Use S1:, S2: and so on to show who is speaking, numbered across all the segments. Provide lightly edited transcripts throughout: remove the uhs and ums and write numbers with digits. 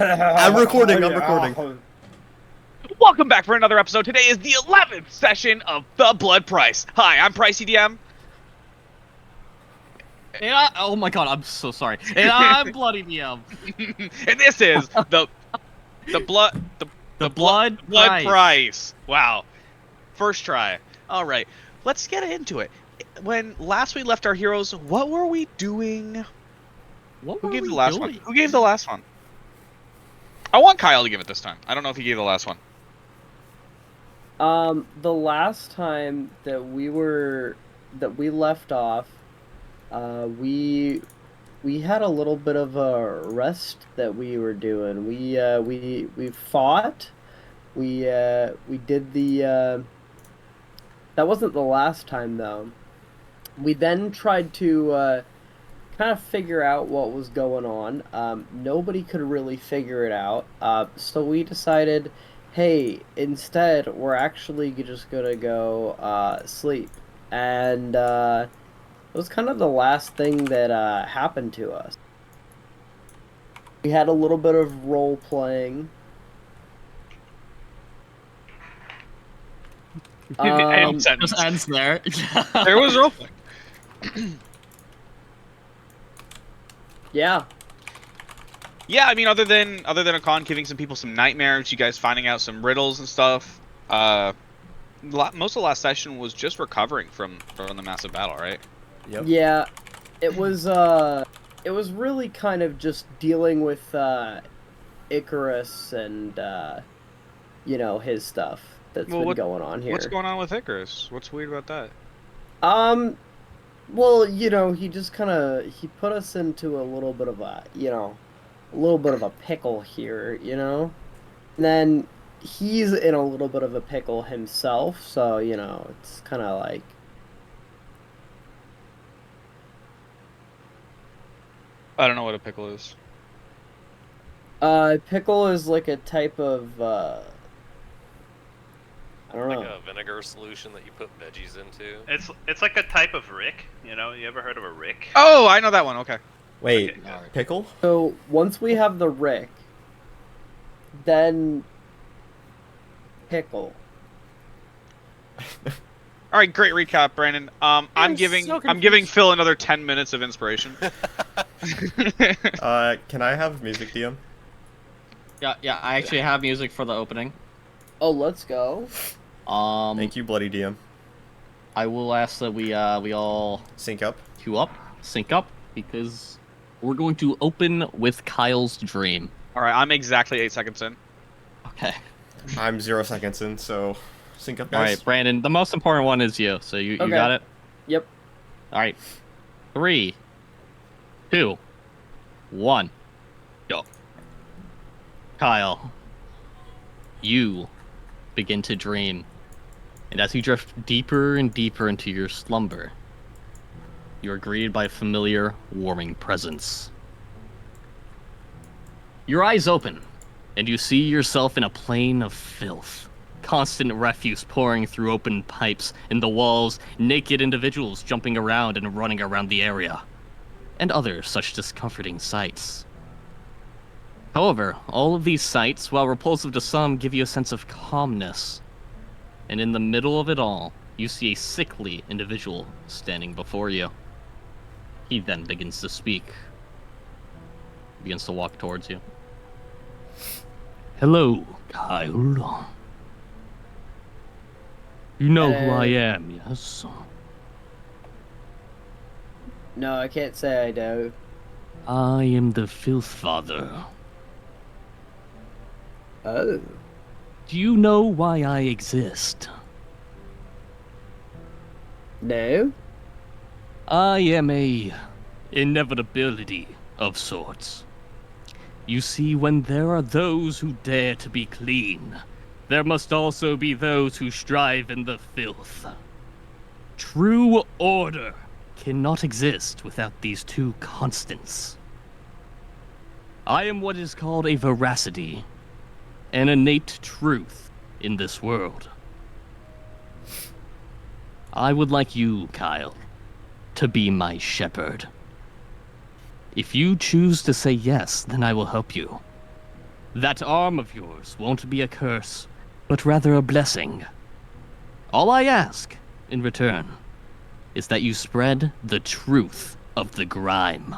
S1: I'm recording. I'm recording.
S2: Welcome back for another episode. Today is the 11th session of The Blood Price. Hi, I'm Pricey DM.
S3: Oh my god, I'm so sorry. And I'm Bloody DM.
S2: And this is the blood price. Wow. First try. All right. Let's get into it. When last we left our heroes, what were we doing? Who gave the last one? Who gave the last one? I want Kyle to give it this time. I don't know if he gave the last one.
S4: The last time that we left off, we had a little bit of a rest that we were doing. We fought. We did the. That wasn't the last time though. We then tried to kind of figure out what was going on. Nobody could really figure it out. So we decided, hey, instead we're actually just gonna go sleep. And it was kind of the last thing that happened to us. We had a little bit of role playing.
S3: Just ends there.
S2: There was roleplay.
S4: Yeah.
S2: Yeah, I mean, other than Akon giving some people some nightmares, you guys finding out some riddles and stuff. Most of the last session was just recovering from the massive battle, right?
S1: Yep.
S4: Yeah, it was really kind of just dealing with Icarus and you know, his stuff that's been going on here.
S2: What's going on with Icarus? What's weird about that?
S4: Well, you know, he just he put us into a little bit of a, you know, pickle here, you know? And then he's in a little bit of a pickle himself, so, you know, it's kind of like...
S2: I don't know what a pickle is.
S4: Pickle is like a type of, I don't know.
S5: Like a vinegar solution that you put veggies into.
S6: It's like a type of rick, you know? You ever heard of a rick?
S2: Oh, I know that one. Okay.
S1: Wait,
S6: Okay, good.
S1: pickle?
S4: So, once we have the rick, then pickle.
S2: All right, great recap, Brandon. I'm giving Phil another 10 minutes of inspiration.
S1: Can I have music, DM?
S3: Yeah, I actually have music for the opening.
S4: Oh, let's go.
S1: Thank you, Bloody DM.
S3: I will ask that we all
S1: Sync up.
S3: sync up, because we're going to open with Kyle's dream.
S2: All right, I'm exactly 8 seconds in.
S3: Okay.
S1: I'm 0 seconds in, so sync up,
S3: All
S1: guys.
S3: right, Brandon. The most important one is you, so you
S4: Okay.
S3: got it.
S4: Yep.
S3: All right. 3, 2, 1, go. Kyle, you begin to dream, and as you drift deeper and deeper into your slumber, you are greeted by a familiar, warming presence. Your eyes open, and you see yourself in a plain of filth. Constant refuse pouring through open pipes in the walls, naked individuals jumping around and running around the area, and other such discomforting sights. However, all of these sights, while repulsive to some, give you a sense of calmness. And in the middle of it all, you see a sickly individual standing before you. He then begins to speak. He begins to walk towards you. Hello, Kyle. You know who I am, yes?
S4: No, I can't say I do.
S3: I am the Filth Father.
S4: Oh.
S3: Do you know why I exist?
S4: No?
S3: I am a inevitability of sorts. You see, when there are those who dare to be clean, there must also be those who strive in the filth. True order cannot exist without these two constants. I am what is called a veracity, an innate truth in this world. I would like you, Kyle, to be my shepherd. If you choose to say yes, then I will help you. that arm of yours won't be a curse, but rather a blessing. All I ask, in return, is that you spread the truth of the grime.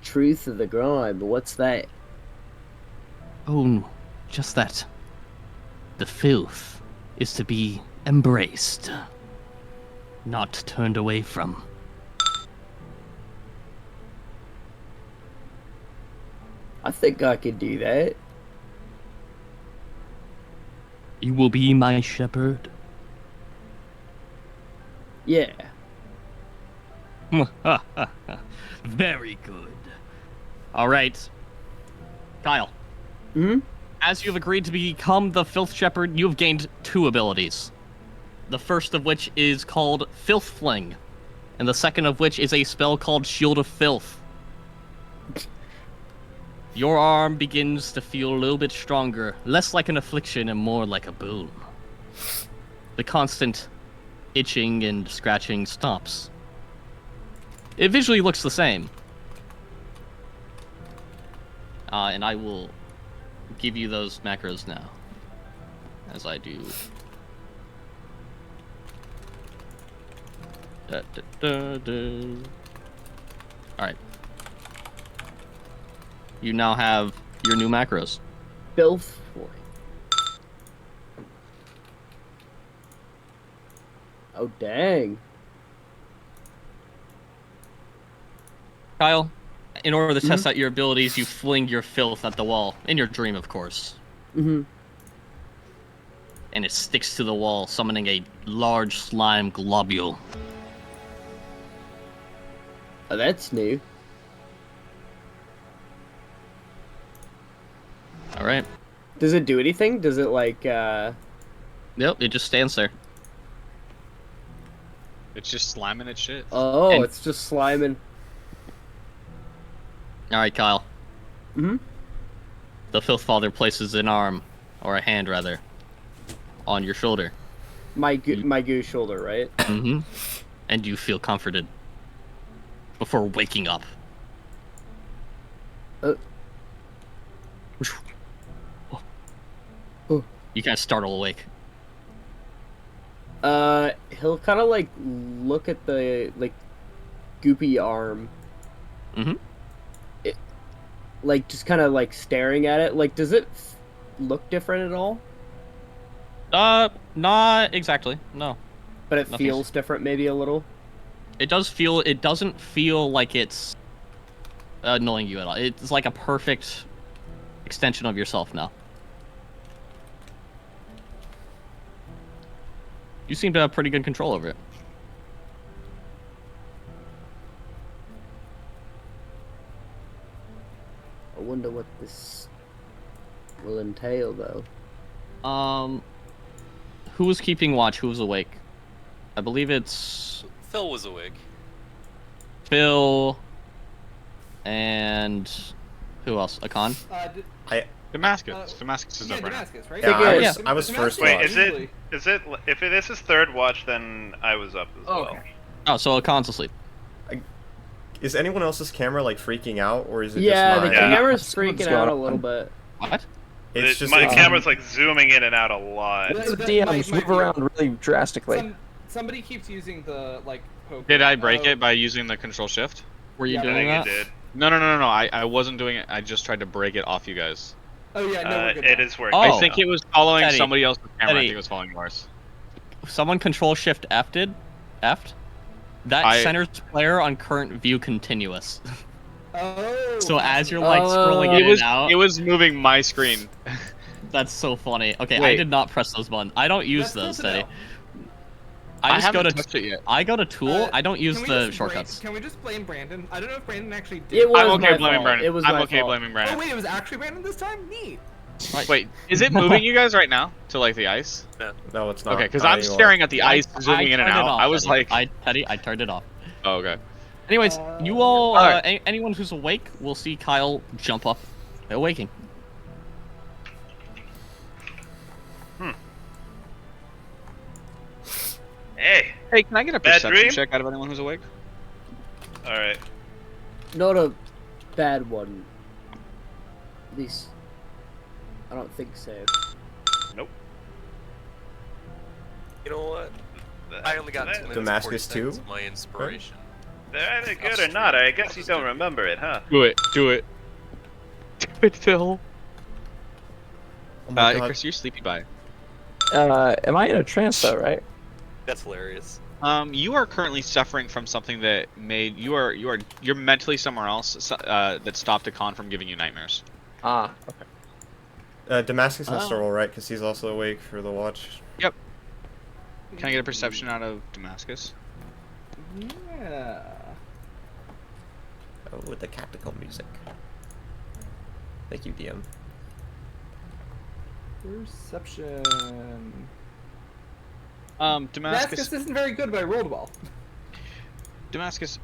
S4: Truth of the grime. What's that?
S3: Oh, just that. The filth is to be embraced, not turned away from.
S4: I think I could do that.
S3: You will be my shepherd.
S4: Yeah.
S3: Very good. All right. Kyle.
S4: Hmm?
S3: As you've agreed to become the Filth Shepherd, you've gained 2 abilities. The first of which is called Filth Fling, and the second of which is a spell called Shield of Filth. Your arm begins to feel a little bit stronger, less like an affliction and more like a boon. The constant itching and scratching stops. It visually looks the same. And I will give you those macros now, as I do. Alright. You now have your new macros.
S4: Filth Fling. Oh, dang.
S3: Kyle, in order to test out your abilities, you fling your filth at the wall. In your dream, of course.
S4: Mm-hmm.
S3: And it sticks to the wall, summoning a large slime globule.
S4: Oh, that's new.
S3: Alright.
S4: Does it do anything? Does it, like,
S3: Yep, it just stands there.
S2: It's just slamming its shit.
S4: Oh,
S3: And-
S4: it's just sliming.
S3: Alright, Kyle.
S4: Mm-hmm.
S3: The Filth Father places an arm, or a hand rather, on your shoulder.
S4: My goose shoulder, right?
S3: Mm-hmm. And you feel comforted. Before waking up.
S4: Oh.
S3: You kind of startle awake.
S4: He'll kind of, like, look at the, like, goopy arm.
S3: Mm-hmm.
S4: Like, just kind of, like, staring at it. Like, does it look different at all?
S3: Not exactly. No.
S4: But it
S3: Nothing's-
S4: feels different maybe a little?
S3: It doesn't feel like it's annoying you at all. It's like a perfect extension of yourself now. You seem to have pretty good control over it.
S4: I wonder what this will entail, though.
S3: Who was keeping watch? Who was awake? I believe it's
S5: Phil was awake.
S3: Phil and who else? Akan?
S2: Damascus. Damascus is
S7: yeah,
S2: up right now.
S7: Damascus, right?
S1: Yeah,
S4: I
S3: was-
S1: I was first
S6: Wait,
S1: watch.
S6: is it? If this is third watch, then I was up as well.
S7: Okay.
S3: Oh, so Akan's asleep.
S1: Is anyone else's camera like freaking out, or is it
S4: Yeah,
S1: just
S4: the
S1: mine?
S6: Yeah.
S4: camera's
S8: Someone's
S4: freaking
S8: got
S4: out a
S8: on.
S4: little bit.
S3: What?
S1: It's just
S6: my
S1: like,
S6: camera's like zooming in and out a lot.
S7: That-
S8: DMs
S7: might
S8: move
S7: be-
S8: around really drastically.
S7: Somebody keeps using the like. Poke.
S2: Did I break it by using the control shift?
S3: Were you
S7: Yeah,
S6: I
S3: doing
S6: think
S3: that?
S6: it did.
S2: No. I wasn't doing it. I just tried to break it off you guys.
S7: Oh yeah, no, we're good
S6: It
S7: now.
S6: is working.
S3: Oh.
S2: I think it was following
S3: Teddy.
S2: somebody else's camera. I
S3: Teddy.
S2: think it was following yours.
S3: Someone control shift F'd? F'd? That
S2: I-
S3: centers player on current view continuous.
S7: Oh.
S3: So as you're like scrolling
S4: Oh.
S3: in
S2: It was
S3: and out,
S2: it was moving my screen.
S3: that's so funny. Okay, I
S2: Wait.
S3: did not press those buttons. I don't use
S7: That's
S3: those,
S7: cool to
S3: Teddy.
S7: know.
S3: I just go
S2: haven't
S3: to
S2: touched it yet.
S3: I go to tool. I don't use
S7: Can we
S3: the
S7: just
S3: shortcuts.
S7: Can we just blame Brandon? I don't know if Brandon actually did.
S4: It was
S2: I'm okay
S4: my
S2: blaming
S4: fault.
S2: Brandon.
S4: It was
S2: I'm
S4: my
S2: okay
S4: fault.
S2: blaming
S7: Oh
S2: Brandon.
S7: wait, it was actually Brandon this time. Neat.
S2: Wait, is it moving you guys right now to like the ice?
S1: no, it's not.
S2: Okay, because
S1: not
S2: I'm
S1: anymore.
S2: staring at the ice zooming in and
S3: turned it
S2: out.
S3: off,
S2: I was
S3: Teddy.
S2: like,
S3: Teddy, I turned it off.
S2: oh, okay.
S3: Anyways, you all,
S2: Alright.
S3: anyone who's awake will see Kyle jump up, awaking.
S6: Hey,
S2: Hey, can I get a
S6: Bad
S2: perception
S6: dream?
S2: check out of anyone who's awake?
S6: all right.
S4: Not a bad one. At least, I don't think so.
S6: Nope.
S5: You know what? I only got 2 minutes.
S1: Damascus
S5: 40 seconds
S1: too?
S5: of my inspiration.
S6: They're either good or not. I guess you don't remember it, huh?
S2: Do it. Do it. Do it, Phil.
S1: Oh my god.
S2: Chris, you're sleepy by.
S8: Am I in a trance though, right?
S5: That's hilarious.
S2: You are currently suffering from something that made you're mentally somewhere else that stopped a con from giving you nightmares.
S8: Ah, okay.
S1: Damascus has to
S3: Oh.
S1: roll, right? Because he's also awake for the watch.
S2: Can I get a perception out of Damascus?
S7: Yeah.
S1: Oh, with the tactical music. Thank you, DM.
S7: Perception.
S2: Damascus.
S7: Damascus isn't very good, but I rolled well.
S2: Damascus,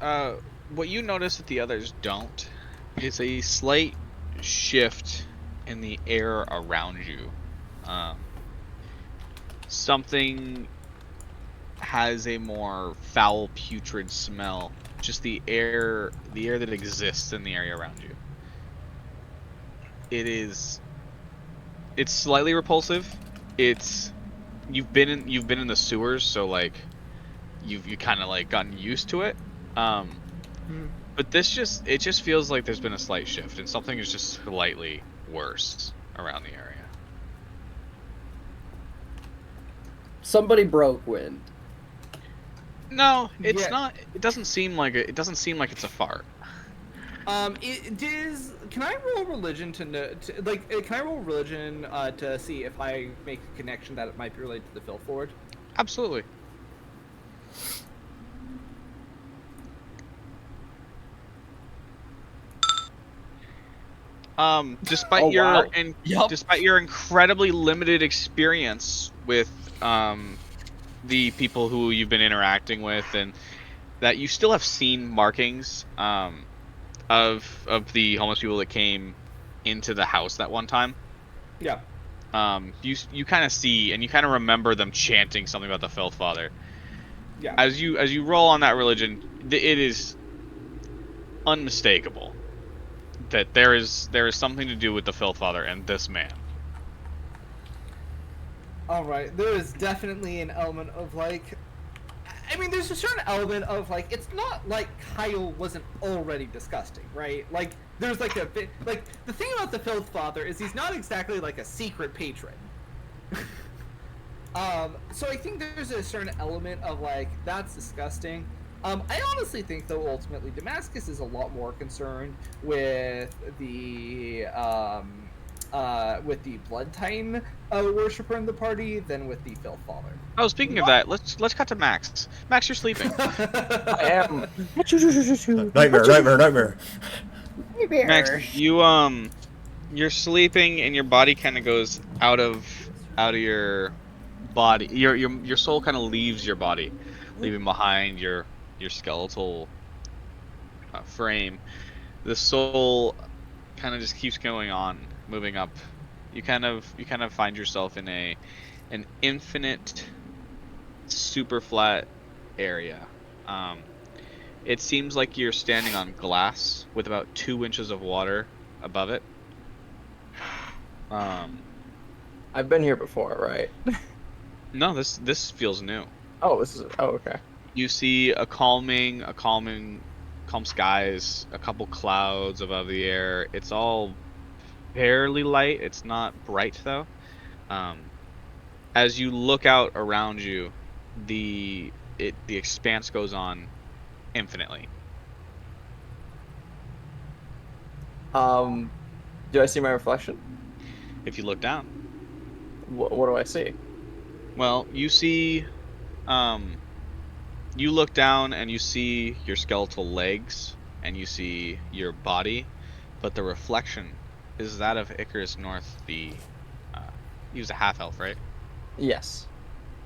S2: what you notice that the others don't is a slight shift in the air around you. Something has a more foul, putrid smell. Just the air that exists in the area around you. It's slightly repulsive. You've been in the sewers, so like you kind of like gotten used to it. But it just feels like there's been a slight shift and something is just slightly worse around the area.
S4: Somebody broke wind.
S2: No, it's
S7: Yeah.
S2: not. It doesn't seem like it's a fart.
S7: Can I roll religion can I roll religion to see if I make a connection that it might be related to the Filth Lord?
S2: Absolutely. Despite
S4: Oh, wow.
S2: despite your incredibly limited experience with the people who you've been interacting with, and that you still have seen markings of the homeless people that came into the house that one time.
S7: Yeah.
S2: You kind of see and you kind of remember them chanting something about the Filth Father.
S7: Yeah.
S2: As you roll on that religion, it is unmistakable that there is something to do with the Filth Father and this man.
S7: All right. There is definitely an element of like. I mean, there's a certain element of like, it's not like Kyle wasn't already disgusting, right? Like, there's like a bit, like, the thing about the Filth Father is he's not exactly like a secret patron. So I think there's a certain element of like, that's disgusting. I honestly think though, ultimately, Damascus is a lot more concerned with the Blood Titan worshiper in the party than with the Filth Father.
S2: Oh, speaking of that, let's cut to Max. Max, you're sleeping.
S8: I am.
S1: Nightmare.
S2: Max, you're sleeping and your body kind of goes out of your body. Your soul kind of leaves your body, leaving behind your skeletal frame. The soul kind of just keeps going on, moving up. You kind of find yourself in an infinite, super flat area. It seems like you're standing on glass with about 2 inches of water above it.
S8: I've been here before, right?
S2: No, this feels new.
S8: Oh, this is. Oh, okay.
S2: You see calm skies, a couple clouds above the air. It's all fairly light. It's not bright though. As you look out around you, the expanse goes on infinitely.
S8: Do I see my reflection?
S2: If you look down,
S8: What do I see?
S2: well, you see, you look down and you see your skeletal legs and you see your body, but the reflection is that of Icarus North. He was a half elf, right?
S8: Yes.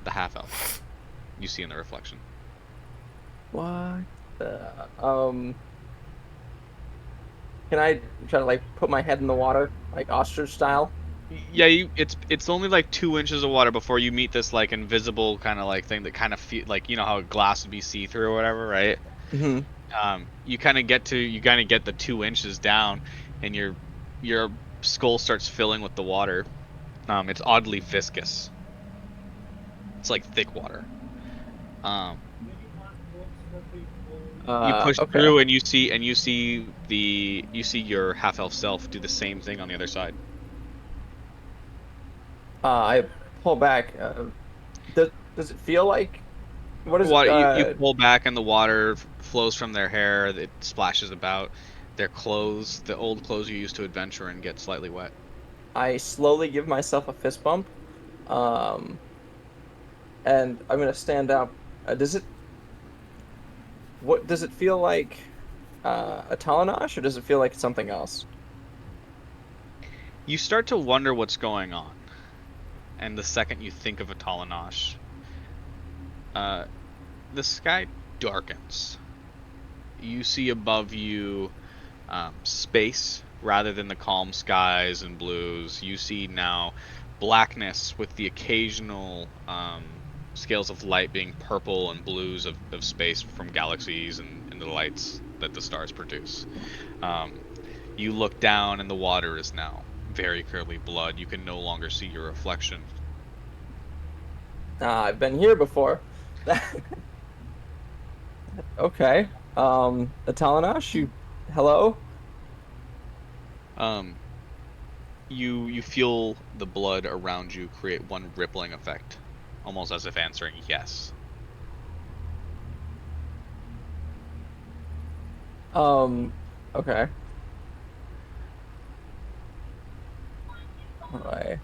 S2: The half elf. You see in the reflection.
S8: What the? Can I try to like put my head in the water, like ostrich style?
S2: Yeah, it's only like 2 inches of water before you meet this like invisible kind of like thing that kind of feel like, you know how glass would be see through or whatever, right?
S8: Mm-hmm.
S2: You kind of get the 2 inches down, and your skull starts filling with the water. It's oddly viscous. It's like thick water. You push
S8: okay.
S2: through, and you see your half elf self do the same thing on the other side.
S8: I pull back. Does it feel like? What is it?
S2: You pull back, and the water flows from their hair. It splashes about their clothes. The old clothes you used to adventure in get slightly wet.
S8: I slowly give myself a fist bump, and I'm gonna stand up. What does it feel like? A Talanosh, or does it feel like something else?
S2: You start to wonder what's going on, and the second you think of a Talanosh, the sky darkens. You see above you space rather than the calm skies and blues. You see now blackness with the occasional scales of light being purple and blues of space from galaxies and the lights that the stars produce. You look down, and the water is now very clearly blood. You can no longer see your reflection.
S8: I've been here before. Okay. The Talanosh, hello?
S2: You feel the blood around you create one rippling effect, almost as if answering yes.
S8: Okay. Alright.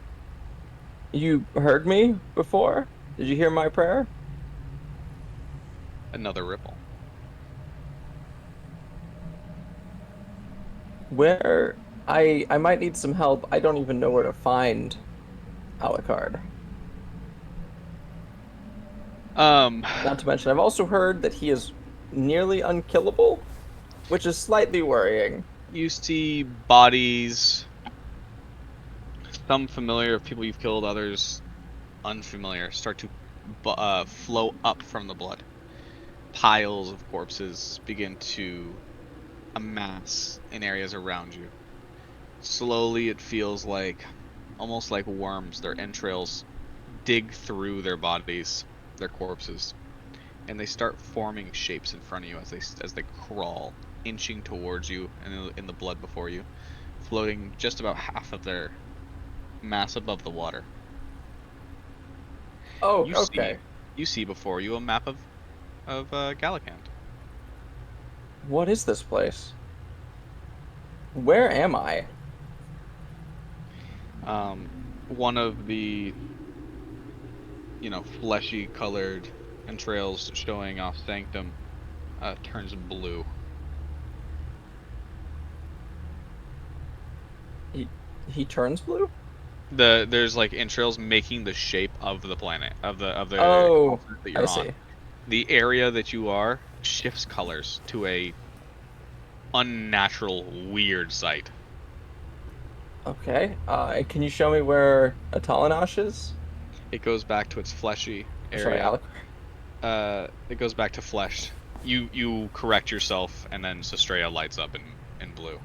S8: You heard me before? Did you hear my prayer?
S2: Another ripple.
S8: Where I might need some help. I don't even know where to find Alucard. Not to mention, I've also heard that he is nearly unkillable, which is slightly worrying.
S2: You see bodies, some familiar of people you've killed, others unfamiliar, start to flow up from the blood. Piles of corpses begin to amass in areas around you. Slowly, it feels like almost like worms. Their entrails dig through their bodies, their corpses, and they start forming shapes in front of you as they crawl, inching towards you in the blood before you, floating just about half of their mass above the water.
S8: Oh, okay.
S2: You see before you a map of Gallicant.
S8: What is this place? Where am I?
S2: One of the, fleshy colored entrails showing off Sanctum turns blue.
S8: He turns blue?
S2: There's like entrails making the shape of the planet of the
S8: oh,
S2: that you're
S8: I see.
S2: on. The area that you are shifts colors to a unnatural, weird sight.
S8: Okay. Can you show me where a Talanosh is?
S2: It goes back to its fleshy area.
S8: Sorry, Alucard.
S2: It goes back to flesh. You correct yourself, and then Sestrea lights up in blue.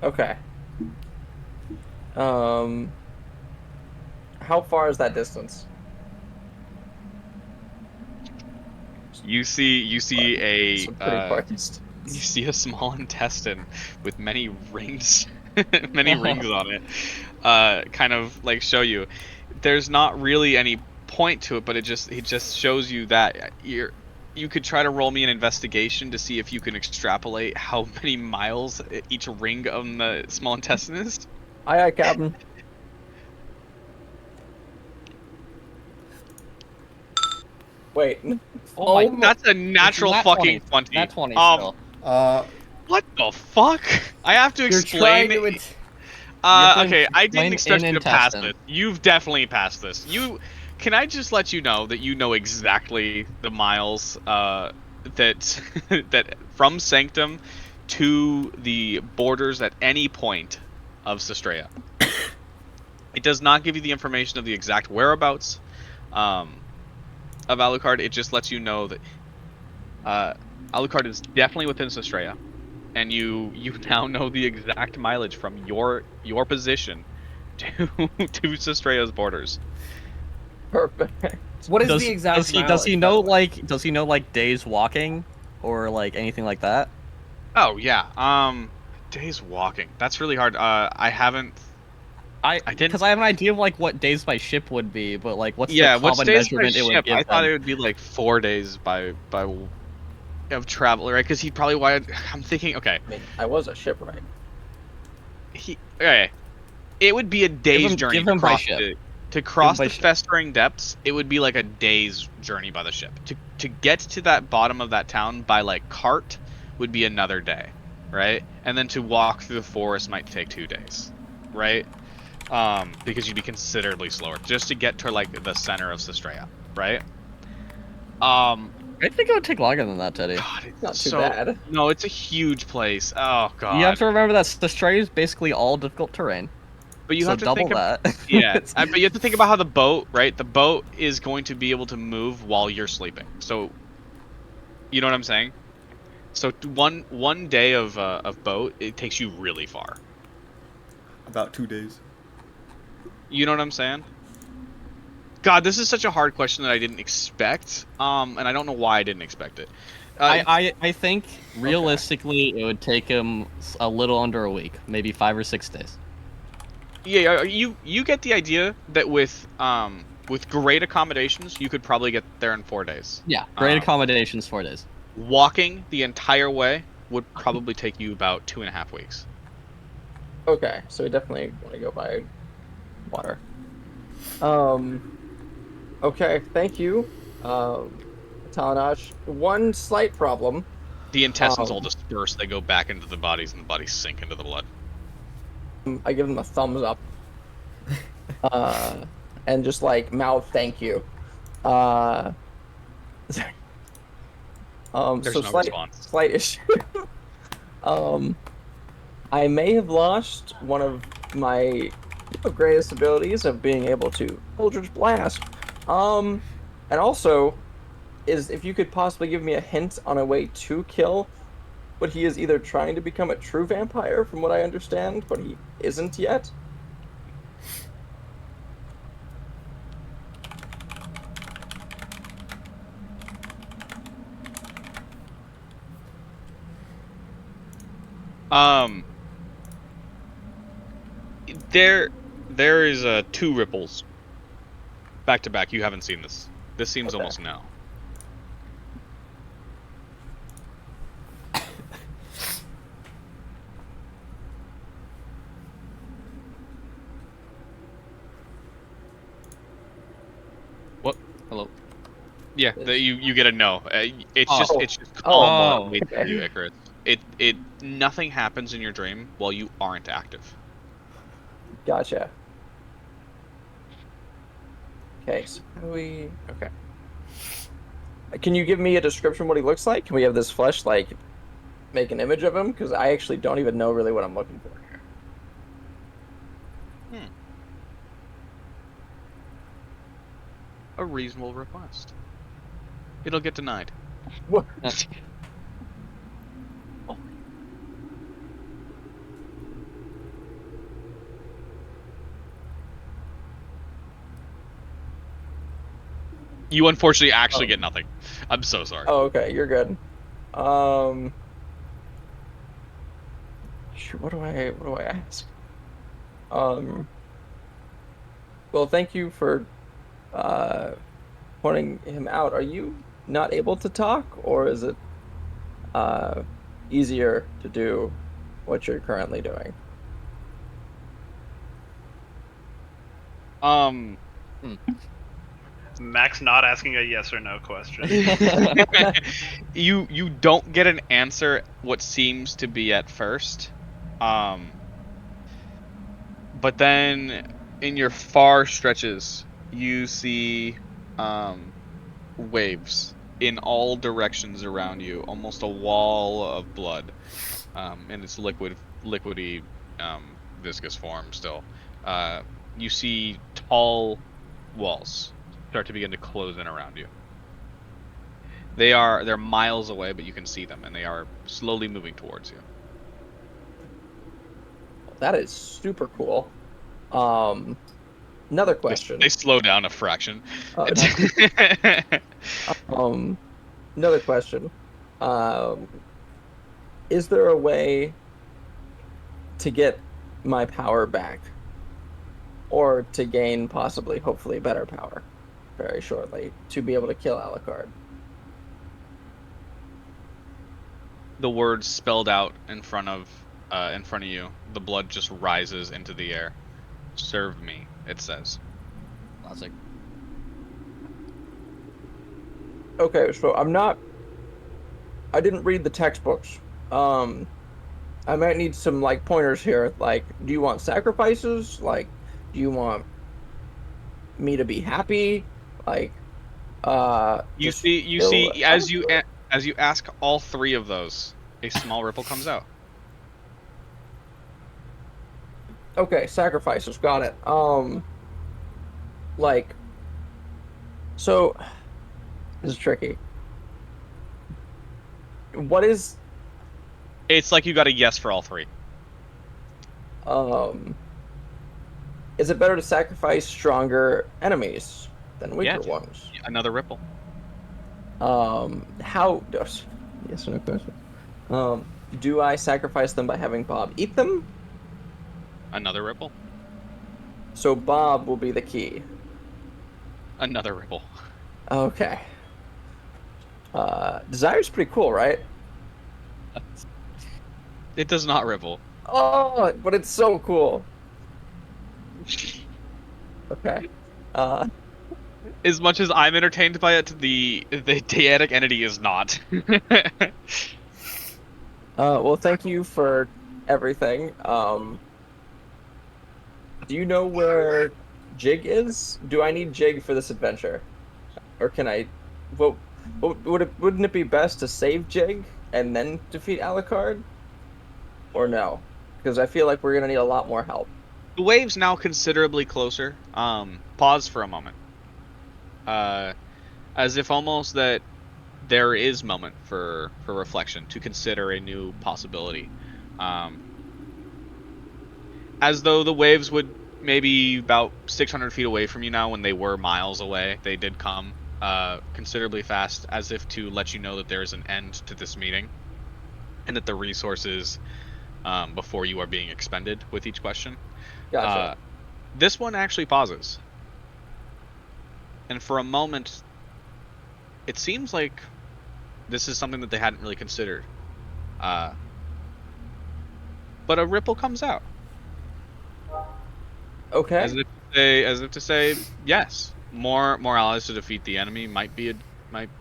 S8: Okay. How far is that distance?
S2: You see a
S8: Some pretty far distance.
S2: you see a small intestine with many rings, many rings on it. Kind of like show you. There's not really any point to it, but it just shows you that you could try to roll me an investigation to see if you can extrapolate how many miles each ring on the small intestine is.
S8: Aye, Captain. Wait.
S3: Oh my,
S2: That's a natural fucking 20.
S3: Nat 20 still.
S2: What the fuck? I have to explain. Okay, I didn't expect you to pass this. You've definitely passed this. Can I just let you know that you know exactly the miles that that from Sanctum to the borders at any point of Sestrea. It does not give you the information of the exact whereabouts of Alucard. It just lets you know that Alucard is definitely within Sestraya, and you now know the exact mileage from your position to Sestraya's borders.
S8: Perfect.
S7: What is
S3: Does,
S7: the exact
S3: does he
S7: mileage, by
S3: know
S7: the way?
S3: does he know like days walking or like anything like that?
S2: Oh yeah. Days walking. That's really hard. I haven't. I didn't.
S3: Because I have an idea of like what days by ship would be, but like what's
S2: Yeah,
S3: the
S2: what's
S3: common
S2: days by
S3: measurement it would
S2: ship?
S3: give
S2: I thought
S3: them?
S2: it would be like 4 days by of travel, right? Because he probably wanted. I'm thinking. Okay.
S8: I mean, I was a shipwright.
S2: Okay. It would be a day's
S3: him-
S2: journey
S3: give
S2: to
S3: him by
S2: cross
S3: ship.
S2: to cross
S3: by
S2: the
S3: ship.
S2: festering depths. It would be like a day's journey by the ship. To get to that bottom of that town by like cart would be another day, right? And then to walk through the forest might take 2 days, right? Because you'd be considerably slower just to get to like the center of Sestraya, right?
S3: I think it would take longer than that, Teddy.
S2: God, it's
S8: Not too
S2: so
S8: bad.
S2: no, it's a huge place. Oh god.
S3: You have to remember that Sestraya is basically all difficult terrain.
S2: But you
S3: so
S2: have to
S3: double
S2: think of,
S3: that.
S2: yeah, but you have to think about how the boat, right? The boat is going to be able to move while you're sleeping. So, you know what I'm saying? So one day of boat, it takes you really far.
S1: About 2 days.
S2: You know what I'm saying? God, this is such a hard question that I didn't expect. And I don't know why I didn't expect it.
S3: I think realistically it would take him a little under a week, maybe 5 or 6 days.
S2: Yeah, you get the idea that with great accommodations, you could probably get there in 4 days.
S3: Yeah, great accommodations, 4 days.
S2: Walking the entire way would probably take you about 2.5 weeks.
S8: Okay, so we definitely want to go by water. Okay, thank you, Talanash. One slight problem.
S2: The intestines all disperse; they go back into the bodies, and the bodies sink into the blood.
S8: I give them a thumbs up. And just like mouth thank you.
S2: There's
S8: So
S2: no response.
S8: slight issue. I may have lost one of my greatest abilities of being able to Eldritch Blast. And also, is if you could possibly give me a hint on a way to kill, but he is either trying to become a true vampire, from what I understand, but he isn't yet.
S2: There is 2 ripples back to back. You haven't seen this. This seems
S8: Okay.
S2: almost now. What? Hello. Yeah, you get a no. It's just calm
S8: Oh,
S2: wait for
S8: okay.
S2: you, Icarus. It nothing happens in your dream while you aren't active.
S8: Gotcha. Okay, so how do we... Okay. Can you give me a description of what he looks like? Can we have this flesh, like, make an image of him? Because I actually don't even know really what I'm looking for here.
S2: A reasonable request. It'll get denied.
S8: What?
S2: You unfortunately actually get nothing. I'm so sorry.
S8: Oh, okay, you're good. Shoot, what do I ask? Well, thank you for pointing him out. Are you not able to talk, or is it easier to do what you're currently doing?
S6: Max not asking a yes or no question.
S2: You don't get an answer what seems to be at first. But then in your far stretches you see waves in all directions around you, almost a wall of blood. In its liquidy viscous form still. You see tall walls start to begin to close in around you. They're miles away, but you can see them, and they are slowly moving towards you.
S8: That is super cool. Another question.
S2: They slow down a fraction.
S8: Another question. Is there a way to get my power back, or to gain possibly, hopefully, better power very shortly to be able to kill Alucard?
S2: The words spelled out in front of you. The blood just rises into the air. Serve me, it says.
S3: Classic.
S8: Okay, so I didn't read the textbooks. I might need some like pointers here. Like, do you want sacrifices? Like, do you want me to be happy? Like,
S2: you see as you ask all three of those, a small ripple comes out.
S8: Okay, sacrifices, got it. Like, so this is tricky. What is?
S2: It's like you got a yes for all three.
S8: Is it better to sacrifice stronger enemies than weaker ones?
S2: Another ripple.
S8: How? Yes or no question. Do I sacrifice them by having Bob eat them?
S2: Another ripple.
S8: So Bob will be the key.
S2: Another ripple.
S8: Okay. Desire's pretty cool, right?
S2: It does not ripple.
S8: Oh, but it's so cool. Okay.
S2: As much as I'm entertained by it, the Deatic entity is not.
S8: Well, thank you for everything. Do you know where Jig is? Do I need Jig for this adventure? Or can I... Well, wouldn't it be best to save Jig and then defeat Alucard? Or no? Because I feel like we're going to need a lot more help.
S2: The wave's now considerably closer. Pause for a moment. As if almost that there is moment for reflection to consider a new possibility. As though the waves would maybe about 600 feet away from you now when they were miles away. They did come considerably fast, as if to let you know that there is an end to this meeting and that the resources before you are being expended with each question.
S8: Gotcha.
S2: This one actually pauses. And for a moment, it seems like this is something that they hadn't really considered. But a ripple comes out.
S8: Okay.
S2: As if to say, yes, more allies to defeat the enemy might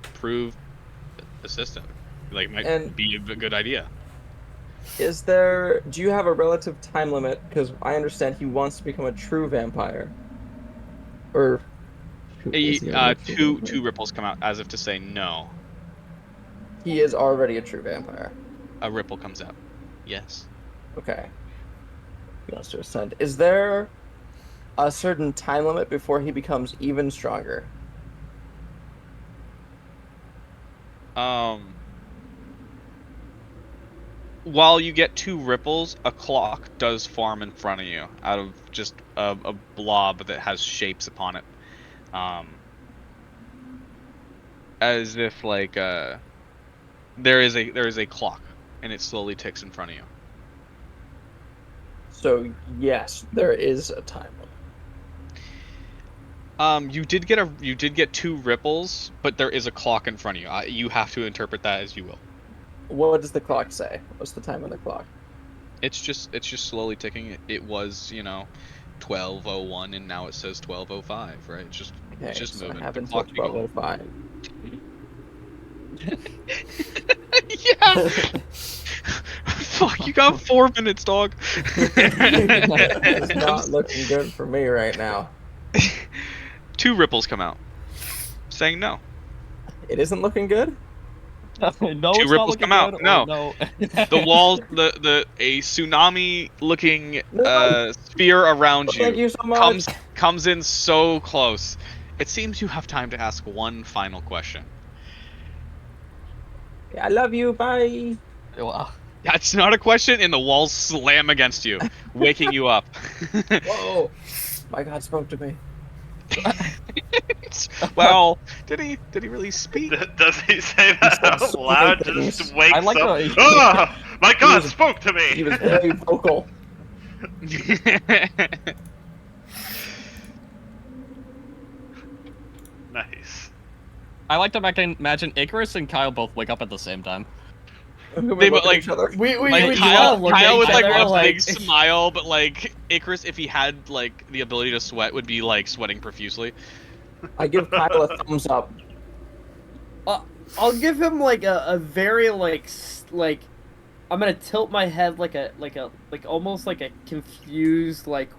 S2: prove assistant. Might be a good idea.
S8: Do you have a relative time limit? Because I understand he wants to become a true vampire. Or
S2: two ripples come out as if to say no.
S8: He is already a true vampire.
S2: A ripple comes out. Yes.
S8: Okay. He wants to ascend. Is there a certain time limit before he becomes even stronger?
S2: While you get two ripples, a clock does form in front of you out of just a blob that has shapes upon it. As if like there is a clock and it slowly ticks in front of you.
S8: So yes, there is a time limit.
S2: You did get two ripples, but there is a clock in front of you. You have to interpret that as you will.
S8: What does the clock say? What's the time on the clock?
S2: It's just slowly ticking. It was 12:01 and now it says 12:05, right? It's just moving.
S8: I have until 12:05.
S2: Yeah. Fuck, you got 4 minutes, dog.
S8: It's not looking good for me right now.
S2: Two ripples come out, saying no.
S8: It isn't looking good?
S3: No,
S2: two ripples come out. No. The wall, a tsunami-looking sphere around you,
S8: Thank you so much.
S2: comes in so close. It seems you have time to ask one final question.
S8: I love you. Bye.
S3: Wow.
S2: That's not a question, and the walls slam against you, waking you up.
S8: Whoa. My God spoke to me.
S2: Well, did he really speak?
S6: Does he say that
S8: said
S6: out
S8: so
S6: loud?
S8: many
S6: Just
S8: things.
S6: wakes
S3: I like
S6: up.
S3: the-
S6: Oh, my God
S8: was-
S6: spoke to
S8: He
S6: me.
S8: was very vocal.
S6: Nice.
S3: I like to imagine Icarus and Kyle both wake up at the same time.
S2: They
S8: Look
S2: look
S8: at
S2: like-
S8: each other.
S4: We
S2: Like
S4: you
S2: Kyle,
S4: wanna look at
S2: Kyle
S4: each
S2: with like
S4: other,
S2: a big smile, but like Icarus, if he had like the ability to sweat, would be like sweating profusely.
S8: I give Kyle a thumbs up.
S4: I'll give him like a very like I'm gonna tilt my head like almost like a confused like.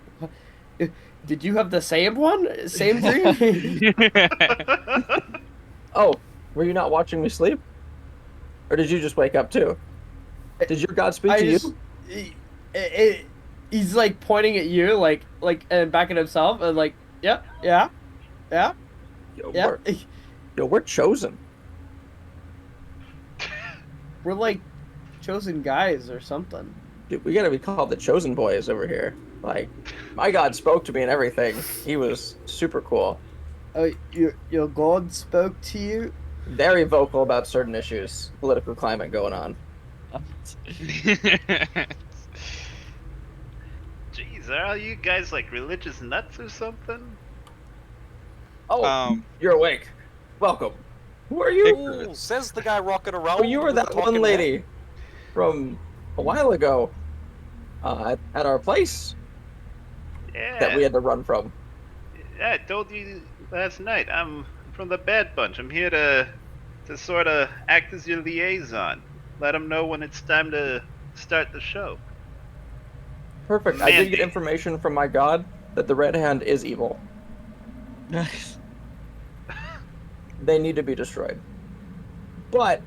S4: Did you have the same one? Same dream?
S8: Oh, were you not watching me sleep? Or did you just wake up too? Did your God speak to you?
S4: He's like pointing at you, like and back at himself, and like, yeah.
S8: Yo,
S4: Yeah.
S8: we're chosen.
S4: We're like chosen guys or something.
S8: Dude, we gotta be called the chosen boys over here. Like, my God spoke to me and everything. He was super cool.
S4: Oh, your God spoke to you?
S8: Very vocal about certain issues, political climate going on.
S6: Jeez, are all you guys like religious nuts or something?
S8: Oh, you're awake. Welcome. Who are you?
S5: Ooh, says the guy rocking around.
S8: Oh, you were
S5: with the
S8: that one
S5: talking
S8: lady from a while ago at our place
S6: Yeah.
S8: that we had to run from.
S6: Yeah, I told you last night. I'm from the Bad Bunch. I'm here to sort of act as your liaison. Let them know when it's time to start the show.
S8: Perfect. I did
S6: Mandy.
S8: get information from my God that the Red Hand is evil. They need to be destroyed. But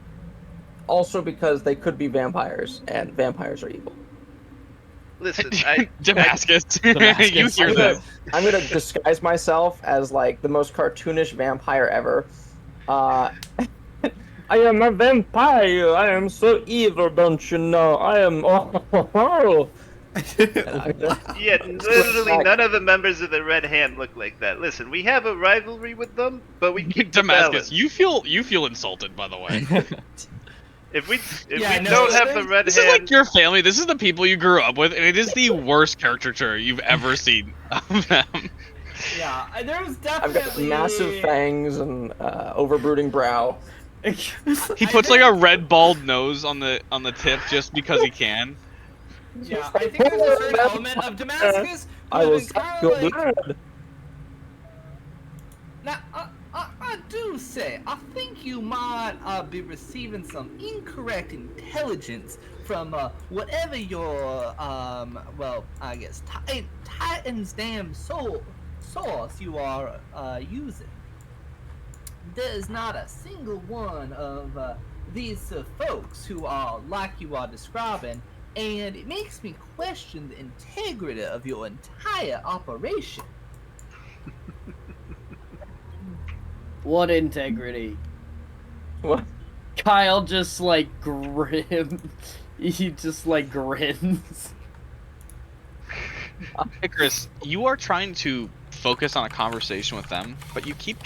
S8: also because they could be vampires, and vampires are evil.
S6: Listen, I
S2: Damascus.
S3: Damascus.
S2: You hear
S8: I'm
S2: this?
S8: I'm gonna disguise myself as like the most cartoonish vampire ever. I am a vampire. I am so evil, don't you know? I am. Oh.
S6: yeah, literally none of the members of the Red Hand look like that. Listen, we have a rivalry with them, but we keep the
S2: Damascus,
S6: balance.
S2: you feel insulted, by the way.
S6: If we
S7: Yeah, no,
S6: don't have the Red
S2: This is
S6: Hand,
S2: like your family. This is the people you grew up with, and it is the worst caricature you've ever seen of them.
S7: Yeah, there was
S8: I've
S7: definitely
S8: got massive fangs and overbrooding brow.
S2: He puts like a red bald nose on the tip just because he can.
S7: Yeah, I think there's a certain element of Damascus
S8: I
S7: who
S8: will
S7: has been
S8: suck
S7: kind
S8: your
S7: of like.
S8: blood.
S7: Now, I do say, I think you might be receiving some incorrect intelligence from whatever your, well, I guess, Titan's damn source you are using. There's not a single one of these folks who are like you are describing, and it makes me question the integrity of your entire operation.
S4: What integrity?
S8: What?
S4: Kyle just like he just like grins.
S2: Icarus, you are trying to focus on a conversation with them, but you keep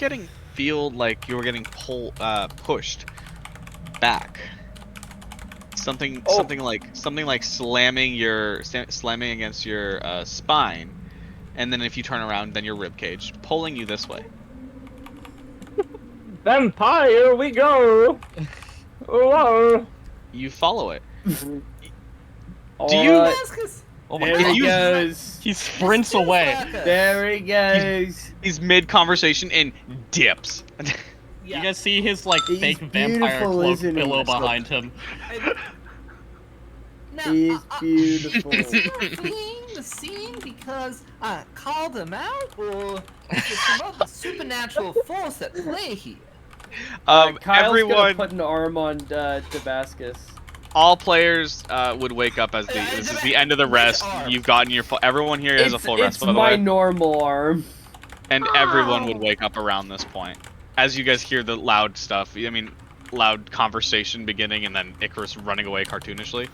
S2: feel like you're getting pushed back. Something like slamming against your spine, and then if you turn around, then your rib cage pulling you this way.
S8: Vampire, we go. Whoa.
S2: You follow it.
S4: Do
S2: you-
S7: Damascus!
S3: Oh my
S4: There
S3: god.
S4: he goes.
S3: He sprints away.
S4: There he goes.
S2: He's mid conversation and dips.
S3: You guys see his like
S4: He's
S3: fake vampire
S4: beautiful,
S3: cloak
S4: isn't he?
S3: pillow behind him.
S7: Now,
S4: He's beautiful.
S7: Is he fleeing the scene because I called him out, or is there some other supernatural force at play here?
S4: Kyle's gonna
S2: Everyone,
S4: put an arm on Damascus.
S2: all players would wake up as this is the end of the rest. You've gotten your everyone here has a full rest,
S4: It's
S2: by the
S4: my
S2: way,
S4: normal arm.
S2: and everyone would wake up around this point as you guys hear the loud stuff. I mean, loud conversation beginning and then Icarus running away cartoonishly.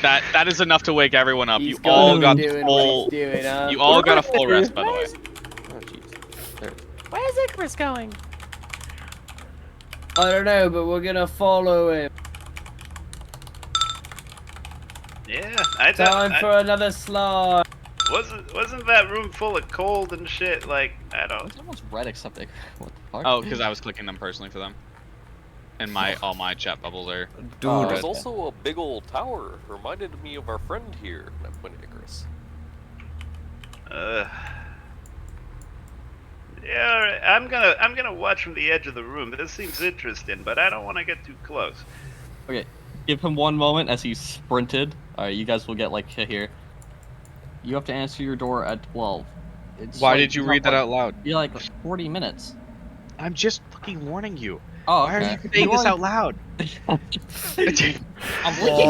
S2: That is enough to wake everyone up.
S4: He's
S2: You all
S4: gonna
S2: got
S4: be doing
S2: full.
S4: what he's doing, huh?
S2: You all got a full rest, by the way.
S8: Oh jeez. There.
S9: Where's Icarus going?
S4: I don't know, but we're gonna follow him.
S6: Yeah,
S4: Time for another slide.
S6: wasn't that room full of cold and shit? Like, I don't.
S3: It's almost red except Icarus. What the fuck?
S2: Oh, because I was clicking them personally for them. And all my chat bubbles are.
S1: Dude,
S5: There's also a big old tower. Reminded me of our friend here. And I pointed at Icarus.
S6: Yeah, all right. I'm gonna watch from the edge of the room. This seems interesting, but I don't want to get too close.
S3: Okay, give him 1 moment as he sprinted. Alright, you guys will get like here. You have to answer your door at 12.
S2: Why did you read that out loud?
S3: You're like 40 minutes.
S2: I'm just fucking warning you.
S3: Oh,
S2: Why are you saying this out loud?
S3: I'm looking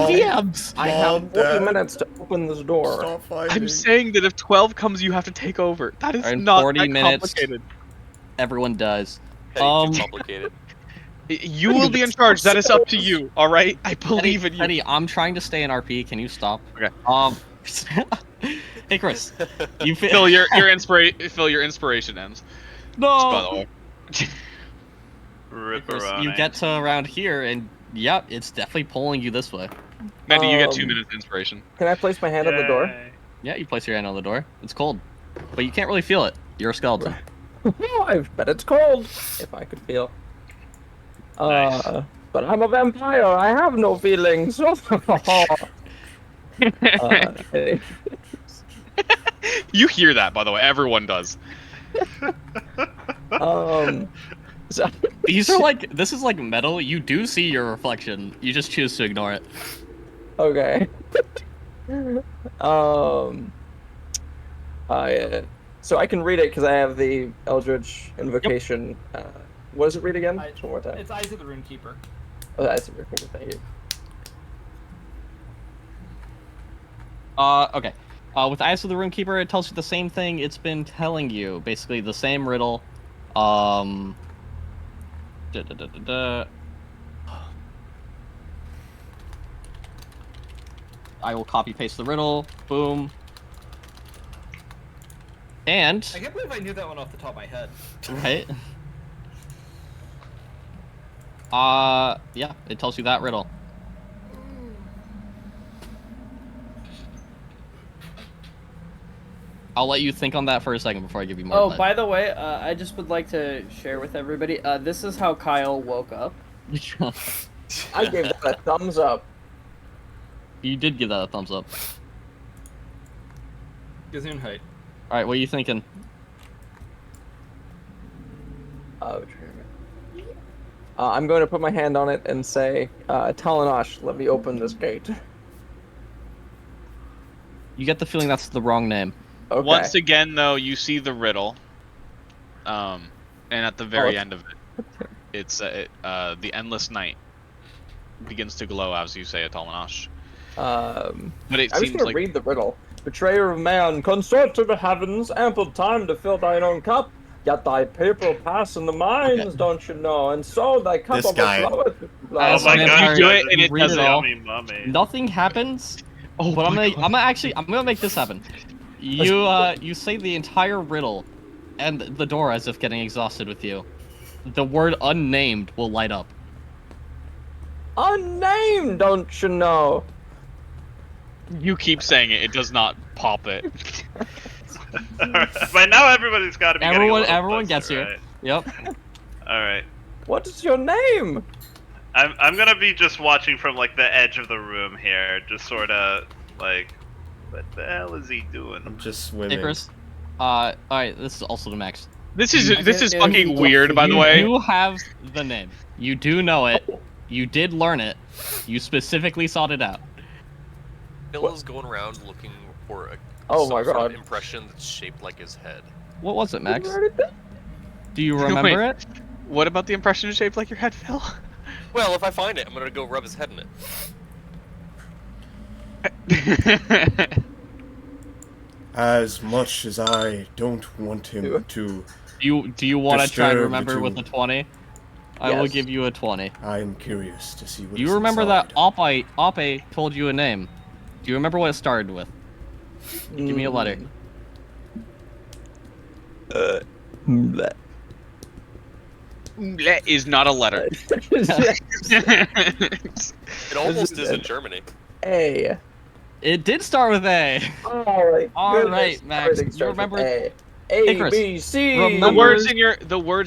S3: DMs.
S8: I have 40 minutes to open this door.
S1: Stop fighting.
S2: I'm saying that if 12 comes, you have to take over. That is
S3: In
S2: not
S3: 40
S2: that
S3: minutes.
S2: complicated.
S3: Everyone dies.
S5: Hey, too complicated.
S2: You will be in charge. That is up to you. All right. I believe in you.
S3: Eddie, I'm trying to stay in RP. Can you stop?
S2: Okay.
S3: Hey Chris, you
S2: Phil, your inspiration ends.
S3: No.
S2: By the way.
S3: Chris, you get to around here, and yep, it's definitely pulling you this way.
S2: Mandy, you get 2 minutes inspiration.
S8: Can I place my hand on the door?
S3: Yeah, you place your hand on the door. It's cold, but you can't really feel it. You're a skeleton.
S8: I bet it's cold. If I could feel. But I'm a vampire. I have no feelings. Hey.
S2: You hear that, by the way. Everyone does.
S8: So,
S3: These are like, this is like metal. You do see your reflection. You just choose to ignore it.
S8: okay. So I can read it because I have the Eldritch Invocation. What does it read again? One more time.
S7: It's Eyes of the Runekeeper.
S8: Oh, that's a Runekeeper. Thank you.
S3: Okay. With Eyes of the Runekeeper, it tells you the same thing it's been telling you. Basically, the same riddle. I will copy paste the riddle. Boom. And
S7: I can't believe I knew that one off the top of my head.
S3: right. Yeah, it tells you that riddle. I'll let you think on that for a second before I give you more.
S4: Oh, by the way, I just would like to share with everybody. This is how Kyle woke up.
S8: I gave that a thumbs up.
S3: You did give that a thumbs up.
S7: Gazoon height.
S3: All right, what are you thinking?
S8: Oh, I'm going to put my hand on it and say, Talanosh, let me open this gate.
S3: You get the feeling that's the wrong name.
S8: Okay.
S2: Once again, though, you see the riddle. And at the very end of it, it's the endless night begins to glow as you say a Talanosh. But it
S8: I'm
S2: seems
S8: just gonna
S2: like
S8: read the riddle. Betrayer of man, consort to the heavens, ample time to fill thine own cup. Yet thy paper pass in the mines, don't you know? And so thy cup
S1: This guy.
S8: overfloweth.
S2: Oh my god, you do it and it
S3: Read
S2: does
S3: it
S2: it
S3: all.
S2: all.
S3: Nothing happens. Oh, but I'm gonna make this happen. You say the entire riddle, and the door, as if getting exhausted with you, the word unnamed will light up.
S8: Unnamed, don't you know?
S2: You keep saying it, it does not pop it.
S6: By now, everybody's got to be getting a little
S3: Everyone
S6: closer,
S3: gets
S6: right?
S3: here. Yep.
S6: All right.
S8: What is your name?
S6: I'm gonna be just watching from like the edge of the room here, just sort of like, what the hell is he doing?
S1: I'm just swimming.
S3: Icarus. Alright, this is also the max.
S2: This is fucking weird, by the way.
S3: You have the name. You do know it. You did learn it. You specifically sought it out.
S5: Bill is going around looking for a
S8: Oh my
S5: some sort of
S8: god.
S5: impression that's shaped like his head.
S3: What was it, Max? Do you remember it?
S2: What about the impression shaped like your head, Phil?
S5: Well, if I find it, I'm gonna go rub his head in it.
S1: As much as I don't want him to
S3: Do you want to try and
S1: Disturb
S3: remember
S1: to-
S3: with the 20? I will
S8: Yes.
S3: give you a 20.
S1: I am curious to see what.
S3: Do you
S1: is
S3: remember
S1: inside.
S3: that Ope told you a name? Do you remember what it started with? Give me a letter.
S8: Bleh.
S2: That is not a letter.
S5: It almost is in Germany.
S8: A.
S3: It did start with A.
S8: Alright,
S3: Alright, Max, you remember-
S8: A.
S3: Hey,
S8: A,
S3: Chris,
S8: B, C.
S2: The
S3: remember-
S2: words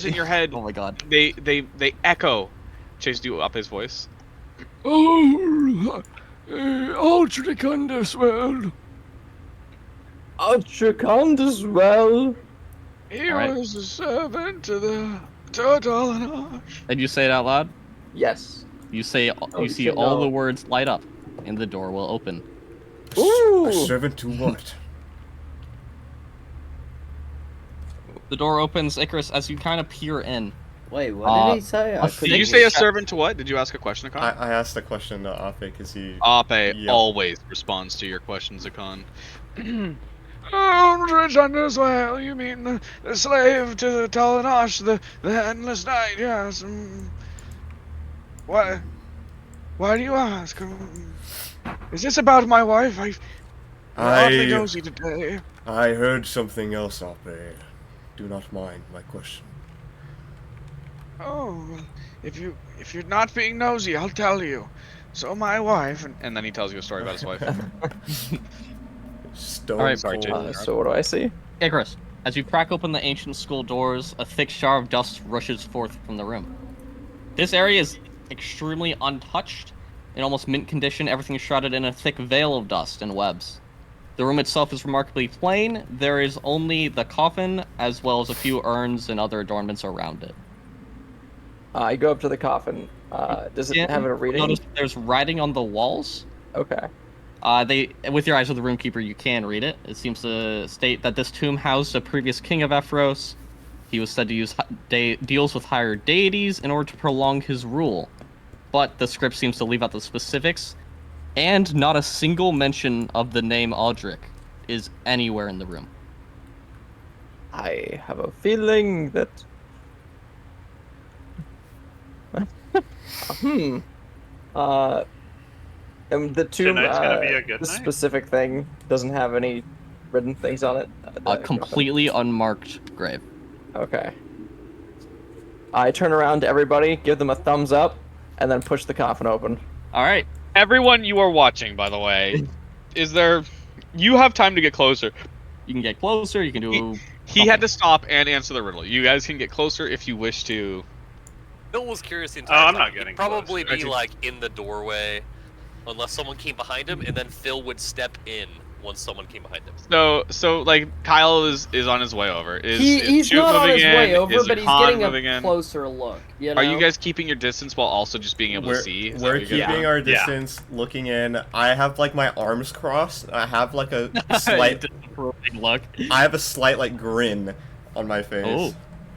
S2: in your head,
S3: Oh my god.
S2: they echo. Chase, do up his voice.
S3: Oh, Ultra as well.
S8: Ultracond as well.
S2: He
S3: Alright.
S2: was a servant to the Talanosh.
S3: And you say it out loud?
S8: Yes.
S3: You say
S8: Oh,
S3: you see
S8: shit,
S3: all
S8: no.
S3: the words light up, and the door will open.
S8: Ooh.
S1: A servant to what?
S3: The door opens, Icarus, as you kind of peer in.
S4: Wait, what did he say? I
S3: Did
S2: Did
S4: couldn't
S2: you
S3: Thick
S2: say a
S4: hear.
S3: shut-
S2: servant to what? Did you ask a question, Akon?
S1: I asked the question to Ape because he.
S2: Ape
S1: Yeah.
S2: always responds to your questions, Akon. Aldrich as well, you mean the slave to the Talanosh, the endless night, yes. Why do you ask? Is this about my wife? I'm awfully nosy today.
S1: I heard something else, Ape. Do not mind my question.
S2: Oh, well, if you're not being nosy, I'll tell you. So my wife, and then he tells you a story about his wife.
S1: Stone
S3: Alright,
S2: sorry,
S1: cold.
S2: Jason.
S8: So what do I see?
S3: Icarus, as you crack open the ancient school doors, a thick shower of dust rushes forth from the room. This area is extremely untouched, in almost mint condition, everything is shrouded in a thick veil of dust and webs. The room itself is remarkably plain, there is only the coffin, as well as a few urns and other adornments around it.
S8: I go up to the coffin. Does it have a reading?
S3: Notice there's writing on the walls.
S8: Okay.
S3: With your eyes of the roomkeeper, you can read it. It seems to state that this tomb housed a previous king of Ephros. He was said to use deals with higher deities in order to prolong his rule. But the script seems to leave out the specifics, and not a single mention of the name Aldrich is anywhere in the room.
S8: I have a feeling that. And the tomb,
S6: Tonight's gonna be a good
S8: the
S6: night.
S8: specific thing doesn't have any written things on it.
S3: A completely unmarked grave.
S8: Okay. I turn around to everybody, give them a thumbs up, and then push the coffin open.
S3: All right.
S2: Everyone you are watching, by the way, is there? You have time to get closer.
S3: You can get closer. You can do.
S2: He had to stop and answer the riddle. You guys can get closer if you wish to.
S5: Bill was curious the
S6: Oh,
S5: entire
S6: I'm
S5: time.
S6: not
S5: He'd
S6: getting
S5: probably
S6: close.
S5: be like in the doorway, unless someone came behind him, and then Phil would step in once someone came behind him.
S2: So like Kyle is on his way over. Is
S4: He's
S2: Shoot
S4: not on
S2: moving
S4: his
S2: in?
S4: way over,
S2: Is
S4: but he's
S2: Akon
S4: getting
S2: moving
S4: a
S2: in?
S4: closer look. You know?
S2: Are you guys keeping your distance while also just being able to see? Is that
S1: We're
S2: what you guys
S1: keeping
S2: do?
S1: our
S6: Yeah.
S1: distance, looking in. I have like my arms crossed. I have like a slight.
S3: Look.
S1: I have a slight like grin on my face.
S3: Oh.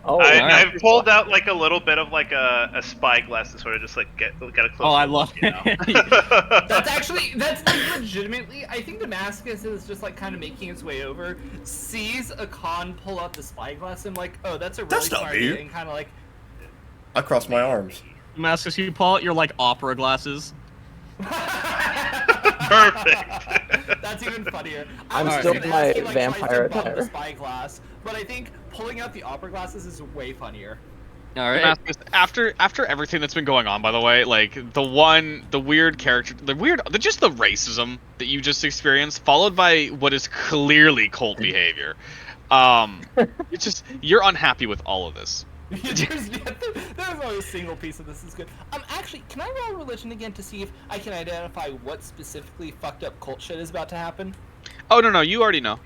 S8: Oh,
S2: alright.
S6: I've pulled out like a little bit of like a spyglass to sort of just like get a closer
S3: Oh, I
S6: look,
S3: love
S6: you know?
S3: it.
S7: That's like legitimately, I think Damascus is just like kind of making its way over, sees a con pull out the spyglass and like, oh, that's a really
S1: That's not
S7: smart
S1: me.
S7: idea, and kind of like,
S1: I crossed my arms.
S3: Damascus, you pull out your like opera glasses.
S6: Perfect.
S7: That's even funnier.
S8: I'm
S7: was
S3: still
S7: gonna
S8: in
S7: ask
S8: my
S7: you, like,
S8: vampire
S7: tries to bump
S8: attire.
S7: the spyglass, but I think pulling out the opera glasses is way funnier.
S3: All right.
S2: Damascus, after everything that's been going on, by the way, like the weird character, the racism that you just experienced, followed by what is clearly cult behavior. It's just you're unhappy with all of this.
S7: There's only a single piece of this is good. Actually, can I roll religion again to see if I can identify what specifically fucked up cult shit is about to happen?
S2: Oh no, you already know.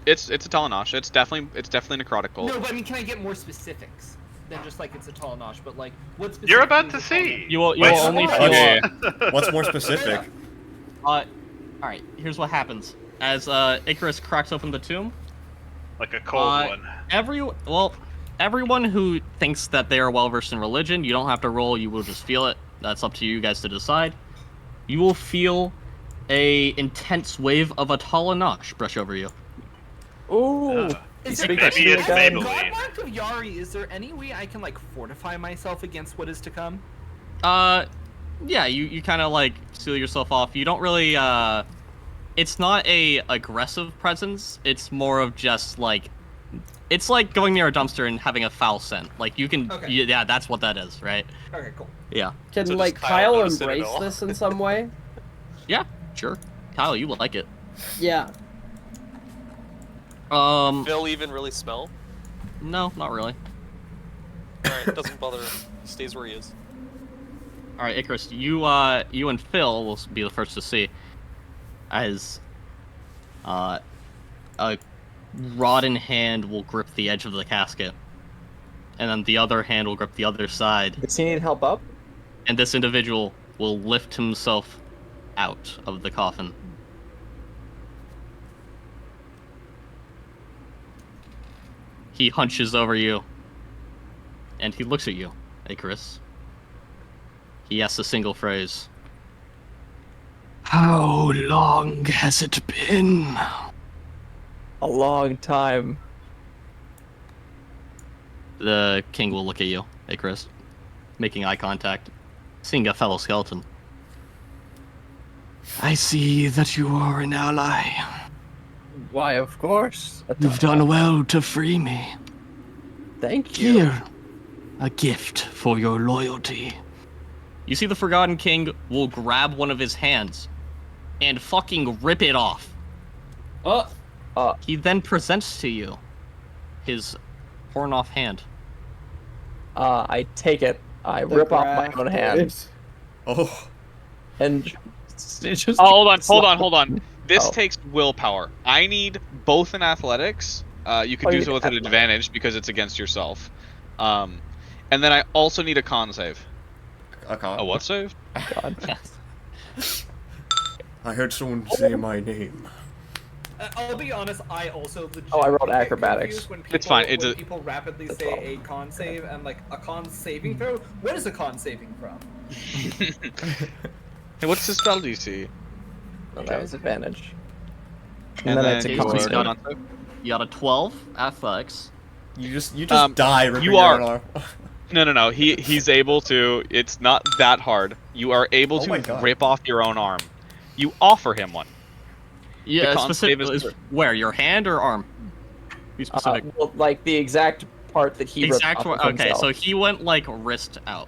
S2: It's a Talanosh. It's definitely necrotic cult.
S7: No, but I mean, can I get more specifics than just like it's a Talanosh? But like, what specifically?
S6: You're about
S7: is
S6: to
S7: a
S6: see.
S3: You will
S1: Wait,
S3: only
S1: what?
S3: feel.
S2: Yeah.
S1: What's more specific?
S3: All right. Here's what happens as Icarus cracks open the tomb.
S6: Like a cold one.
S3: Everyone who thinks that they are well versed in religion, you don't have to roll. You will just feel it. That's up to you guys to decide. You will feel a intense wave of a Talanosh brush over you.
S8: Ooh.
S7: Is
S8: Speaking
S7: there
S8: of
S6: maybe it's
S8: guy-
S6: Maybelline.
S7: God Mark of Yari, is there any way I can like fortify myself against what is to come?
S3: Yeah, you kind of like seal yourself off. You don't really it's not a aggressive presence. It's more of just like it's like going near a dumpster and having a foul scent. Like you can
S7: Okay.
S3: yeah, that's what that is, right?
S7: Okay, cool.
S3: Yeah.
S4: Can
S5: So does
S4: like
S5: Kyle
S4: Kyle
S5: notice it at
S4: embrace
S5: all?
S4: this in some way?
S3: Yeah, sure. Kyle, you will like it.
S4: Yeah.
S5: Phil even really smell?
S3: No, not really.
S5: Alright, doesn't bother. He stays where he is.
S3: All right, Icarus, you and Phil will be the first to see as a rod in hand will grip the edge of the casket, and then the other hand will grip the other side,
S8: Does he need help up?
S3: and this individual will lift himself out of the coffin. He hunches over you, and he looks at you, Icarus. He asks a single phrase. How long has it been?
S8: A long time.
S3: The king will look at you, Icarus, making eye contact, seeing a fellow skeleton. I see that you are an ally.
S8: Why, of course.
S3: You've done well to free me.
S8: Thank you.
S3: Here, a gift for your loyalty. You see the Forgotten King will grab one of his hands and fucking rip it off.
S4: Oh.
S3: He then presents to you his torn off hand.
S8: I take it. I rip off my own hand
S1: Oh,
S8: and just.
S2: Oh, hold on. This
S8: Oh.
S2: takes willpower. I need both in athletics. You can
S8: Oh,
S2: do
S8: you
S2: so
S8: need
S2: with an
S8: athletics.
S2: advantage because it's against yourself. And then I also need a con save.
S1: I can't.
S2: A what save?
S8: God.
S1: I heard someone say my name.
S7: I'll be honest, I also legit
S8: Oh, I rolled
S7: get
S8: acrobatics.
S7: confused when people,
S2: It's fine, it's
S7: when
S2: a-
S7: people rapidly
S8: That's
S7: say
S8: all.
S7: a con save and like a con saving throw. What is a con saving from?
S2: Hey, what's the spell DC?
S8: Well, that was advantage.
S2: And
S8: then I
S2: then
S8: take
S2: you
S8: con
S2: are
S8: save.
S2: con save?
S3: You got a 12 athletics.
S1: You just
S2: Um,
S1: die ripping
S2: you
S1: your
S2: are-
S1: own arm.
S2: No. He's able to. It's not that hard. You are able
S1: Oh my
S2: to
S1: God.
S2: rip off your own arm. You offer him one.
S3: Yeah,
S2: con
S3: specific.
S2: save is-
S3: Where, your hand or arm? Be specific.
S8: Well, like the exact part that he ripped
S3: Exact
S8: off
S3: one.
S8: of
S3: Okay,
S8: himself.
S3: so he went like wrist out.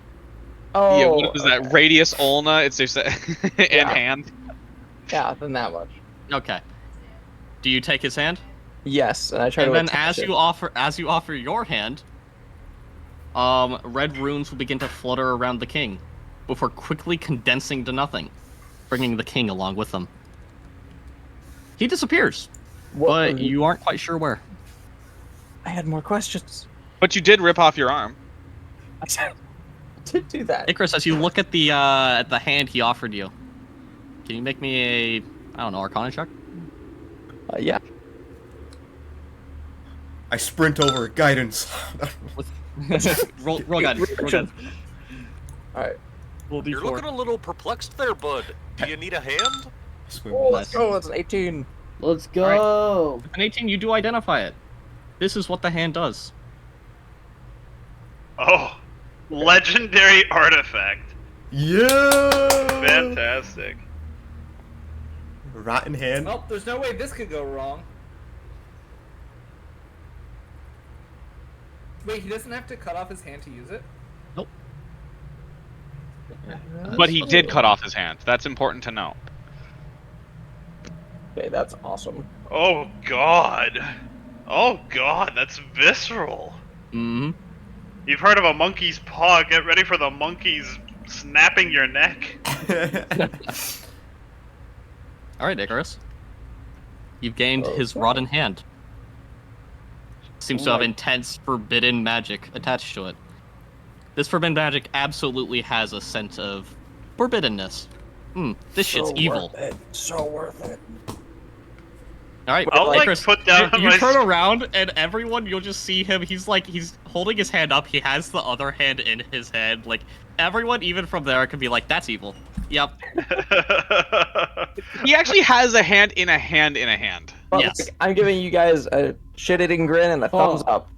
S8: Oh,
S2: Yeah, what is that?
S8: okay.
S2: Radius ulna. It's just and
S8: Yeah.
S2: hand.
S8: Yeah, then that much.
S3: Okay. Do you take his hand?
S8: Yes, and I try
S3: And
S8: to.
S3: then
S8: attach
S3: as
S8: it.
S3: you offer your hand, red runes will begin to flutter around the king, before quickly condensing to nothing, bringing the king along with them. He disappears,
S8: What-
S3: but you aren't quite sure where.
S8: I had more questions.
S2: But you did rip off your arm.
S8: I did do that.
S3: Icarus, as you look at the hand he offered you, can you make me a, I don't know, Arcana check?
S8: Yeah.
S1: I sprint over. Guidance.
S3: roll guidance. Roll guidance.
S8: All right.
S3: Roll
S5: You're looking a little perplexed there, bud. Do you need a hand?
S1: Swim.
S8: Oh, let's go. It's an 18.
S4: Let's go.
S3: With an 18, you do identify it. This is what the hand does.
S6: Oh, legendary artifact.
S1: Yeah.
S6: Fantastic.
S1: Rotten hand.
S7: Well, there's no way this could go wrong. Wait, he doesn't have to cut off his hand to use it?
S2: But he did cut off his hand. That's important to know.
S8: Okay, that's awesome.
S6: Oh god. Oh god, that's visceral.
S3: Mm-hmm.
S6: You've heard of a monkey's paw. Get ready for the monkeys snapping your neck.
S3: All right, Icarus. You've gained his
S8: Okay.
S3: rod in hand. Seems to have
S4: Right.
S3: intense forbidden magic attached to it. This forbidden magic absolutely has a sense of forbiddenness. This shit's
S8: So
S3: evil.
S8: Worth it. So worth it.
S3: All right,
S6: I'll like
S3: Icarus,
S6: put down
S3: you
S6: my
S3: turn around and everyone, you'll just see him. He's holding his hand up. He has the other hand in his hand. Like everyone, even from there, can be like, "That's evil." Yep.
S2: He actually has a hand in a hand in a hand.
S8: But
S3: Yes.
S8: like, I'm giving you guys a shit-eating grin and a thumbs up.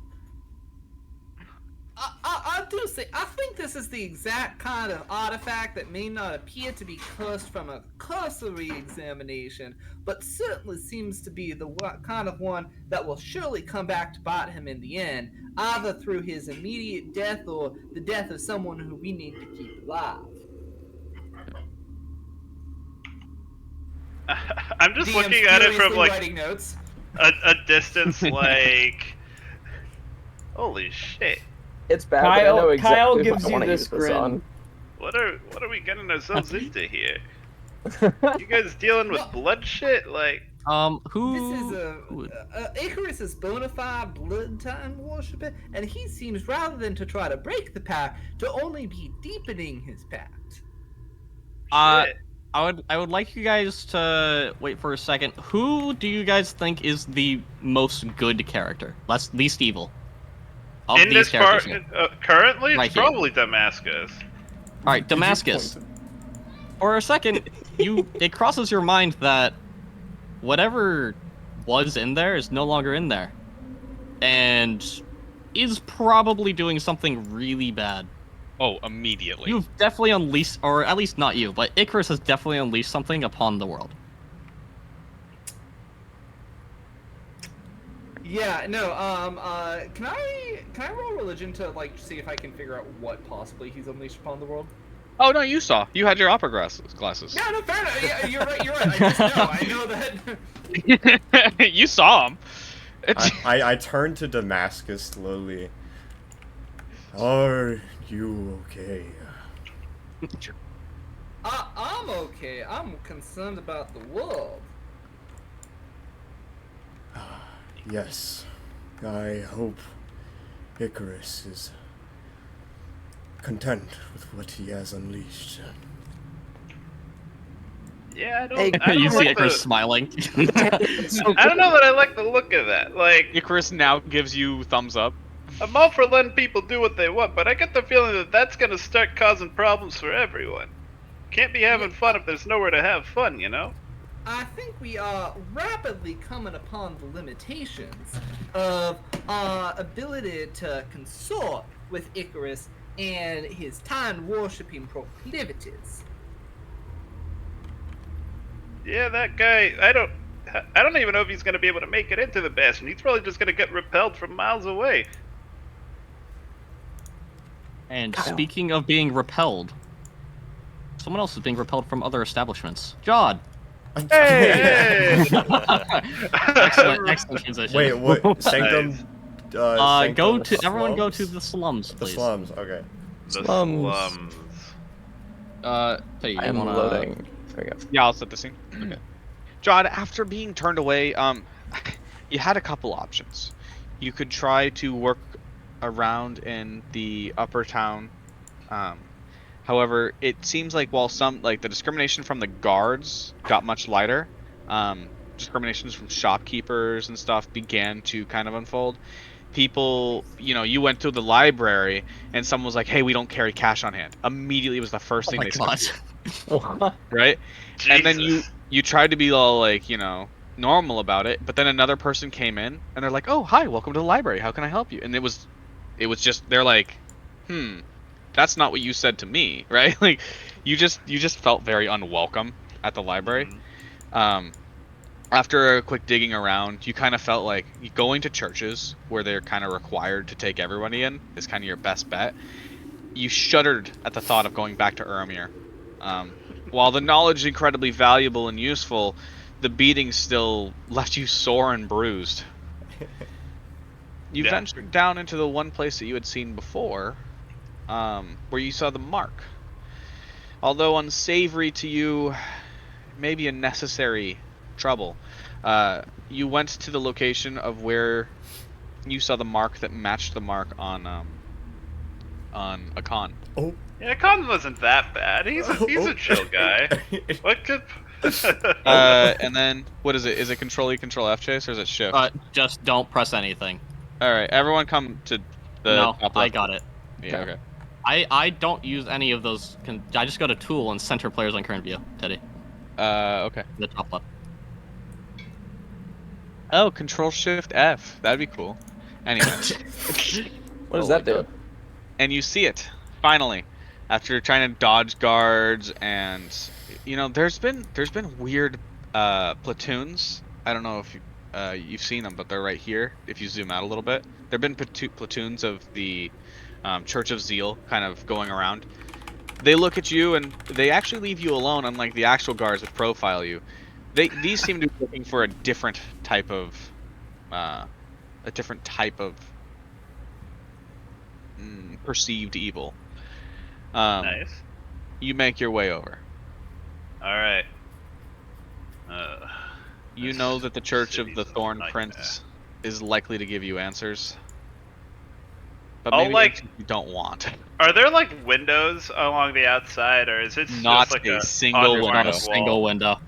S7: I do say, I think this is the exact kind of artifact that may not appear to be cursed from a cursory examination, but certainly seems to be the kind of one that will surely come back to bite him in the end, either through his immediate death or the death of someone who we need to keep alive.
S6: I'm just
S7: DM's
S6: looking at it from
S7: furiously
S6: like
S7: writing notes.
S6: a distance, like, holy shit!
S8: It's bad, but I know exactly
S4: Kyle
S8: what
S4: gives
S8: I
S4: you
S8: want to
S4: this
S8: use this
S4: grin.
S8: on.
S6: What are we getting ourselves into here? You guys dealing with blood shit? Like,
S3: Who?
S7: This is Icarus is bona fide blood titan worshipper, and he seems, rather than to try to break the pact, to only be deepening his pact.
S6: shit.
S3: I would like you guys to wait for a second. Who do you guys think is the most good character? Least evil. Of
S6: In
S3: these
S6: this part,
S3: characters here.
S6: currently,
S3: Right
S6: it's
S3: here.
S6: probably Damascus.
S3: All right, Damascus. For a second, it crosses your mind that whatever was in there is no longer in there, and is probably doing something really bad.
S2: Oh, immediately.
S3: You've definitely unleashed, or at least not you, but Icarus has definitely unleashed something upon the world.
S7: Yeah, no, can I roll religion to, like, see if I can figure out what possibly he's unleashed upon the world?
S2: Oh no, you saw. You had your opera glasses.
S7: No, no, fair enough. Yeah, you're right. I know that.
S2: You saw him.
S1: I turn to Damascus slowly. Are you okay?
S7: I'm okay. I'm concerned about the world.
S1: Yes. I hope Icarus is content with what he has unleashed.
S6: Yeah, I don't.
S8: Hey,
S6: I don't
S3: You see
S6: like
S3: Icarus
S6: the,
S3: smiling.
S6: I don't know that I like the look of that. Like,
S2: Icarus now gives you thumbs up.
S6: I'm all for letting people do what they want, but I get the feeling that that's gonna start causing problems for everyone. Can't be having fun if there's nowhere to have fun, you know?
S7: I think we are rapidly coming upon the limitations of our ability to consort with Icarus and his time worshipping proclivities.
S6: Yeah, that guy. I don't even know if he's gonna be able to make it into the bastion. He's probably just gonna get repelled from miles away.
S3: And
S8: Kyle.
S3: speaking of being repelled, someone else is being repelled from other establishments. Jod.
S6: Hey!
S3: Excellent transition.
S1: Wait, what? Sanctum? Sanctum
S3: Go to everyone. Go to
S1: slums?
S3: the slums,
S1: The
S3: please.
S1: slums. Okay.
S6: The
S8: Slums.
S6: slums.
S3: Tell you,
S8: I am
S3: wanna...
S8: loading. There we go.
S2: Yeah, I'll set the scene. Okay. John, after being turned away, you had a couple options. You could try to work around in the upper town. However, it seems like while the discrimination from the guards got much lighter, discriminations from shopkeepers and stuff began to kind of unfold. People, you went to the library and someone was like, "Hey, we don't carry cash on hand." Immediately, it was the first
S3: Oh
S2: thing
S3: my
S2: they
S3: god.
S2: said, right?
S6: Jesus.
S2: And then you tried to be all like, normal about it, but then another person came in and they're like, "Oh, hi, welcome to the library. How can I help you?" And it was just they're like, that's not what you said to me, right? Like, you just felt very unwelcome at the library. After a quick digging around, you kind of felt like going to churches where they're kind of required to take everybody in is kind of your best bet. You shuddered at the thought of going back to Urmir. While the knowledge is incredibly valuable and useful, the beating still left you sore and bruised. You
S6: Yeah.
S2: ventured down into the one place that you had seen before, where you saw the mark. Although unsavory to you, maybe a necessary trouble. You went to the location of where you saw the mark that matched the mark on Akan.
S1: Oh.
S6: Yeah, Con wasn't that bad. He's a chill guy. What could?
S2: And then what is it? Is it Control E, Control F, Chase, or is it Shift?
S3: Just don't press anything.
S2: All right, everyone, come to the.
S3: No,
S2: top
S3: I
S2: left.
S3: got it.
S2: Yeah. Okay.
S3: I don't use any of those. I just go to Tool and center players on current view. Teddy,
S2: Okay.
S3: the top left.
S2: Oh, Control Shift F. That'd be cool. Anyway.
S8: What does that do?
S2: And you see it finally, after trying to dodge guards, and you know there's been weird platoons. I don't know if you've seen them, but they're right here. If you zoom out a little bit, there've been platoons of the Church of Zeal kind of going around. They look at you and they actually leave you alone, unlike the actual guards that profile you. These seem to be looking for a different type of perceived evil.
S6: Nice.
S2: You make your way over.
S6: All right.
S2: You
S6: This
S2: know that the Church of
S6: city's
S2: the
S6: a
S2: Thorn
S6: nightmare.
S2: Prince is likely to give you answers, but
S6: I'll,
S2: maybe
S6: like-
S2: answers you don't want.
S6: Are there like windows along the outside, or is it
S2: Not
S6: just like
S2: a
S6: a
S2: single
S3: There's
S2: window.
S3: not a
S6: underwater
S3: single
S6: wall?
S3: window.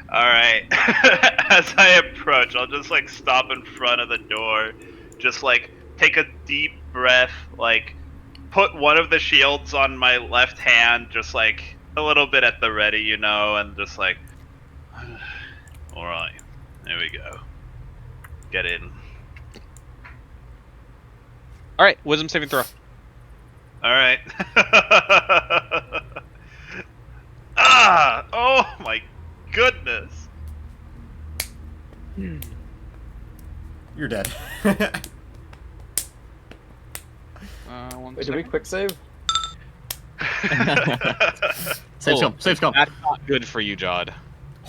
S6: All right. As I approach, I'll just like stop in front of the door, just like take a deep breath, like put one of the shields on my left hand, just like a little bit at the ready, you know, and just like, all right, there we go. Get in.
S2: All right, wisdom saving throw.
S6: All right. Ah! Oh my goodness!
S1: You're dead.
S2: One
S8: Wait, did we
S2: second.
S8: quick save?
S3: Save scum. Save scum.
S2: That's not good for you, Jod.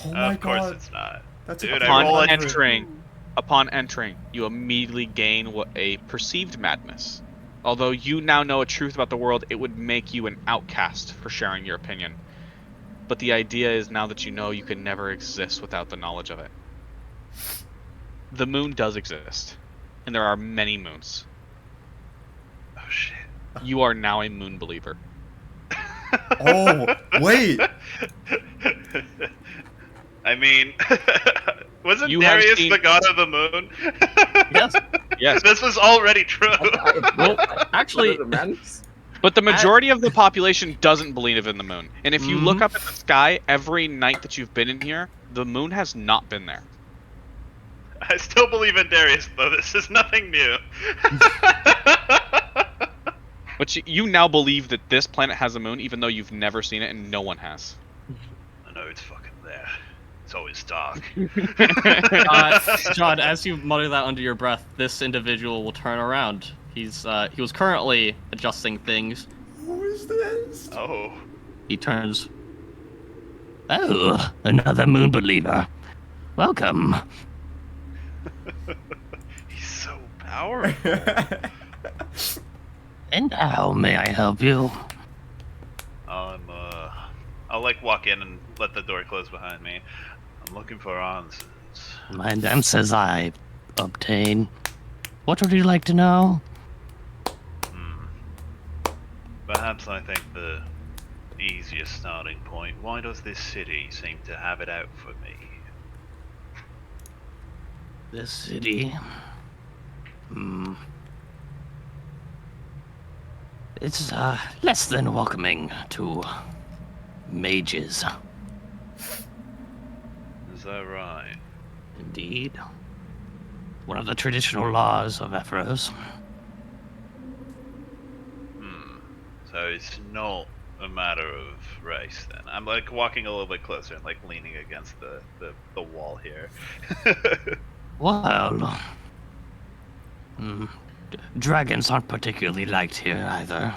S1: Oh my
S6: Of course
S1: god.
S6: it's not.
S1: That's
S6: Dude,
S1: a
S6: I roll
S2: Upon
S6: a-
S2: entering, you immediately gain a perceived madness. Although you now know a truth about the world, it would make you an outcast for sharing your opinion. But the idea is, now that you know, you can never exist without the knowledge of it. The moon does exist, and there are many moons.
S6: Oh shit.
S2: You are now a moon believer.
S1: Oh, wait.
S6: I mean, wasn't
S2: You have
S6: Darius
S2: seen-
S6: the god of the moon?
S3: Yes.
S2: Yes.
S6: This was already true.
S3: Actually,
S2: But the majority of the population doesn't believe in the moon. And if you look up at the sky every night that you've been in here, the moon has not been there.
S6: I still believe in Darius, though. This is nothing new.
S2: But you now believe that this planet has a moon, even though you've never seen it and no one has.
S6: I know it's fucking there. It's always dark.
S3: John, as you mutter that under your breath, this individual will turn around. He was currently adjusting things.
S1: Who is this?
S6: Oh.
S3: He turns. Oh, another moon believer. Welcome.
S6: He's so powerful.
S3: And how may I help you?
S6: I'll like walk in and let the door close behind me. I'm looking for answers.
S3: My answers I obtain. What would you like to know?
S6: Perhaps I think the easiest starting point. Why does this city seem to have it out for me?
S3: This city. It's less than welcoming to mages.
S6: Is that right?
S3: Indeed. One of the traditional laws of Ephros.
S6: So it's not a matter of race then. I'm like walking a little bit closer and like leaning against the wall here.
S3: Well, dragons aren't particularly liked here either.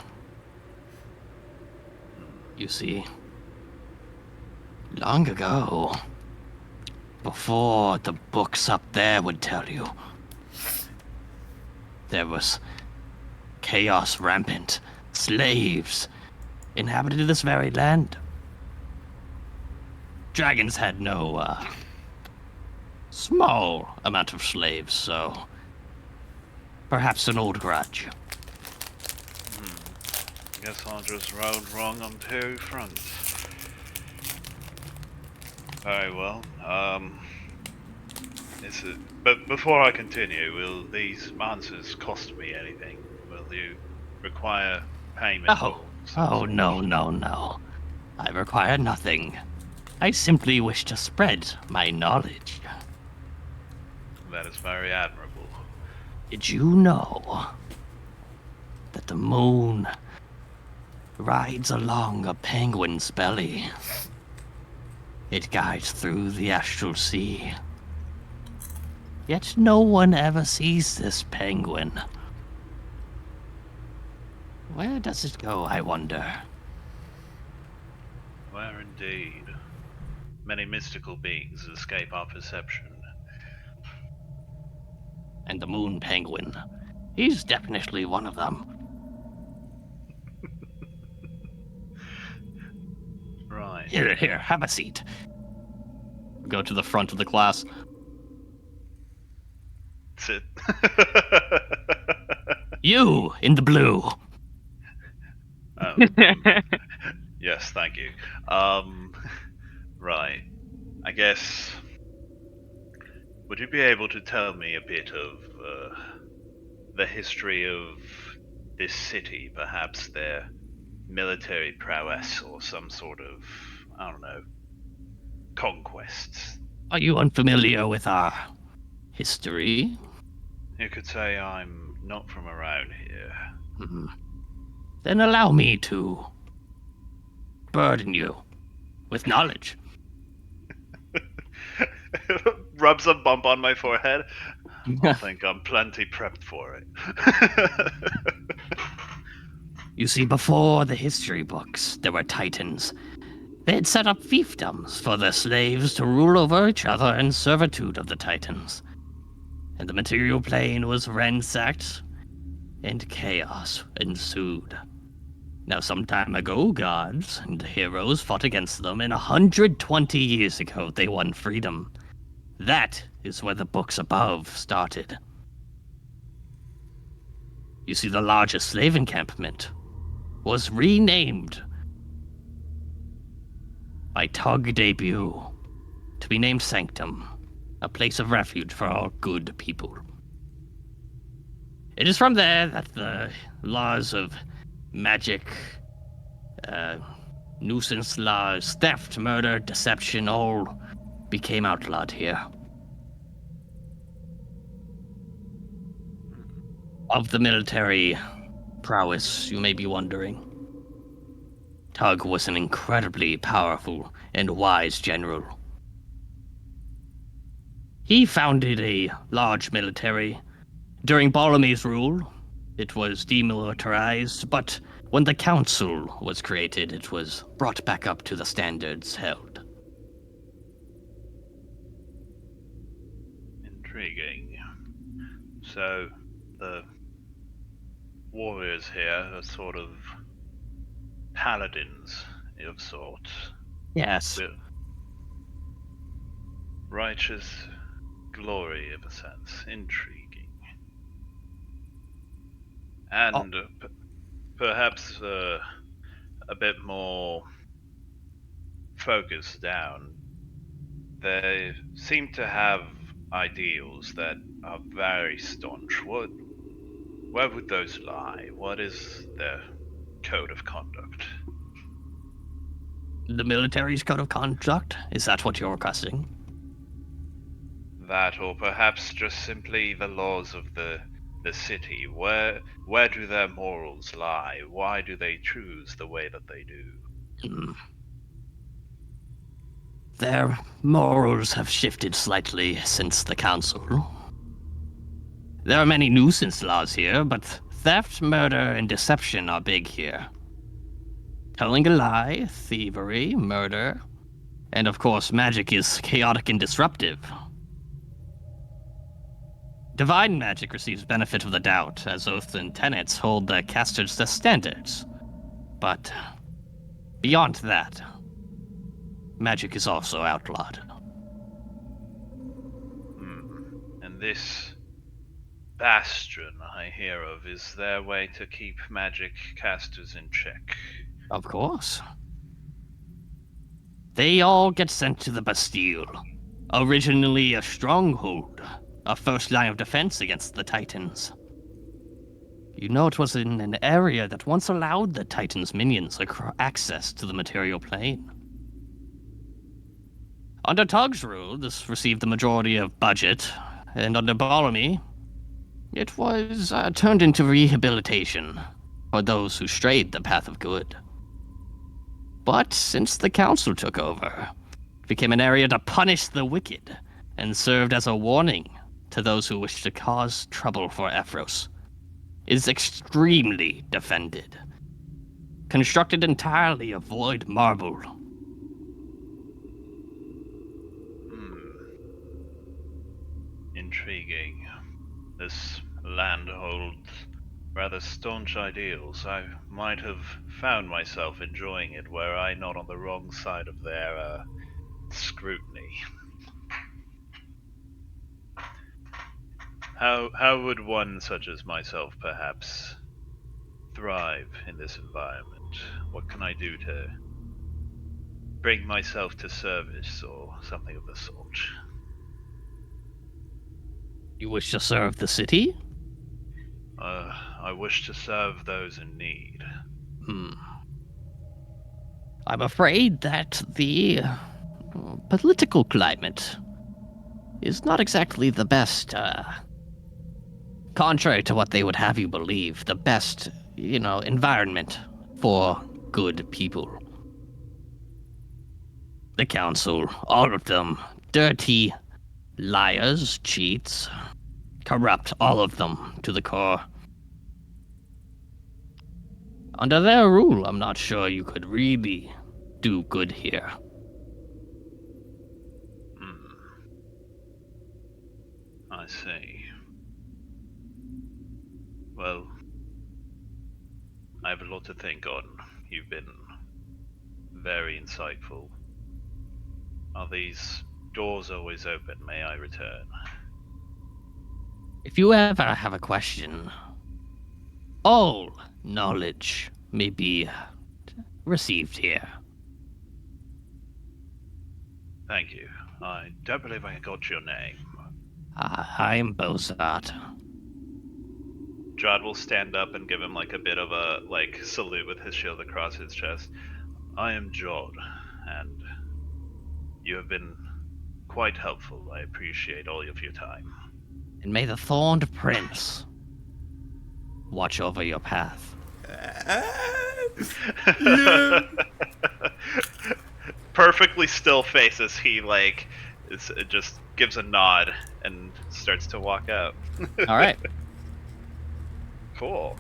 S3: You see, long ago, before the books up there would tell you, there was chaos rampant. Slaves inhabited this very land. Dragons had no, small amount of slaves, so perhaps an old grudge.
S6: Guess I'll just rode wrong on two fronts. Very well. But before I continue, will these answers cost me anything? Will you require payment?
S3: Oh, no. I require nothing. I simply wish to spread my knowledge.
S6: That is very admirable.
S3: Did you know that the moon rides along a penguin's belly? It guides through the astral sea. Yet no one ever sees this penguin. Where does it go, I wonder?
S6: Where indeed. Many mystical beings escape our perception.
S3: And the moon penguin, he's definitely one of them.
S6: Right.
S3: Here, have a seat. Go to the front of the class.
S6: Sit.
S3: You, in the blue.
S6: Yes, thank you. Right. I guess. Would you be able to tell me a bit of the history of this city, perhaps their military prowess or some sort of, I don't know, conquests?
S3: Are you unfamiliar with our history?
S6: You could say I'm not from around here.
S3: Then allow me to burden you with knowledge.
S6: Rubs a bump on my forehead. I think I'm plenty prepped for it.
S3: You see, before the history books, there were titans. They had set up fiefdoms for their slaves to rule over each other in servitude of the titans. And the material plane was ransacked, and chaos ensued. Now, some time ago, gods and heroes fought against them, and 120 years ago, they won freedom. That is where the books above started. You see, the largest slave encampment was renamed by Tug Debut to be named Sanctum, a place of refuge for all good people. It is from there that the laws of magic, nuisance laws, theft, murder, deception, all became outlawed here. Of the military prowess, you may be wondering. Tug was an incredibly powerful and wise general. He founded a large military. During Bartholomew's rule, it was demilitarized, but when the council was created, it was brought back up to the standards held.
S6: Intriguing. So, the warriors here are sort of paladins of sorts.
S3: Yes.
S6: With righteous glory, of a sense. Intriguing. And perhaps a bit more focused down. They seem to have ideals that are very staunch. Where would those lie? What is their code of conduct?
S3: The military's code of conduct? Is that what you're requesting?
S6: That, or perhaps just simply the laws of the city. Where do their morals lie? Why do they choose the way that they do?
S3: Their morals have shifted slightly since the council. There are many nuisance laws here, but theft, murder, and deception are big here. Telling a lie, thievery, murder, and of course magic is chaotic and disruptive. Divine magic receives benefit of the doubt, as oaths and tenets hold the casters to standards. But beyond that, magic is also outlawed.
S6: And this bastion I hear of, is their way to keep magic casters in check?
S3: Of course. They all get sent to the Bastille, originally a stronghold, a first line of defense against the Titans. You know, it was in an area that once allowed the Titans' minions access to the material plane. Under Tug's rule, this received the majority of budget, and under Bartlemy, it was turned into rehabilitation for those who strayed the path of good. But since the council took over, it became an area to punish the wicked and served as a warning to those who wish to cause trouble for Ephros. It is extremely defended, constructed entirely of void marble.
S6: Intriguing. This land holds rather staunch ideals. I might have found myself enjoying it were I not on the wrong side of their scrutiny. How would one such as myself perhaps thrive in this environment? What can I do to bring myself to service or something of the sort?
S3: You wish to serve the city?
S6: I wish to serve those in need.
S3: I'm afraid that the political climate is not exactly the best, contrary to what they would have you believe, the best, environment for good people. The council, all of them, dirty, liars, cheats, corrupt, all of them to the core. Under their rule, I'm not sure you could really do good here.
S6: I see. Well, I have a lot to think on. You've been very insightful. Are these doors always open? May I return?
S3: If you ever have a question, all knowledge may be received here.
S6: Thank you. I don't believe I got your name.
S3: I am Bozart.
S6: Jod will stand up and give him a bit of a salute with his shield across his chest. I am Jod, and you have been quite helpful. I appreciate all of your time.
S3: And may the Thorned Prince watch over your path.
S1: Yeah.
S6: Perfectly still face as he just gives a nod and starts to walk out.
S3: All right.
S6: Cool.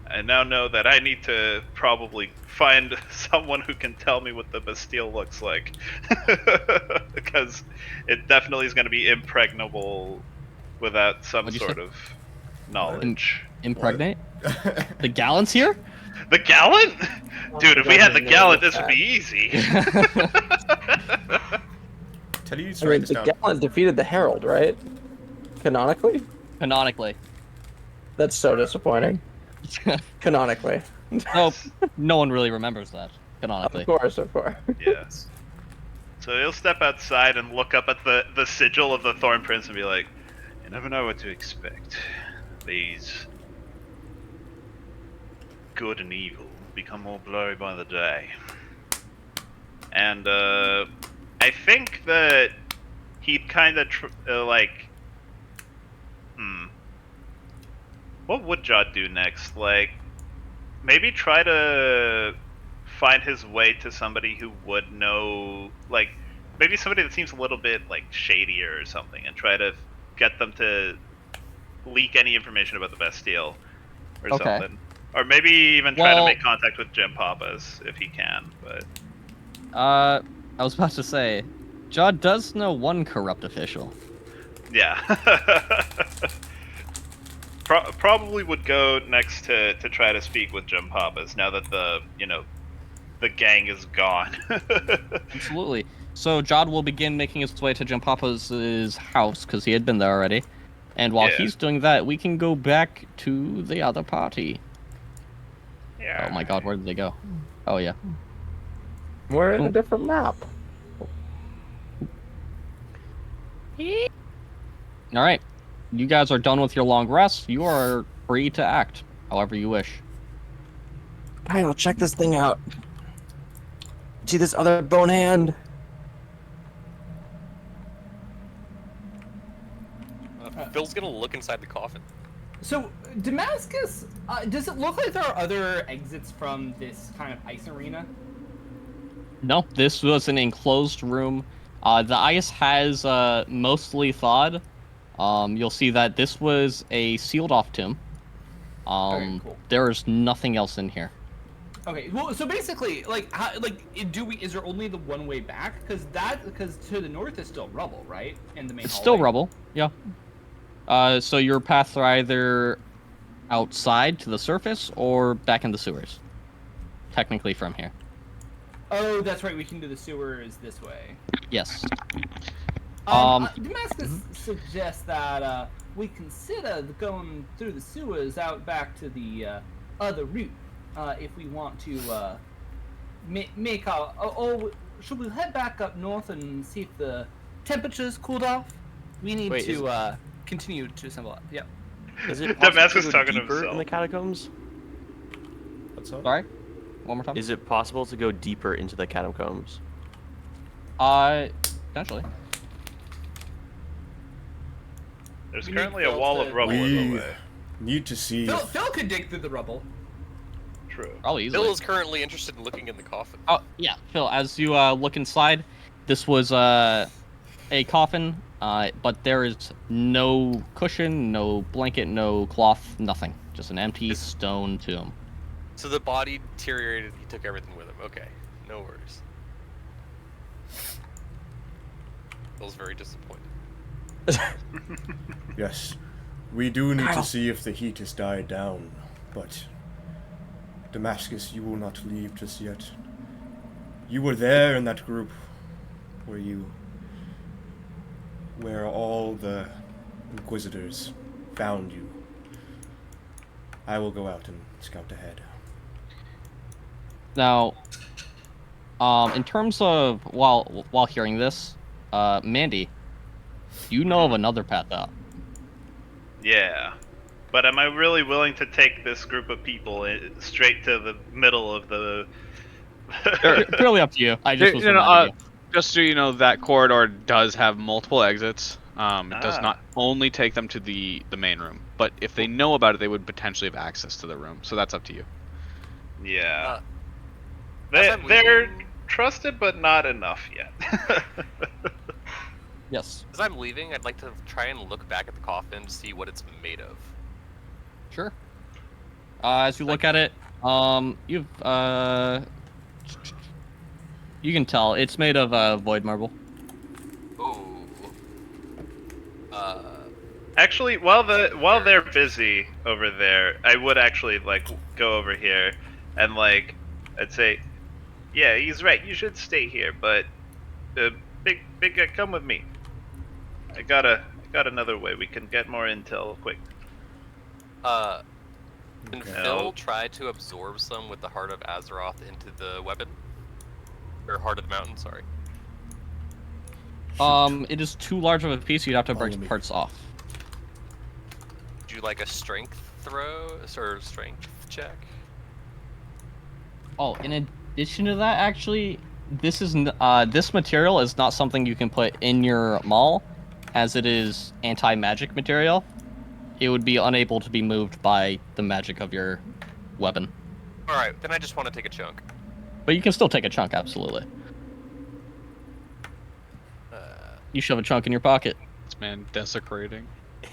S6: I now know that I need to probably find someone who can tell me what the Bastille looks like. Because it definitely is going to be impregnable without some sort of knowledge.
S3: Impregnate? The Gallant's here?
S6: The Gallant? Dude, if we had the Gallant, this would be easy.
S1: Teddy, you just
S8: I
S1: write
S8: mean,
S1: this
S8: the
S1: down.
S8: Gallant defeated the Herald, right? Canonically?
S3: Canonically.
S8: That's so disappointing. Canonically.
S3: No, no one really remembers that. Canonically.
S8: Of course.
S6: Yes. So he'll step outside and look up at the sigil of the Thorn Prince and be like, you never know what to expect. These good and evil become more blurry by the day. And I think that he'd kind of what would Jod do next? Maybe try to find his way to somebody who would know, maybe somebody that seems a little bit shadier or something, and try to get them to leak any information about the Bastille or something. Or maybe even try to make contact with Jim Papas if he can. But
S3: I was about to say, Jod does know one corrupt official.
S6: yeah. Probably would go next to try to speak with Jim Papas now that the gang is gone.
S3: Absolutely. So Jod will begin making his way to Jim Papa's house, because he had been there already. And while he's doing that, we can go back to the other party.
S6: Yeah.
S3: Oh my god, where did they go? Oh yeah.
S8: We're in a different map.
S3: Alright. You guys are done with your long rest. You are free to act however you wish.
S8: Alright, I'll check this thing out. See this other bone hand?
S5: Phil's gonna look inside the coffin.
S7: So, Damascus, does it look like there are other exits from this kind of ice arena?
S3: No, this was an enclosed room. The ice has mostly thawed. You'll see that this was a sealed-off tomb.
S7: Okay, cool.
S3: There is nothing else in here.
S7: Okay, well, so basically, like, is there only the one way back? Because to the north is still rubble, right? In the main
S3: It's
S7: hallway?
S3: still rubble, yeah. So your paths are either outside to the surface or back in the sewers. Technically from here.
S7: Oh, that's right. We can do the sewers this way.
S3: Yes.
S7: Damascus suggests that we consider going through the sewers out back to the other route if we want to make our. Or should we head back up north and see if the temperatures cooled off? We need to continue to assemble. Yep.
S9: Is it possible
S6: Damascus
S9: to go
S6: talking to
S9: deeper in
S6: himself.
S9: the catacombs?
S1: What's up?
S3: Sorry? One more time?
S9: Is it possible to go deeper into the catacombs?
S3: Potentially.
S6: There's
S7: We
S6: currently
S7: need
S6: a wall
S7: Phil
S6: of
S7: to-
S6: rubble in the
S1: We
S6: way.
S1: need to see.
S7: Phil could dig through the rubble.
S6: True.
S3: Probably easily.
S5: Phil is currently interested in looking in the coffin.
S3: Oh, yeah, Phil, as you look inside, this was a coffin, but there is no cushion, no blanket, no cloth, nothing. Just an empty stone tomb.
S5: So the body deteriorated. He took everything with him. Okay, no worries. Phil's very disappointed.
S1: Yes, we do need to see if the heat has died down, but Damascus, you will not leave just yet. You were there in that group where all the Inquisitors found you. I will go out and scout ahead.
S3: Now, in terms of while hearing this, Mandy, you know of another path out.
S6: Yeah. But am I really willing to take this group of people straight to the middle of the...
S3: Purely up to you. I just was
S2: You know,
S3: reminding you.
S2: just so you know, that corridor does have multiple exits. It does not only take them to the main room, but if they know about it, they would potentially have access to the room. So that's up to you.
S6: Yeah.
S5: as I'm
S6: They're
S5: leaving-
S6: trusted, but not enough yet.
S3: Yes.
S5: As I'm leaving, I'd like to try and look back at the coffin to see what it's made of.
S3: Sure. As you look at it, you can tell it's made of void marble.
S5: Ooh.
S6: Actually, while they're busy over there, I would actually like go over here and like I'd say, yeah, he's right. You should stay here, but big guy, come with me. I got another way we can get more intel quick.
S5: Can
S1: Okay.
S5: Phil try to absorb some with the Heart of Azeroth into the weapon? Or Heart of the Mountain, sorry.
S3: It is too large of a piece. You'd have to break
S1: Follow me.
S3: parts off.
S5: Do you like a strength throw or strength check?
S3: Oh, in addition to that, actually, this material is not something you can put in your maul, as it is anti-magic material. It would be unable to be moved by the magic of your weapon.
S5: Alright, then I just want to take a chunk.
S3: But you can still take a chunk, absolutely. You shove a chunk in your pocket.
S2: This man desecrating.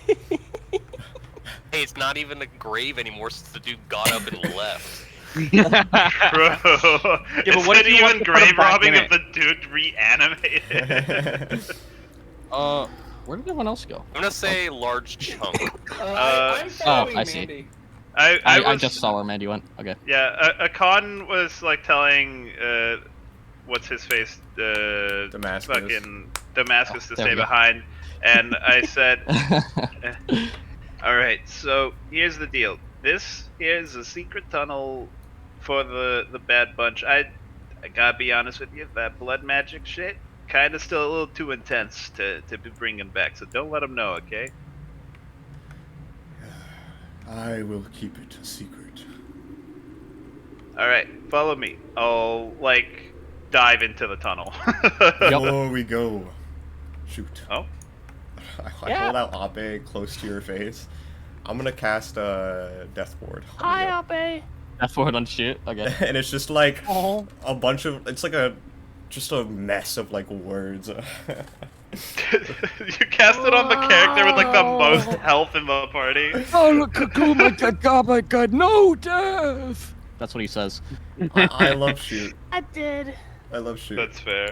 S5: Hey, it's not even a grave anymore since the dude got up and left.
S6: Bro,
S2: Yeah, but
S6: is
S2: what
S6: it
S2: if you want
S6: even
S2: to put him
S6: grave
S2: back
S6: robbing
S2: in
S6: if the dude reanimated?
S3: Where did everyone else go?
S5: I'm gonna say large chunk.
S7: I'm following
S3: I see.
S7: Mandy.
S6: I
S3: I
S6: was,
S3: just saw where Mandy went. Okay.
S6: Yeah, Akon was like telling what's his face,
S1: Damascus.
S6: fucking Damascus to
S3: there
S6: stay
S3: we go.
S6: behind, and I said, all right, so here's the deal. This here's a secret tunnel for the Bad Bunch. I gotta be honest with you, that blood magic shit kind of still a little too intense to be bringing back. So don't let them know, okay?
S1: I will keep it a secret.
S6: All right, follow me. I'll like dive into the tunnel.
S1: Before we go, shoot.
S6: Oh.
S1: I hold out Abe close to your face. I'm gonna cast Death Ward.
S3: Hi, Abe. Death Ward on shoot. Okay.
S1: And it's just like a bunch of. It's like just a mess of like words.
S6: You cast it on the character with like the most health in the party.
S3: Oh look, oh my god, no death. That's what he says.
S1: I love shoot.
S10: I did.
S1: I love shoot.
S6: That's fair.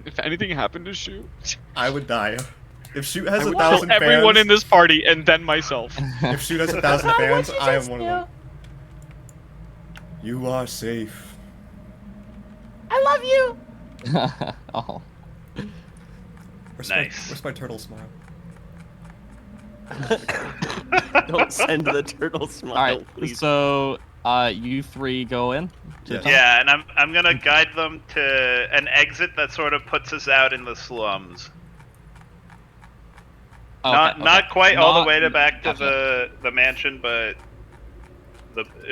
S2: If anything happened to Shoot,
S1: I would die. If shoot has
S2: I would
S1: 1,000
S2: kill
S1: fans,
S2: everyone in this party and then myself.
S1: if shoot has 1,000 fans, I am one of them. You are safe.
S10: I love you.
S3: Oh.
S6: Nice.
S1: Where's my turtle smile?
S9: Don't send the turtle smile,
S3: Alright,
S9: please.
S3: so you three go in?
S1: Yes.
S6: Yeah, and I'm gonna guide them to an exit that sort of puts us out in the slums.
S3: Okay,
S6: Not quite all the
S3: Not-
S6: way to back to
S3: gotcha.
S6: the mansion, but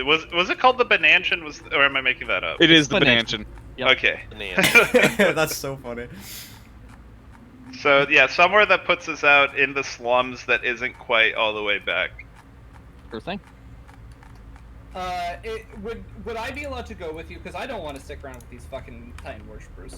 S6: was it called the Banansion? Or am I making that up?
S2: It is the
S3: Banansion.
S2: Banansion.
S3: Yep.
S6: Okay.
S5: Banana.
S1: That's so funny.
S6: So yeah, somewhere that puts us out in the slums that isn't quite all the way back.
S3: Sure thing.
S7: Would I be allowed to go with you? Because I don't want to stick around with these fucking Titan worshippers.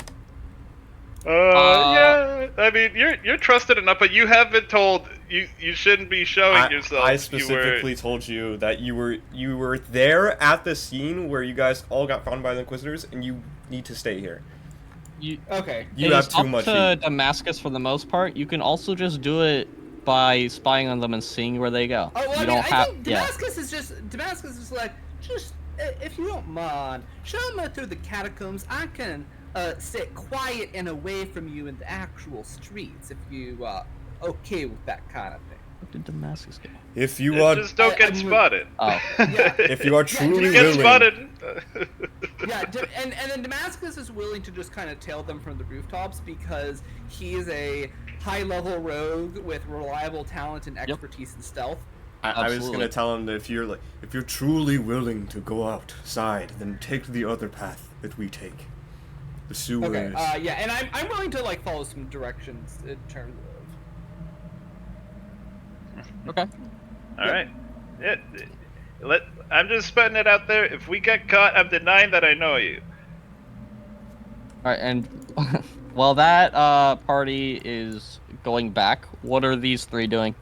S6: Yeah. I mean, you're trusted enough, but you have been told you shouldn't be showing yourself.
S1: I specifically told you that you were there at the scene where you guys all got found by the Inquisitors, and you need to stay here.
S7: Okay.
S1: You
S3: It
S1: have
S3: is
S1: too
S3: up
S1: much
S3: to
S1: heat.
S3: Damascus for the most part. You can also just do it by spying on them and seeing where they go.
S7: Oh, well,
S3: you
S7: I
S3: don't
S7: mean, I
S3: have
S7: think Damascus is like, just if you don't mind, show me through the catacombs. I can sit quiet and away from you in the actual streets if you are okay with that kind of thing.
S3: What did Damascus get?
S1: If you are,
S6: just don't get spotted.
S3: Oh.
S7: Yeah.
S1: if you are truly
S6: You get
S1: willing,
S6: spotted.
S7: Yeah, and then Damascus is willing to just kind of tail them from the rooftops because he is a high-level rogue with reliable talent and expertise in stealth.
S1: I was
S3: Absolutely.
S1: gonna tell him that if you're truly willing to go outside, then take the other path that we take, the sewers.
S7: Okay, yeah, and I'm willing to like follow some directions in terms of.
S3: Okay.
S6: All right. Yeah. I'm just putting it out there. If we get caught, I'm denying that I know you.
S3: Alright, and while that party is going back, what are these three doing?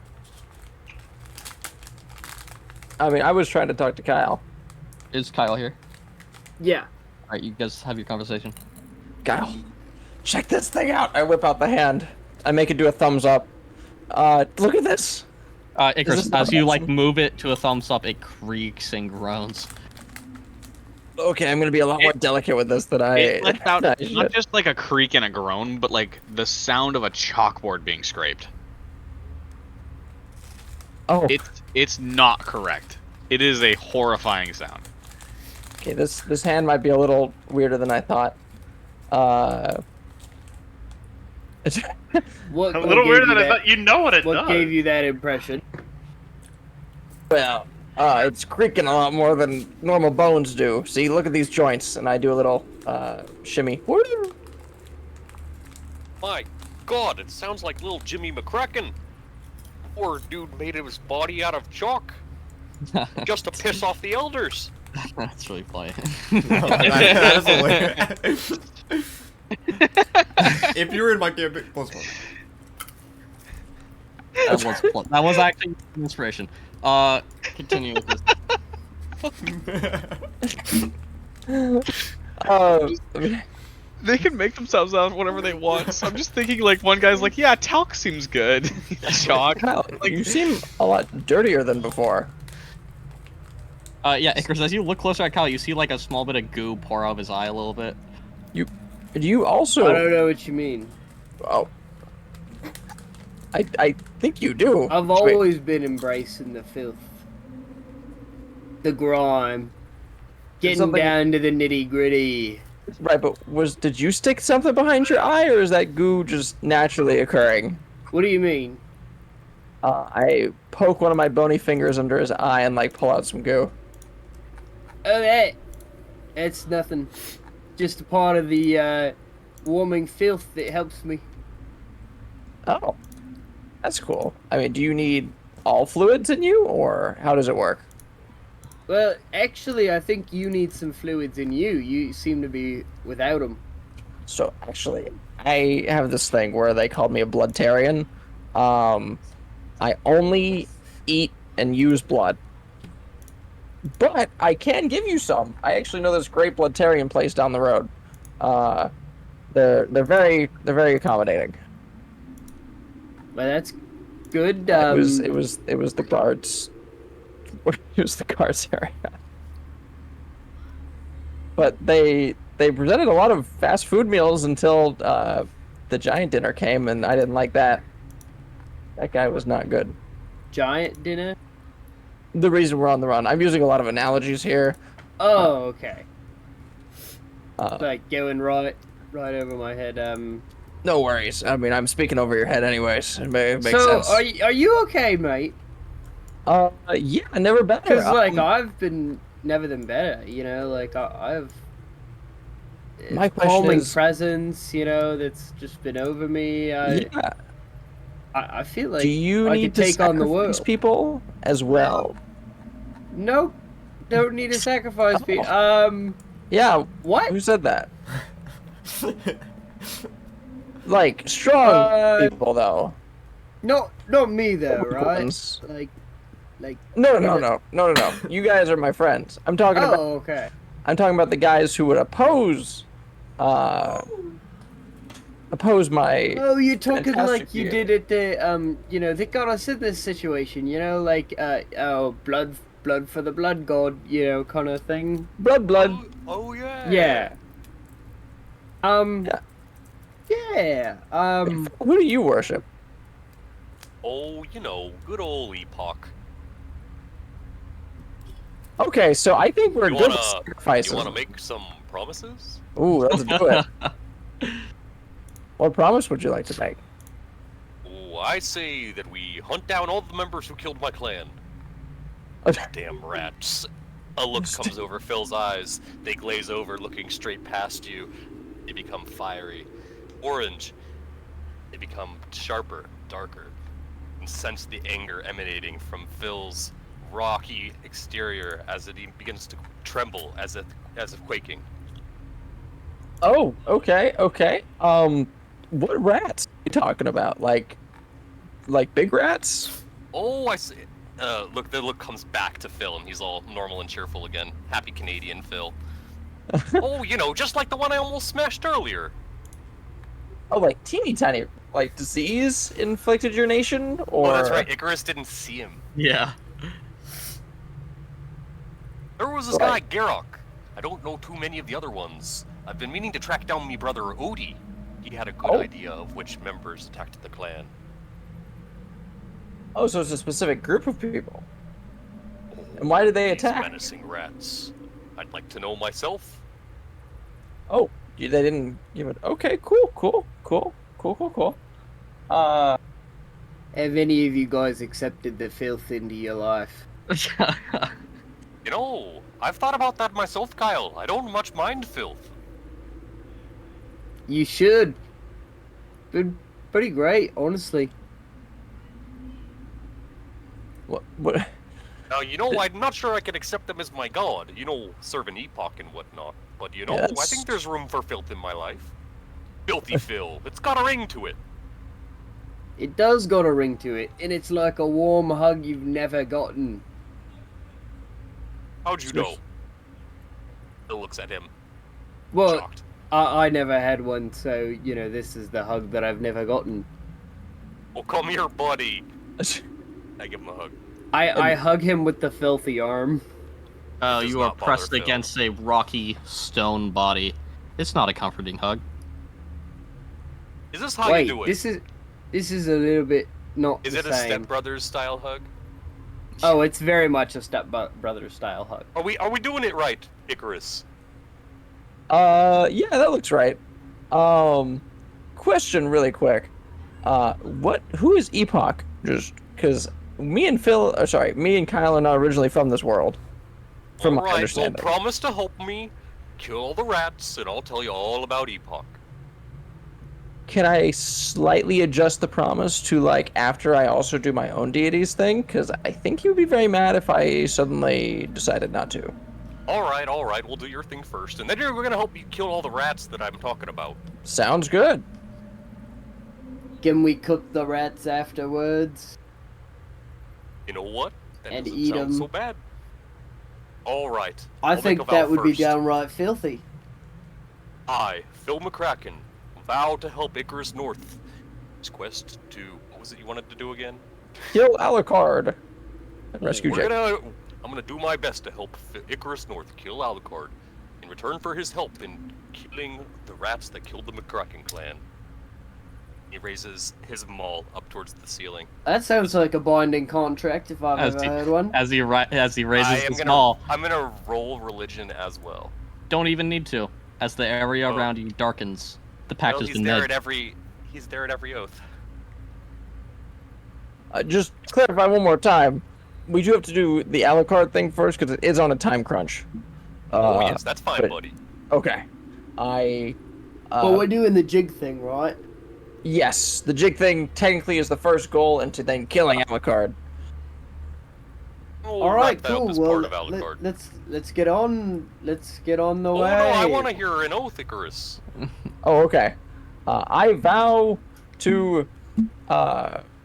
S8: I mean, I was trying to talk to Kyle.
S3: Is Kyle here?
S4: Yeah.
S3: Alright, you guys have your conversation.
S8: Kyle, check this thing out. I whip out the hand. I make it do a thumbs up. Look at this.
S3: Icarus,
S8: this not
S3: as you like
S8: awesome?
S3: move it to a thumbs up, it creaks and groans.
S8: Okay, I'm gonna be a lot more delicate with this than I.
S2: It lets out
S8: I
S2: not
S8: should.
S2: just like a creak and a groan, but like the sound of a chalkboard being scraped.
S8: Oh,
S2: It's not correct. It is a horrifying sound.
S8: okay. This hand might be a little weirder than I thought.
S4: What
S6: A little
S4: gave
S6: weirder
S4: you
S6: than I
S4: that-
S6: thought. You know what it
S4: What
S6: does.
S4: gave you that impression?
S8: Well, it's creaking a lot more than normal bones do. See, look at these joints, and I do a little shimmy. Woo!
S5: My God, it sounds like little Jimmy McCracken. Poor dude made his body out of chalk just to piss off the elders.
S3: That's really funny.
S1: That is hilarious. If you were in my campaign, plus one.
S3: That was actually an inspiration. Continue with this.
S2: They can make themselves out whatever they want. So I'm just thinking, like, one guy's like, yeah, talc seems good. Chalk.
S8: Kyle, you seem a lot dirtier than before.
S3: Yeah, Icarus, as you look closer at Kyle, you see like a small bit of goo pour out of his eye a little bit.
S8: Do you also?
S4: I don't know what you mean.
S8: Oh. I think you do.
S4: I've
S8: Wait,
S4: always been embracing the filth, the grime, getting
S8: something-
S4: down to the nitty gritty.
S8: right, but did you stick something behind your eye, or is that goo just naturally occurring?
S4: What do you mean?
S8: I poke one of my bony fingers under his eye and like pull out some goo.
S4: Oh, that's nothing. Just a part of the warming filth that helps me.
S8: Oh. That's cool. I mean, do you need all fluids in you, or how does it work?
S4: Well, actually, I think you need some fluids in you. You seem to be without them.
S8: So actually, I have this thing where they called me a bloodtarian. I only eat and use blood, but I can give you some. I actually know this great bloodtarian place down the road. They're very accommodating.
S4: Well, that's good.
S8: It was the guards. It was the guards area. But they presented a lot of fast food meals until the giant dinner came, and I didn't like that. That guy was not good.
S4: Giant dinner?
S8: The reason we're on the run. I'm using a lot of analogies here.
S4: Oh, okay. Like going right over my head.
S8: No worries. I mean, I'm speaking over your head anyways. It makes
S4: so
S8: sense.
S4: are you okay, mate?
S8: Yeah, never better.
S4: Because like I've been never been better. You know, like I've.
S8: My question
S4: calming
S8: is,
S4: presence, you know, that's just been over me.
S8: yeah.
S4: I feel like
S8: Do you
S4: I
S8: need
S4: could
S8: to
S4: take on the
S8: sacrifice
S4: world.
S8: people as well?
S4: Nope. Don't need to sacrifice people.
S8: Yeah.
S4: What?
S8: Who said that? Like strong people, though.
S4: No, not me though,
S8: Weak
S4: right?
S8: ones.
S4: Like.
S8: No. You guys are my friends. I'm talking about.
S4: Oh, okay.
S8: I'm talking about the guys who would oppose my.
S4: Oh, you're talking
S8: fantastic
S4: like you
S8: gear.
S4: did at the you know, they got us in this situation, you know, like blood for the blood god, you know, kind of thing.
S8: Blood.
S5: Oh yeah.
S4: Yeah. Yeah.
S8: Who do you worship?
S5: Oh, you know, good old Epoch.
S8: Okay, so I think we're
S5: You
S8: good
S5: wanna-
S8: at sacrifices.
S5: You want to make some promises?
S8: Ooh, let's do it. What promise would you like to make?
S5: Ooh, I say that we hunt down all the members who killed my clan. Damn rats. A look comes over Phil's eyes. They glaze over, looking straight past you. They become fiery. Orange. They become sharper, darker. And sense the anger emanating from Phil's rocky exterior as he begins to tremble as if quaking.
S8: Oh, okay. What rats are you talking about? Like big rats?
S5: Oh, I see. Look, the look comes back to Phil, and he's all normal and cheerful again. Happy Canadian Phil. Oh, you know, just like the one I almost smashed earlier.
S8: Oh, like teeny tiny, like disease inflicted your nation, or?
S5: Oh, that's right. Icarus didn't see him.
S3: Yeah.
S5: There was this guy, Garok. I don't know too many of the other ones. I've been meaning to track down me brother Odie. He had a good idea of which members attacked the clan.
S8: Oh, so it's a specific group of people. And why did they
S5: These
S8: attack?
S5: menacing rats. I'd like to know myself.
S8: Oh, they didn't give it. Okay, cool.
S4: Have any of you guys accepted the filth into your life?
S5: You know, I've thought about that myself, Kyle. I don't much mind filth.
S4: You should. Been pretty great, honestly.
S8: What?
S5: Now, you know, I'm not sure I can accept them as my god. You know, serving Epoch and whatnot. But, you know, I
S8: Yes.
S5: think there's room for filth in my life. Filthy Phil. It's got a ring to it.
S4: It does got a ring to it, and it's like a warm hug you've never gotten.
S5: How'd you know? Phil looks at him.
S4: Well,
S5: Shocked.
S4: I never had one, so, you know, this is the hug that I've never gotten.
S5: Well, come here, buddy. I give him a hug.
S4: I hug him with the filthy arm.
S3: Oh,
S5: Does
S3: you are
S5: not bother
S3: pressed
S5: Phil.
S3: against a rocky stone body. It's not a comforting hug.
S5: Is this how
S4: Wait,
S5: you do it?
S4: this is a little bit not
S5: Is
S4: the
S5: it a
S4: same.
S5: stepbrothers style hug?
S4: Oh, it's very much a stepbrother style hug.
S5: Are we doing it right, Icarus?
S8: Yeah, that looks right. Question really quick. Who is Epoch? Just because me and Kyle are not originally from this world. From my
S5: Alright, well,
S8: understanding.
S5: promise to help me kill the rats, and I'll tell you all about Epoch.
S8: can I slightly adjust the promise to, like, after I also do my own deities thing? Because I think he would be very mad if I suddenly decided not to.
S5: Alright, we'll do your thing first, and then we're gonna help you kill all the rats that I'm talking about.
S8: Sounds good.
S4: Can we cook the rats afterwards?
S5: You know what? That
S4: And
S5: doesn't
S4: eat
S5: sound
S4: 'em.
S5: so bad. Alright.
S4: I
S5: I'll
S4: think
S5: make a vow
S4: that would be
S5: first.
S4: downright filthy.
S5: I, Phil McCracken, vow to help Icarus North. His quest to... What was it you wanted to do again?
S8: Kill Alucard. And rescue Jake.
S5: I'm gonna do my best to help Icarus North kill Alucard in return for his help in killing the rats that killed the McCracken clan. He raises his maul up towards the ceiling.
S4: That sounds like a binding contract if I've ever heard one.
S3: As he raises his maul.
S5: I'm gonna roll religion as well.
S3: Don't even need to. As the area around you darkens, the pact has been made.
S5: He's there at every oath.
S8: Just clarify one more time. We do have to do the Alucard thing first because it is on a time crunch.
S5: Oh yes, that's fine, buddy.
S8: Okay.
S4: But we're doing the jig thing, right?
S8: Yes, the jig thing technically is the first goal into then killing Alucard.
S5: We'll
S4: All right,
S5: wrap that up
S4: cool.
S5: as
S4: Well,
S5: part of Alucard.
S4: let's get on. Let's get on the way.
S5: No, I want to hear an oath, Icarus.
S8: Oh, okay. I vow to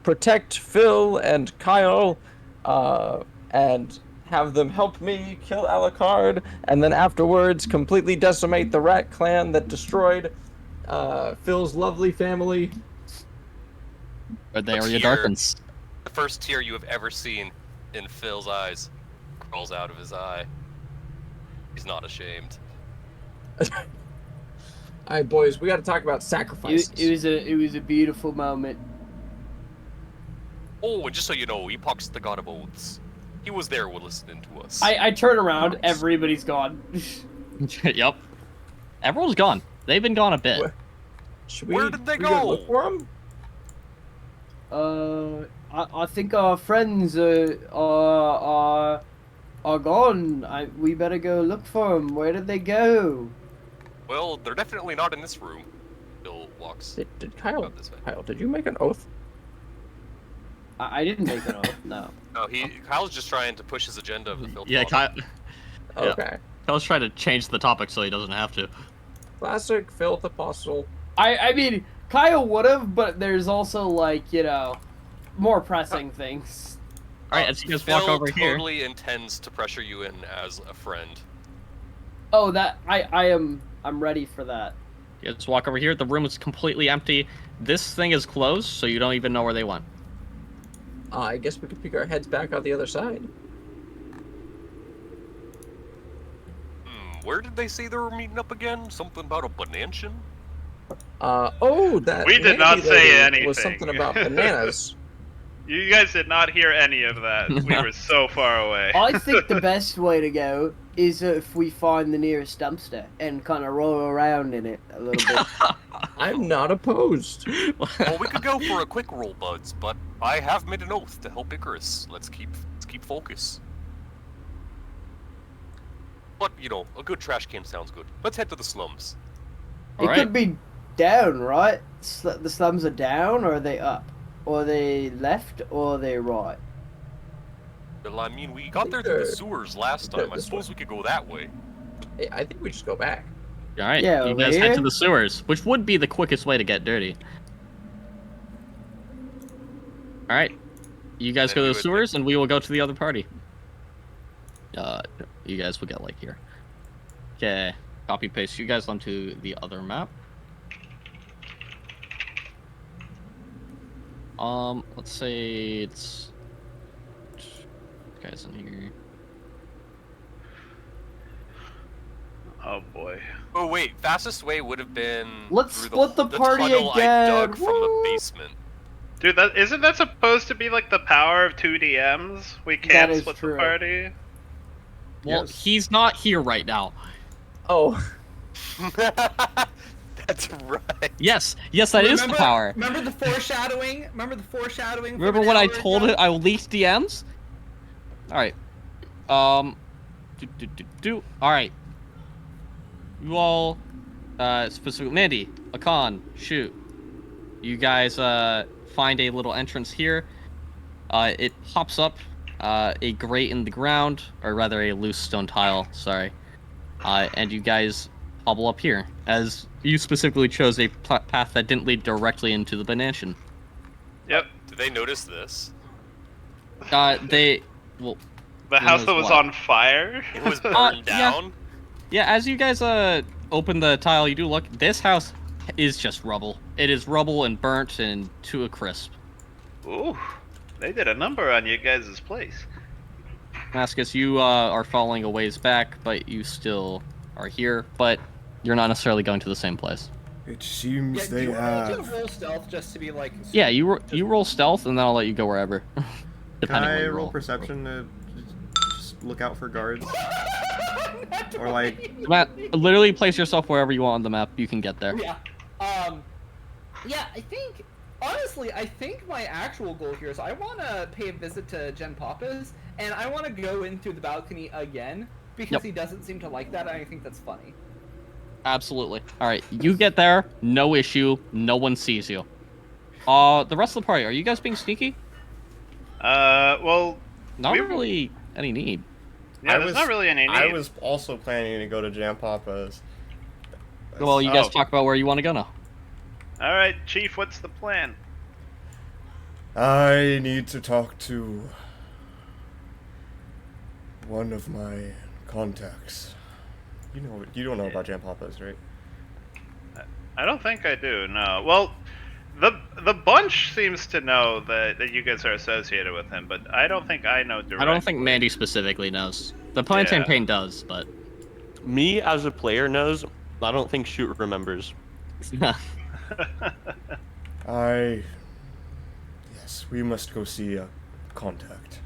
S8: protect Phil and Kyle, and have them help me kill Alucard, and then afterwards completely decimate the rat clan that destroyed Phil's lovely family.
S3: Or the area darkens.
S5: The first tear you have ever seen in Phil's eyes crawls out of his eye. He's not ashamed.
S8: Alright, boys, we gotta talk about sacrifices.
S4: It was a beautiful moment.
S5: Oh, and just so you know, Epoch's the god of oaths. He was there listening to us.
S4: I turn around, everybody's gone.
S3: Yep. Everyone's gone. They've been gone a bit.
S5: Where did they go?
S8: Look for them?
S4: I think our friends are gone. We better go look for them. Where did they go?
S5: Well, they're definitely not in this room. Bill walks.
S8: Did Kyle?
S5: This way.
S8: Kyle, did you make an oath?
S4: I didn't make an oath. No.
S5: No, Kyle's just trying to push his agenda of the filth.
S3: Yeah, Kyle.
S8: Okay.
S3: Kyle's trying to change the topic so he doesn't have to.
S8: Classic filth apostle.
S4: I mean, Kyle would have, but there's also, like, you know, more pressing things.
S3: Alright, as you guys
S5: Phil
S3: walk over here.
S5: totally intends to pressure you in as a friend.
S4: Oh, that I'm ready for that.
S3: You just walk over here. The room is completely empty. This thing is closed, so you don't even know where they went.
S8: I guess we could peek our heads back out the other side.
S5: Where did they say they were meeting up again? Something about a banantion?
S8: That
S6: We did not
S8: lady
S6: say anything.
S8: was something about bananas.
S6: You guys did not hear any of that. We were so far away.
S4: I think the best way to go is if we find the nearest dumpster and kind of roll around in it a little bit.
S8: I'm not opposed.
S5: Well, we could go for a quick roll, buds, but I have made an oath to help Icarus. Let's keep focus. But, you know, a good trash can sounds good. Let's head to the slums.
S4: It could be down, right? The slums are down, or are they up? Or are they left, or are they right?
S5: Well, I mean, we got there through the sewers last time. I suppose we could go that way.
S8: I think we just go back.
S3: Alright,
S4: Yeah,
S3: you
S4: over
S3: guys head
S4: here?
S3: to the sewers, which would be the quickest way to get dirty. Alright, you guys
S5: Then
S3: go to
S5: we
S3: the
S5: would-
S3: sewers, and we will go to the other party. You guys will get, like, here. Okay, copy paste you guys onto the other map. Let's say it's... Guys in here.
S6: Oh boy.
S5: Oh wait, fastest way would have been
S4: Let's
S5: through
S4: split the party
S5: tunnel
S4: again.
S5: I dug from the
S4: Woo!
S5: basement.
S6: Dude, isn't that supposed to be like the power of 2 DMs? We
S4: That
S6: can't
S4: is
S6: split
S4: true.
S6: the party.
S3: Well,
S8: Yes.
S3: he's not here right now.
S8: Oh.
S5: That's right.
S3: Yes, that is the power.
S7: Remember the foreshadowing? Remember the foreshadowing? from
S3: Remember
S7: an
S3: when I
S7: hour
S3: told
S7: ago?
S3: it I leaked DMs? Alright. Alright. You all, specifically, Mandy, Akan, shoot. You guys find a little entrance here. It pops up a grate in the ground, or rather a loose stone tile, sorry. And you guys hobble up here, as you specifically chose a path that didn't lead directly into the mansion.
S6: Yep.
S5: Did they notice this?
S3: Well,
S6: The
S3: who
S6: house
S3: knows
S6: that was
S3: what?
S6: on fire?
S5: It was burned
S3: yeah.
S5: down?
S3: Yeah, as you guys open the tile, you do look. This house is just rubble. It is rubble and burnt and to a crisp.
S6: Ooh, they did a number on you guys' place.
S3: Mascus, you are falling a ways back, but you still are here. But you're not necessarily going to the same place.
S1: It seems
S7: Yeah, do
S1: they
S7: you want me to
S1: have.
S7: roll stealth just to be like?
S3: Yeah, you roll stealth, and then I'll let you go wherever.
S9: Can
S3: Depending
S9: I
S3: on your
S9: roll
S3: roll.
S9: perception to just look out for guards? Or like,
S3: Matt, literally place yourself wherever you want on the map. You can get there.
S7: Yeah. Yeah, I think honestly, I think my actual goal here is I want to pay a visit to Jen Papa's, and I want to go in through the balcony again because
S3: Yep.
S7: he doesn't seem to like that, and I think that's funny.
S3: Absolutely. All right, you get there. No issue. No one sees you. The rest of the party, are you guys being sneaky?
S6: Well,
S3: Not
S6: We-
S3: really any need.
S6: yeah, there's not really any need.
S9: I was also planning to go to Jam Papa's.
S3: Well, you guys
S6: Oh.
S3: talk about where you want to go now.
S6: All right, Chief, what's the plan?
S1: I need to talk to one of my contacts. You don't know about Jam Papa's, right?
S6: I don't think I do. No. Well, the bunch seems to know that you guys are associated with him, but I don't think I know directly.
S3: I don't think Mandy specifically knows. The Plantain
S6: Yeah.
S3: Pain does, but
S9: Me as a player knows. I don't think Shoot remembers.
S1: Yes, we must go see a contact.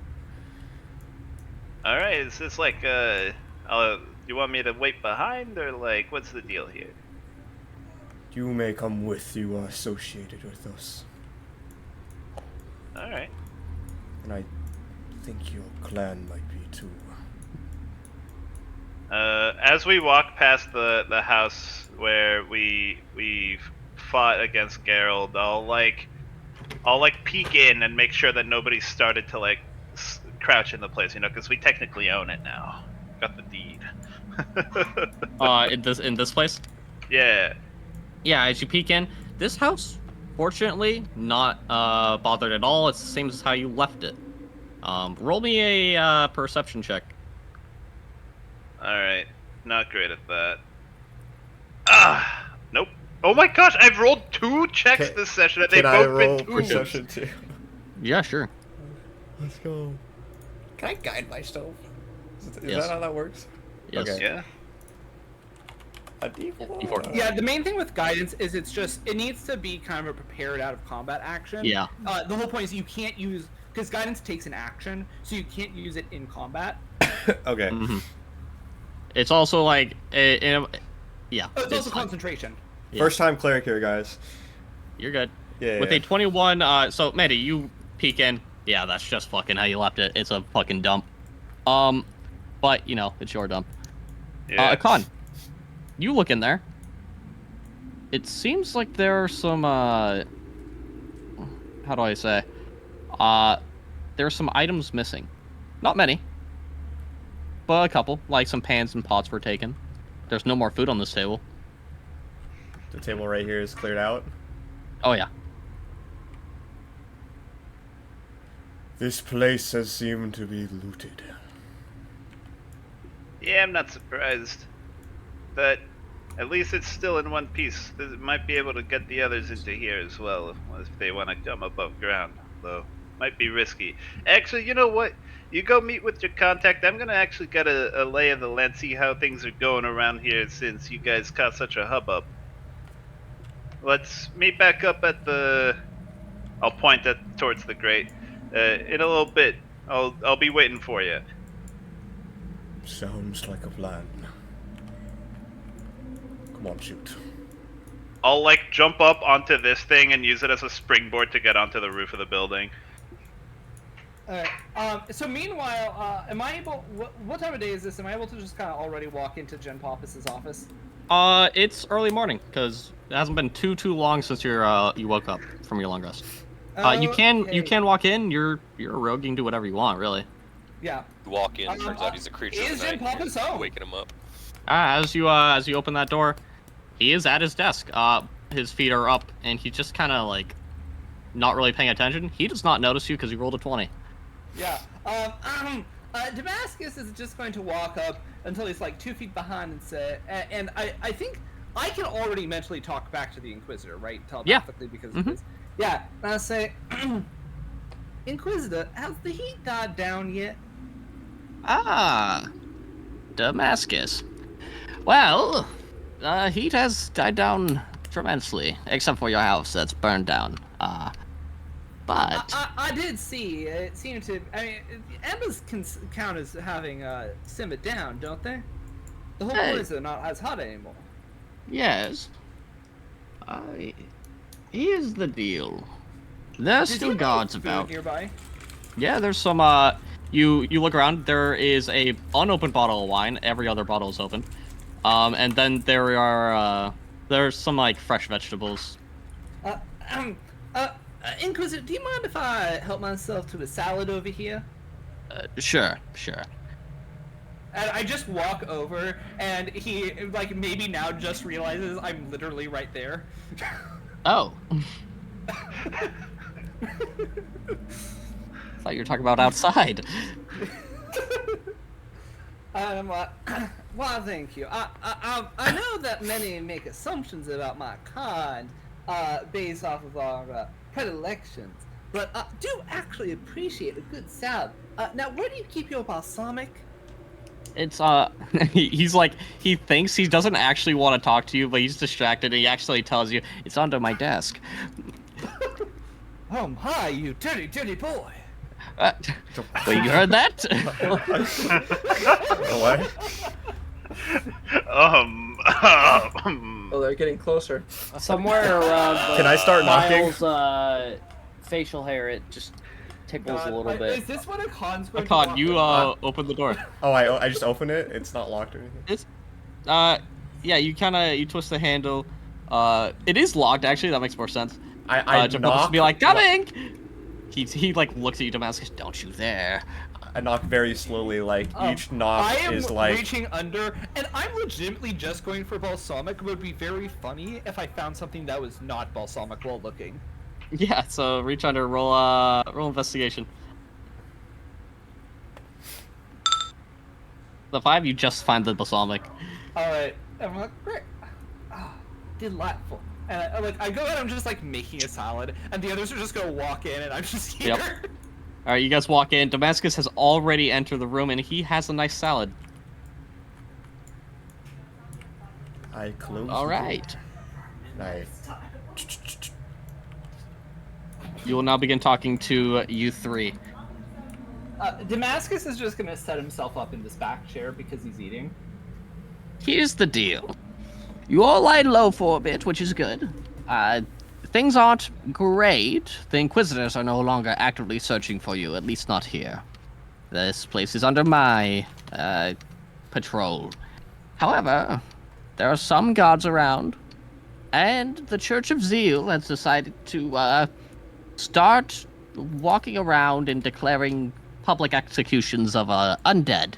S6: All right, is this like you want me to wait behind, or like what's the deal here?
S1: You may come with. You are associated with us.
S6: All right.
S1: And I think your clan might be too.
S6: As we walk past the house where we fought against Geralt, I'll peek in and make sure that nobody's started to like crouch in the place, because we technically own it now. Got the deed.
S3: in this place?
S6: Yeah.
S3: Yeah, as you peek in, this house, fortunately, not bothered at all. It's the same as how you left it. Roll me a perception check.
S6: All right. Not great at that. Nope. Oh my gosh! I've rolled 2 checks this session, and they've
S1: Can I
S6: both
S1: roll
S6: been 2s.
S1: perception too?
S3: Yeah, sure.
S1: Let's go. Can I guide myself? Is
S3: Yes.
S1: that how that works?
S3: Yes.
S1: Okay.
S6: Yeah.
S1: A D4.
S3: D4.
S7: Yeah, the main thing with guidance is it needs to be kind of a prepared out of combat action.
S3: Yeah.
S7: The whole point is you can't use because guidance takes an action, so you can't use it in combat.
S1: Okay.
S3: Mhm. It's also like, yeah.
S7: Oh, it's also
S3: fine.
S7: concentration.
S3: Yeah.
S1: First time cleric here, guys.
S3: You're good.
S1: Yeah.
S3: With a 21, so Mandy, you peek in. Yeah, that's just fucking how you left it. It's a fucking dump. But it's your dump.
S6: Yeah.
S3: Akon, you look in there. It seems like there are some, how do I say? There are some items missing. Not many, but a couple. Like some pans and pots were taken. There's no more food on this table.
S9: The table right here is cleared out.
S3: Oh yeah.
S1: This place has seemed to be looted.
S6: Yeah, I'm not surprised. But at least it's still in one piece. It might be able to get the others into here as well if they want to come above ground. Though, might be risky. Actually, you know what? You go meet with your contact. I'm gonna actually get a lay of the land, see how things are going around here since you guys caused such a hubbub. Let's meet back up at the... I'll point towards the grate. In a little bit. I'll be waiting for you.
S1: Sounds like a plan. Come on, shoot.
S6: I'll jump up onto this thing and use it as a springboard to get onto the roof of the building.
S7: Alright. So meanwhile, am I able? What time of day is this? Am I able to just kind of already walk into Jen Papas' office?
S3: It's early morning because it hasn't been too long since you woke up from your long rest. You can walk in. You're a rogue. You can do whatever you want, really.
S7: Yeah.
S5: You walk in. Turns out he's a creature of the night.
S7: Papa's home.
S5: Waking him up.
S3: As you open that door, he is at his desk. His feet are up, and he's just kind of like not really paying attention. He does not notice you because he rolled a 20.
S7: Yeah. Damascus is just going to walk up until he's like 2 feet behind and say, and I think I can already mentally talk back to the Inquisitor, right? Telepathically, because of this. Yeah. And I'll say, Inquisitor, has the heat died down yet?
S3: Ah, Damascus. Well, heat has died down tremendously, except for your house that's burned down. But
S7: I did see. It seemed to. I mean, embers can count as having simmered down, don't they? The whole place is not as hot anymore.
S3: Yes. Here's the deal. There's still guards about.
S7: Nearby?
S3: Yeah, there's some. You look around. There is a unopened bottle of wine. Every other bottle is open. And then there's some like fresh vegetables.
S7: Inquisitor, do you mind if I help myself to a salad over here?
S3: Sure.
S7: And I just walk over, and he, like, maybe now just realizes I'm literally right there.
S3: Oh. Thought you were talking about outside.
S7: Well, thank you. I know that many make assumptions about my kind, based off of our predilections, but do actually appreciate a good salad. Now, where do you keep your balsamic?
S3: It's he's like, he thinks he doesn't actually want to talk to you, but he's distracted, and he actually tells you it's under my desk.
S7: Oh my, you dirty boy!
S3: Wait, you heard that?
S1: What?
S8: Oh, they're getting closer.
S4: Somewhere around
S1: Can I start knocking?
S4: Miles' facial hair, it just tickles a little bit.
S7: Is this what a con's going
S3: Akon,
S7: to
S3: you open the door.
S1: Oh, I just open it? It's not locked or anything?
S3: It's yeah, you twist the handle. It is locked actually. That makes more sense.
S1: I
S3: Jump
S1: knock.
S3: up to be like, coming. He like looks at you, Damascus. Don't you dare.
S1: I knock very slowly, like each knock is like.
S7: I am reaching under, and I'm legitimately just going for balsamic. It would be very funny if I found something that was not balsamic while looking.
S3: Yeah, so reach under, roll investigation. The 5, you just find the balsamic.
S7: All right, I'm like, great, delightful. And I go ahead, I'm just like making a salad, and the others are just gonna walk in, and I'm just here.
S3: Yep. All right, you guys walk in. Damascus has already entered the room, and he has a nice salad.
S1: I close.
S3: All right.
S1: I.
S3: You will now begin talking to you three.
S7: Damascus is just gonna set himself up in this back chair because he's eating.
S3: Here's the deal. You all lied low for a bit, which is good. Things aren't great. The Inquisitors are no longer actively searching for you, at least not here. This place is under my patrol. However, there are some guards around, and the Church of Zeal has decided to start walking around and declaring public executions of undead,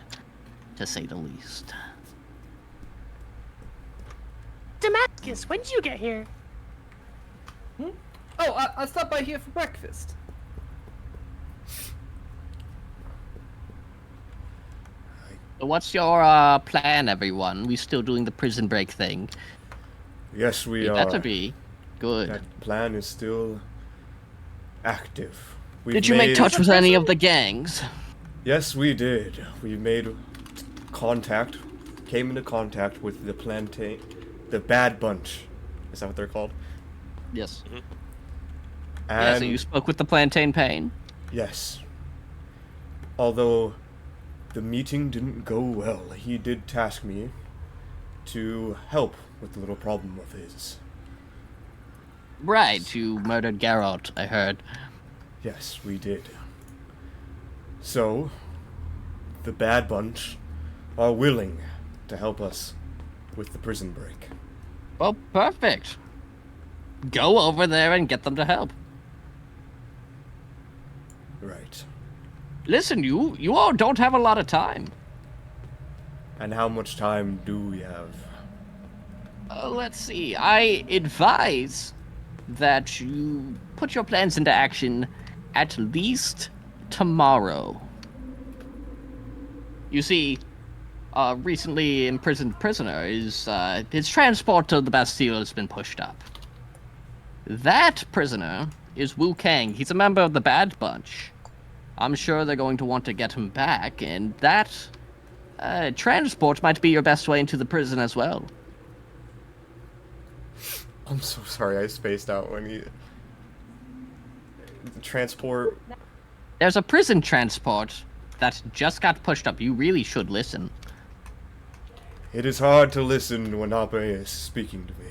S3: to say the least.
S10: Damascus, when did you get here?
S7: Oh, I stopped by here for breakfast.
S3: What's your plan, everyone? We still doing the prison break thing?
S1: Yes, we
S3: You
S1: are.
S3: better be. Good.
S1: That plan is still active.
S3: Did you make touch with any of the gangs?
S1: Yes, we did. We made contact, came into contact with the Bad Bunch. Is that what they're called?
S3: Yes.
S5: Mm-hmm.
S3: Yeah,
S1: And
S3: so you spoke with the Plantain Pain?
S1: yes. Although the meeting didn't go well, he did task me to help with the little problem of his.
S3: Right, you murdered Geralt, I heard.
S1: Yes, we did. So, the Bad Bunch are willing to help us with the prison break.
S3: Well, perfect. Go over there and get them to help.
S1: Right.
S3: Listen, you all don't have a lot of time.
S1: And how much time do we have?
S3: Let's see. I advise that you put your plans into action at least tomorrow. You see, recently imprisoned prisoner is, his transport to the Bastille has been pushed up. That prisoner is Wu Kang. He's a member of the Bad Bunch. I'm sure they're going to want to get him back, and that transport might be your best way into the prison as well.
S9: I'm so sorry, I spaced out when he... Transport...
S3: There's a prison transport that just got pushed up. You really should listen.
S1: It is hard to listen when Abe is speaking to me.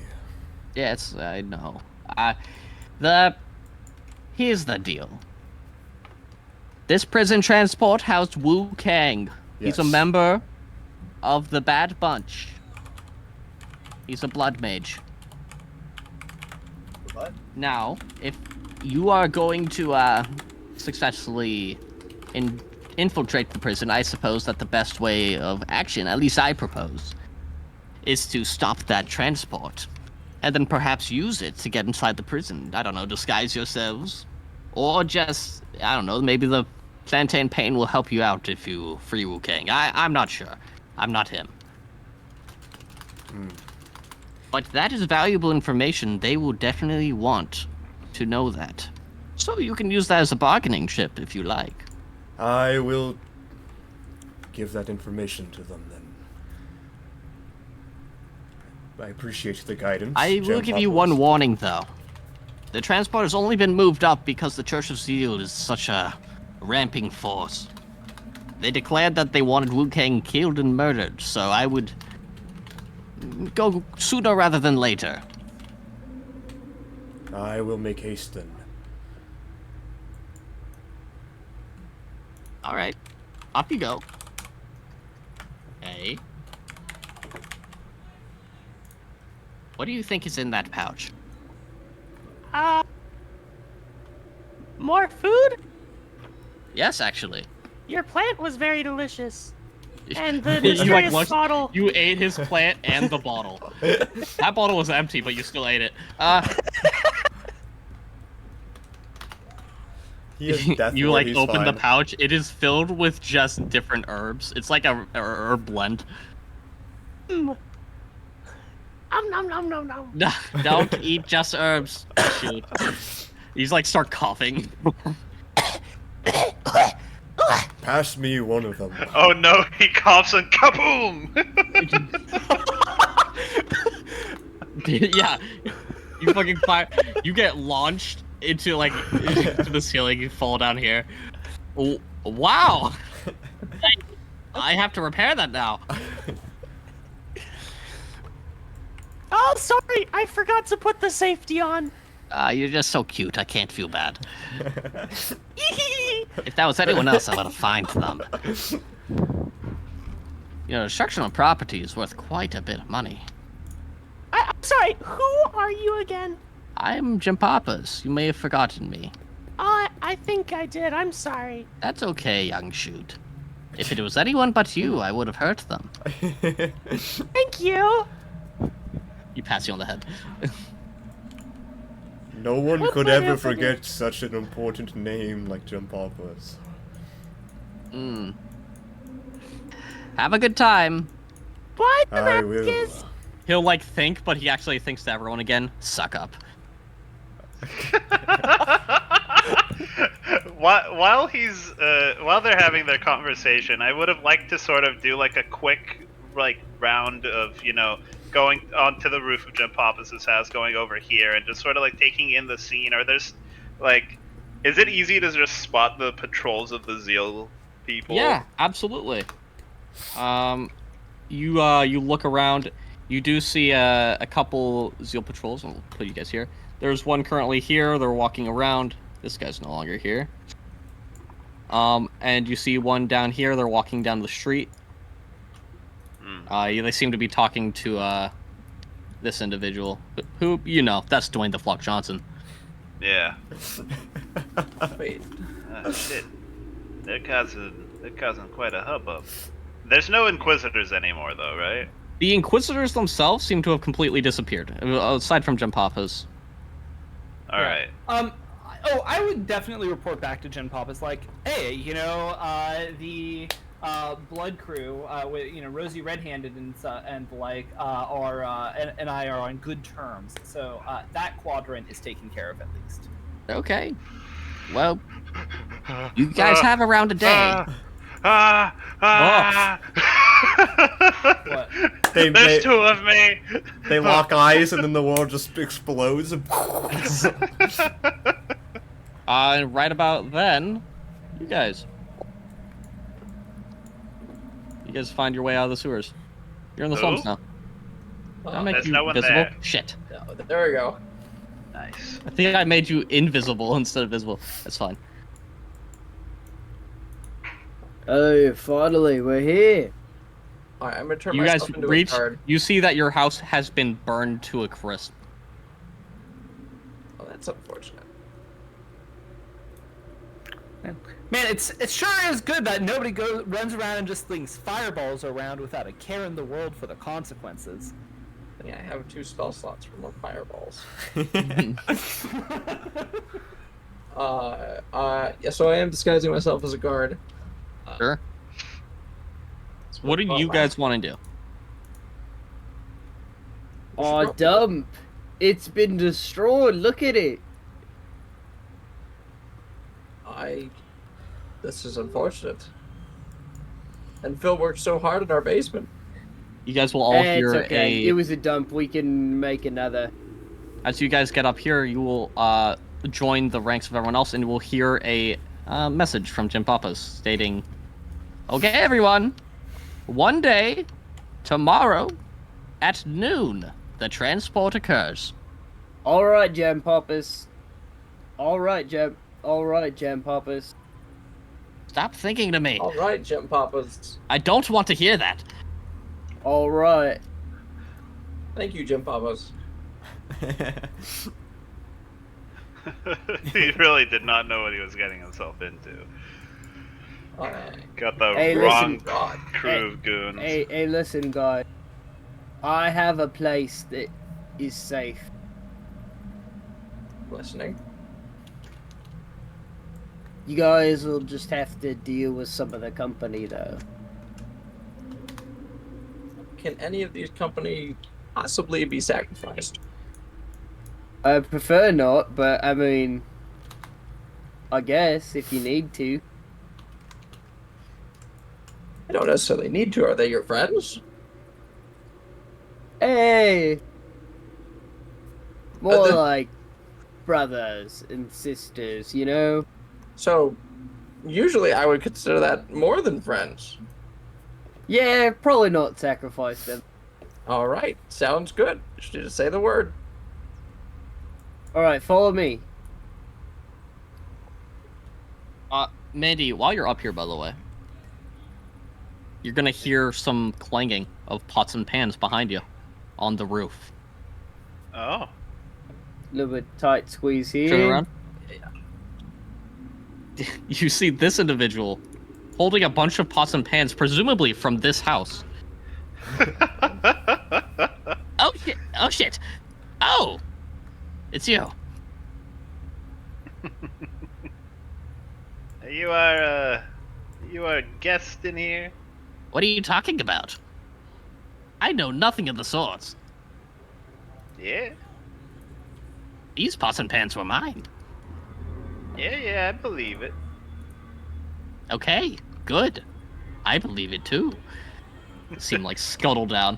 S3: Yes, I know. Here's the deal. This prison transport housed Wu Kang. He's a
S1: Yes.
S3: member of the Bad Bunch. He's a blood mage.
S4: What?
S3: Now, if you are going to successfully infiltrate the prison, I suppose that the best way of action, at least I propose, is to stop that transport. And then perhaps use it to get inside the prison. I don't know, disguise yourselves. Or just, I don't know, maybe the Plantain Pain will help you out if you free Wu Kang. I'm not sure. I'm not him. But that is valuable information. They will definitely want to know that. So you can use that as a bargaining chip if you like.
S1: I will give that information to them then. I appreciate the guidance.
S3: I will give you one warning, though. The transport has only been moved up because the Church of Zeal is such a ramping force. They declared that they wanted Wu Kang killed and murdered, so I would go sooner rather than later.
S1: I will make haste then.
S3: Alright, off you go. Hey. What do you think is in that pouch?
S10: More food?
S3: Yes, actually.
S10: Your plant was very delicious. And the
S3: You, like,
S10: mysterious
S3: looked-
S10: bottle.
S3: You ate his plant and the bottle. That bottle was empty, but you still ate it.
S1: He is death
S3: You
S1: lord,
S3: like
S1: he's
S3: open the
S1: fine.
S3: pouch. It is filled with just different herbs. It's like a herb blend.
S10: Nom nom nom nom nom.
S3: No, don't eat just herbs. Shoot. He's like start coughing.
S1: Pass me one of them.
S6: Oh no, he coughs and kaboom!
S3: Yeah, you fucking fire. You get launched into like into the ceiling. You fall down here. Wow. I have to repair that now.
S10: Oh, sorry, I forgot to put the safety on.
S3: You're just so cute. I can't feel bad. If that was anyone else, I would have fined them. You know, destruction of property is worth quite a bit of money.
S10: I'm sorry, who are you again?
S3: I'm Jim Papas. You may have forgotten me.
S10: I think I did. I'm sorry.
S3: That's okay, young shoot. If it was anyone but you, I would have hurt them.
S10: Thank you.
S3: You pass you on the head.
S1: No one
S10: What
S1: could
S10: might
S1: ever
S10: happen?
S1: forget such an important name like Jumpapas.
S3: Have a good time.
S10: Bye,
S1: I will.
S10: Damascus.
S3: He'll like think, but he actually thinks to everyone again. Suck up.
S6: While they're having their conversation, I would have liked to sort of do like a quick round of, you know, going onto the roof of Jim Pappas' house, going over here, and just sort of like taking in the scene. Or there's like, is it easy to just spot the patrols of the Zeal people?
S3: Yeah, absolutely. You look around. You do see a couple Zeal patrols. I'll put you guys here. There's one currently here. They're walking around. This guy's no longer here. And you see one down here. They're walking down the street. They seem to be talking to this individual, who that's Dwayne the Flock Johnson.
S6: Yeah.
S8: Wait.
S6: Shit. They're causing quite a hubbub. There's no Inquisitors anymore, though, right?
S3: The Inquisitors themselves seem to have completely disappeared, aside from Jim Papa's.
S6: All right.
S7: I would definitely report back to Jim Papa's like, hey, the Blood Crew, with Rosie Red-Handed and the like, and I are on good terms. So that quadrant is taken care of at least.
S3: Okay. Well, you guys have around a day.
S7: What?
S6: There's two of me.
S9: They lock eyes, and then the world just explodes.
S3: Right about then, you guys find your way out of the sewers. You're in the slums now. I'll make
S6: There's
S3: you
S6: no one
S3: visible.
S6: there.
S3: Shit.
S8: No, there we go.
S6: Nice.
S3: I think I made you invisible instead of visible. That's fine.
S4: Oh, finally, we're here.
S8: Alright, I'm gonna turn
S3: You guys
S8: myself into
S3: reach.
S8: a guard.
S3: You see that your house has been burned to a crisp.
S8: Oh, that's unfortunate.
S7: Man, it sure is good that nobody runs around and just flings fireballs around without a care in the world for the consequences.
S8: Yeah, I have 2 spell slots for more fireballs. Yeah, so I am disguising myself as a guard.
S3: Sure. What do you guys want to do?
S4: Oh, dump. It's been destroyed. Look at it.
S8: This is unfortunate. And Phil worked so hard in our basement.
S3: You guys will all
S4: It's
S3: hear
S4: okay. It was a dump. We can make another.
S3: As you guys get up here, you will join the ranks of everyone else, and we'll hear a message from Jim Papas stating, "Okay, everyone, one day, tomorrow, at noon, the transport occurs."
S4: All right, Jam Poppers. All right, Jam Poppers.
S3: Stop thinking to me.
S8: Alright, Jim Papas.
S3: I don't want to hear that.
S4: All right.
S8: Thank you, Jim Papas.
S6: He really did not know what he was getting himself into. Got the
S4: Hey,
S6: wrong
S4: listen.
S6: crew of goons.
S4: Hey, listen, guys. I have a place that is safe.
S8: Listening.
S4: You guys will just have to deal with some of the company, though.
S8: Can any of these company possibly be sacrificed?
S4: I prefer not, but I mean, I guess if you need to.
S8: I don't necessarily need to. Are they your friends?
S4: Hey! More like brothers and sisters, you know?
S8: So, usually I would consider that more than friends.
S4: Yeah, probably not sacrifice them.
S8: Alright, sounds good. Just need to say the word.
S4: Alright, follow me.
S3: Mandy, while you're up here, by the way, you're gonna hear some clanging of pots and pans behind you on the roof.
S6: Oh.
S4: A little bit tight squeeze here.
S3: Turn around. You see this individual holding a bunch of pots and pans, presumably from this house. Oh shit! Oh shit! Oh! It's you.
S6: You are a guest in here?
S3: What are you talking about? I know nothing of the sorts.
S6: Yeah?
S3: These pots and pans were mine.
S6: Yeah, I believe it.
S3: Okay, good. I believe it too. Seem like scuttle down.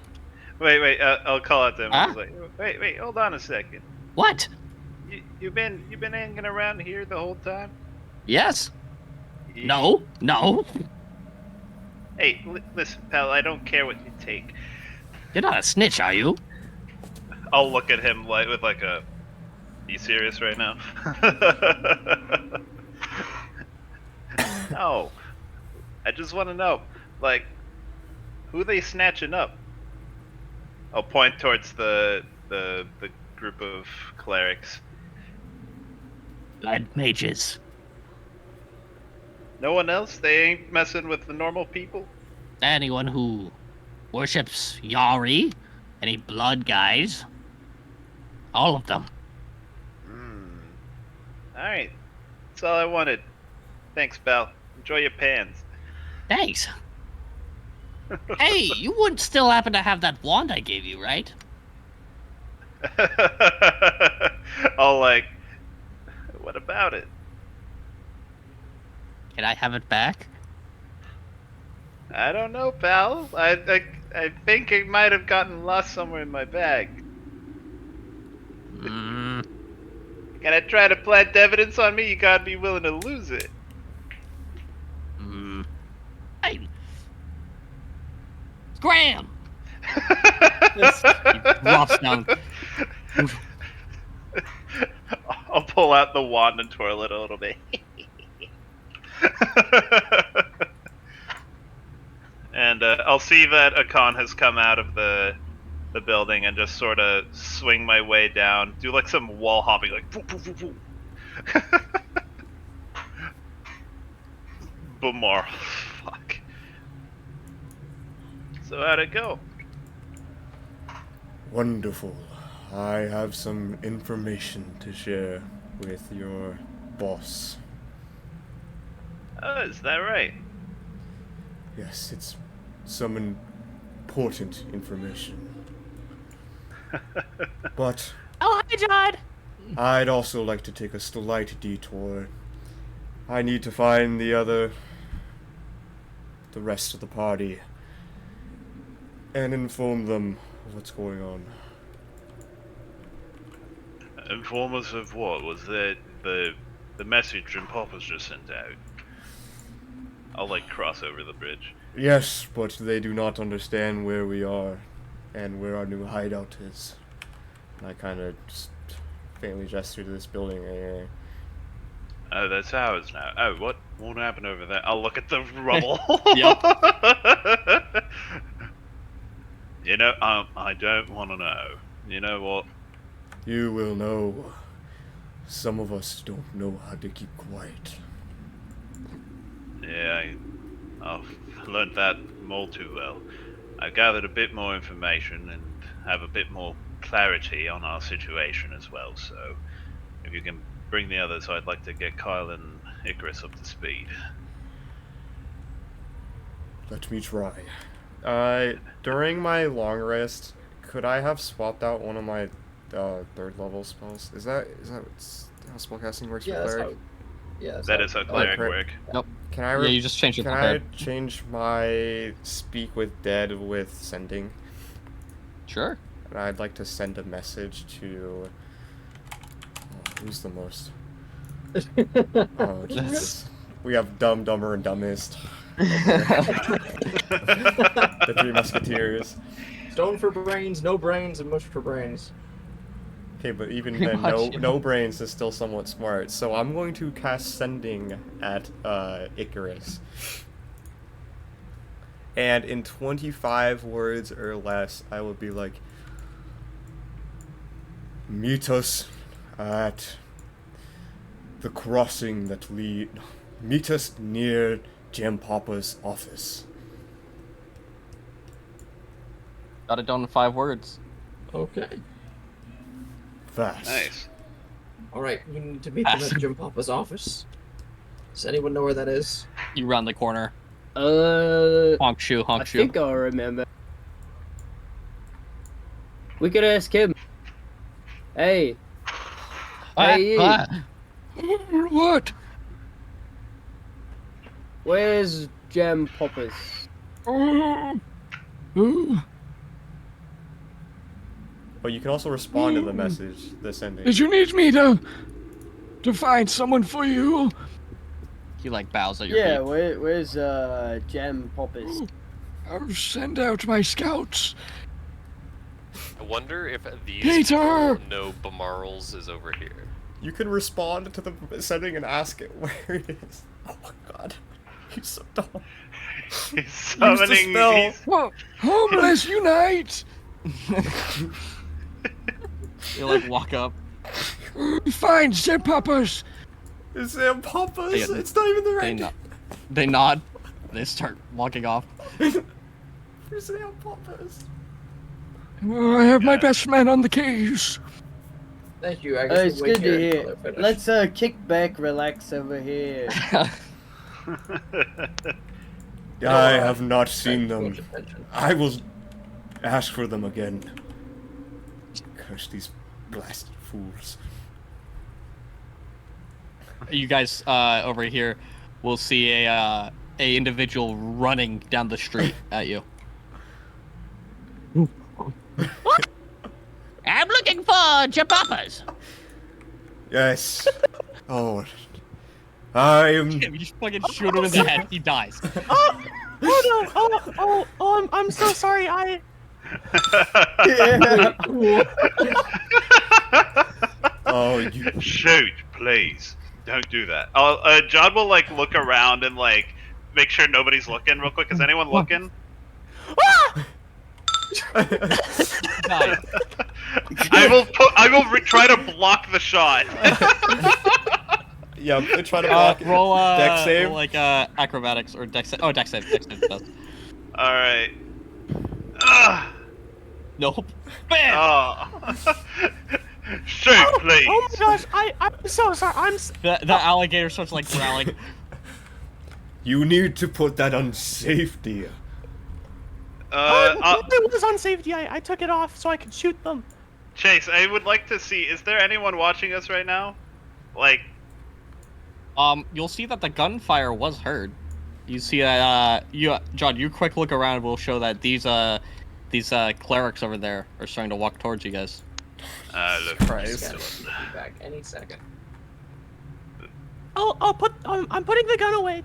S6: Wait, I'll call out to him.
S3: Huh?
S6: Like, wait, hold on a second.
S3: What?
S6: You've been hanging around here the whole time?
S3: Yes. No.
S6: Hey, listen, pal, I don't care what you take.
S3: You're not a snitch, are you?
S6: I'll look at him with like a... Are you serious right now? No. I just want to know, like, Who are they snatching up? I'll point towards the group of clerics.
S10: Blood mages.
S6: No one else? They ain't messing with the normal people?
S10: Anyone who worships Yari, any blood guys, all of them.
S6: Alright. That's all I wanted. Thanks, Belle. Enjoy your pans.
S10: Thanks. Hey, you wouldn't still happen to have that wand I gave you, right?
S6: I'll like, what about it?
S10: Can I have it back?
S6: I don't know, pal. I think it might have gotten lost somewhere in my bag.
S10: Mm.
S6: Gonna try to plant evidence on me? You gotta be willing to lose it.
S10: Hey. Graham! He drops down.
S6: I'll pull out the wand and twirl it a little bit. And I'll see that Akan has come out of the building and just sort of swing my way down, do like some wall hopping, like poof, poof, poof, poof. Bumar, fuck. So how'd it go?
S1: Wonderful. I have some information to share with your boss.
S6: Oh, is that right?
S1: Yes, it's some important information. But
S10: Oh, hi, John!
S1: I'd also like to take a slight detour. I need to find the rest of the party and inform them of what's going on.
S6: Inform us of what? Was that the message Jim Popper's just sent out? I'll like cross over the bridge.
S1: Yes, but they do not understand where we are and where our new hideout is. And I kind of just faintly gesture to this building.
S6: Oh, that's ours now. Oh, what happened over there? I'll look at the rubble.
S3: Yep.
S6: You know, I don't want to know. You know what?
S1: You will know. Some of us don't know how to keep quiet.
S6: Yeah, I've learned that all too well. I gathered a bit more information and have a bit more clarity on our situation as well, so if you can bring the others, I'd like to get Kyle and Icarus up to speed.
S1: Let me try. During my long rest, could I have swapped out one of my third level spells? Is that how spellcasting works for cleric?
S6: That is how cleric work.
S3: Nope.
S1: Can I?
S3: Yeah, you just changed it.
S1: Can I change my speak with dead with sending?
S3: Sure.
S1: And I'd like to send a message to. Who's the most? Oh Jesus! We have Dumb, Dumber, and Dumbest. The Three Musketeers.
S8: Stone for brains, no brains, and mush for brains.
S1: Okay, but even then, no brains is still somewhat smart. So I'm going to cast Sending at Icarus. And in 25 words or less, I will be like, meet us at the crossing that meet us near Jam Papa's office.
S3: Got it done in 5 words.
S8: Okay.
S1: Fast.
S6: Nice.
S8: Alright, we need to meet them at Jim Papa's office. Does anyone know where that is?
S3: You round the corner.
S4: Honk
S3: shoe.
S4: I think I remember. We could ask him. Hey. Hey, you.
S10: What?
S4: Where's Jam Poppers?
S1: But you can also respond to the message, the sending.
S10: Did you need me to find someone for you?
S3: He like bows at your
S4: Yeah,
S3: feet.
S4: where's Jam Poppers?
S10: I'll send out my scouts.
S5: I wonder if these
S10: Peter!
S5: people know Bamarls is over here.
S1: You can respond to the sending and ask it where it is. Oh my god. He's so dumb.
S6: He's summoning. He's...
S3: Homeless unite! You like walk up. Find Sam Poppers!
S1: It's Sam Poppers.
S3: They-
S1: It's not even the right.
S3: They nod. They start walking off.
S1: For Sam Poppers.
S3: I have my best man on the case.
S8: Thank you. I guess
S4: It's
S8: we'll wait
S4: good to
S8: here until
S4: hear.
S8: they're finished.
S4: Let's kick back, relax over here.
S1: I have not seen
S8: Too
S1: them.
S8: much attention.
S1: I will ask for them again. Curse these blasted fools.
S3: You guys over here will see a individual running down the street at you.
S10: I'm looking for Japapas.
S1: Yes. Oh. I am.
S3: You just fucking shoot him in the head. He dies.
S11: I'm so sorry.
S1: Oh, you.
S6: Shoot, please. Don't do that. John will like look around and like make sure nobody's looking real quick. Is anyone looking?
S3: Died.
S6: I will try to block the shot.
S1: Yeah, try to block.
S3: Roll
S1: Dex save.
S3: roll, like acrobatics or dex save. Oh, dex save. Dex save. Does.
S6: All right.
S3: Nope. Bam!
S6: Oh. Shoot, please.
S11: Oh my gosh, I'm so sorry.
S3: The alligator starts like growling.
S1: You need to put that on safety.
S11: It was on safety. I took it off so I could shoot them.
S6: Chase, I would like to see. Is there anyone watching us right now? Like,
S3: You'll see that the gunfire was heard. You see that, John, you quick look around will show that these clerics over there are starting to walk towards you guys.
S6: look,
S1: Christ.
S8: Just gotta be back any second.
S11: I'm putting the gun away.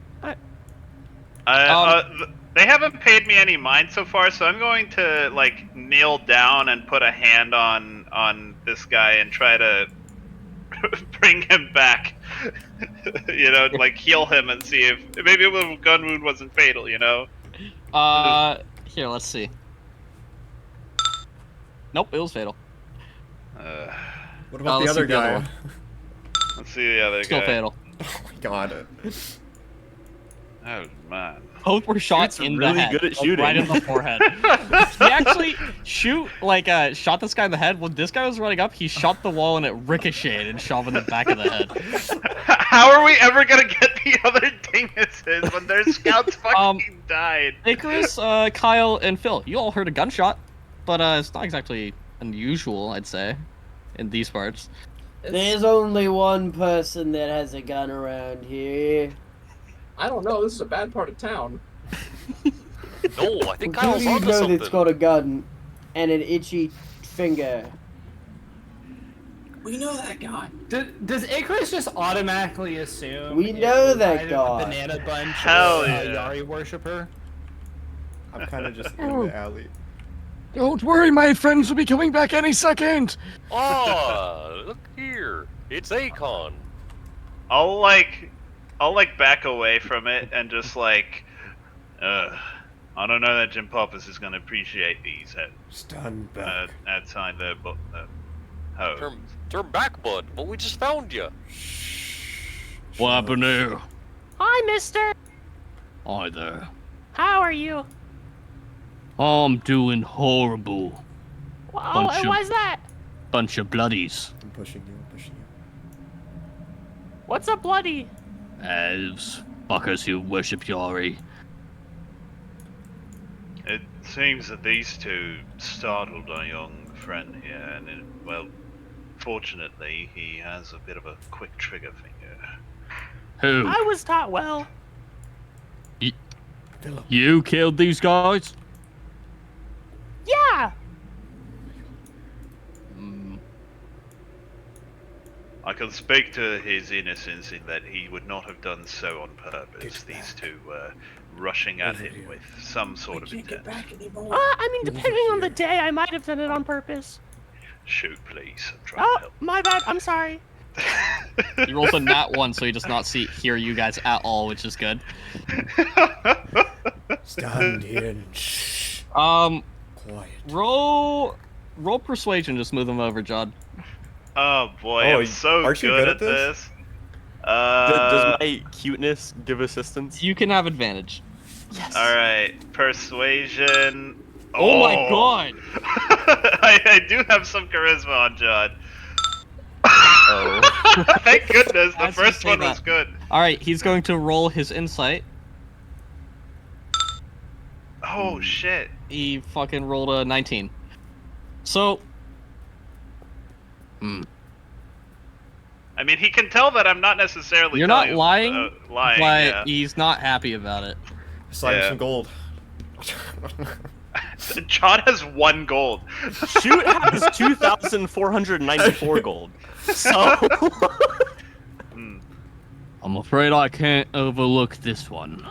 S6: they haven't paid me any mind so far, so I'm going to like kneel down and put a hand on this guy and try to bring him back. You know, like heal him and see if maybe a gun wound wasn't fatal. You know.
S3: Here, let's see. Nope, it was fatal.
S1: What about the
S3: let's
S1: other
S3: see the other
S1: guy?
S3: one.
S6: Let's see the other
S3: Still
S6: guy.
S3: fatal.
S1: Oh my god.
S6: Oh man.
S3: Both were shot
S9: Shoot's
S3: in
S9: really
S3: the head,
S9: good at
S3: like,
S9: shooting.
S3: right in the forehead. He actually shot this guy in the head. When this guy was running up, he shot the wall and it ricocheted and shot him in the back of the head.
S6: How are we ever gonna get the other dinguses when their scouts fucking died?
S3: Icarus, Kyle, and Phil, you all heard a gunshot, but it's not exactly unusual, I'd say, in these parts.
S4: There's only one person that has a gun around here.
S8: I don't know. This is a bad part of town.
S5: No, I think
S4: Who
S5: Kyle's
S4: do you
S5: onto
S4: know
S5: something.
S4: that's got a gun and an itchy finger?
S8: We know that guy.
S7: Does Icarus just automatically assume
S4: We
S7: it
S4: know
S7: was
S4: that
S7: either
S4: guy.
S7: a banana bunch
S6: Hell
S7: or
S6: yeah.
S7: a Yari worshiper?
S1: I'm kind of just in the alley.
S3: Don't worry, my friends will be coming back any second.
S5: Oh, look here. It's Akon.
S6: I'll back away from it and just like, I don't know that Jim Poppers is gonna appreciate these
S1: Stand back.
S6: outside the home.
S5: Turn back, bud. But we just found you.
S3: What happened here?
S11: Hi, mister.
S3: Hi there.
S11: How are you?
S3: I'm doing horrible.
S11: Oh,
S3: Bunch of-
S11: why's that?
S3: Bunch of bloodies.
S1: I'm pushing you. I'm pushing you.
S11: What's a bloody?
S3: Elves. Fuckers who worship Yari.
S6: It seems that these two startled our young friend here, and well, fortunately, he has a bit of a quick trigger finger.
S3: Who?
S11: I was taught well.
S3: You killed these guys?
S11: Yeah.
S6: I can speak to his innocence in that he would not have done so on purpose. These two were rushing at him with some sort of intent.
S11: I mean, depending on the day, I might have done it on purpose.
S6: Shoot, please. I'm trying to
S11: Oh,
S6: help.
S11: my bad. I'm sorry.
S3: He rolls a nat 1, so he does not hear you guys at all, which is good.
S1: Stand here and shh. Quiet.
S3: Roll persuasion to smooth him over, John.
S6: Oh boy,
S1: Oh,
S6: I'm so
S1: aren't you
S6: good
S1: good
S6: at
S1: at this?
S6: this.
S9: Does my cuteness give assistance?
S3: You can have advantage.
S9: Yes.
S6: All right, persuasion.
S3: Oh my god!
S6: I do have some charisma on John.
S9: Oh.
S6: Thank goodness, the
S3: I was gonna
S6: first
S3: say
S6: one was
S3: that.
S6: good.
S3: All right, he's going to roll his insight.
S6: Oh shit.
S3: He fucking rolled a 19. So.
S6: I mean, he can tell that I'm not necessarily.
S3: You're not
S6: telling him,
S3: lying,
S6: lying,
S3: but
S6: yeah.
S3: he's not happy about it.
S1: Slide
S6: Yeah.
S1: some gold.
S6: John has 1 gold.
S9: Shoot has 2,494 gold. So.
S3: I'm afraid I can't overlook this one.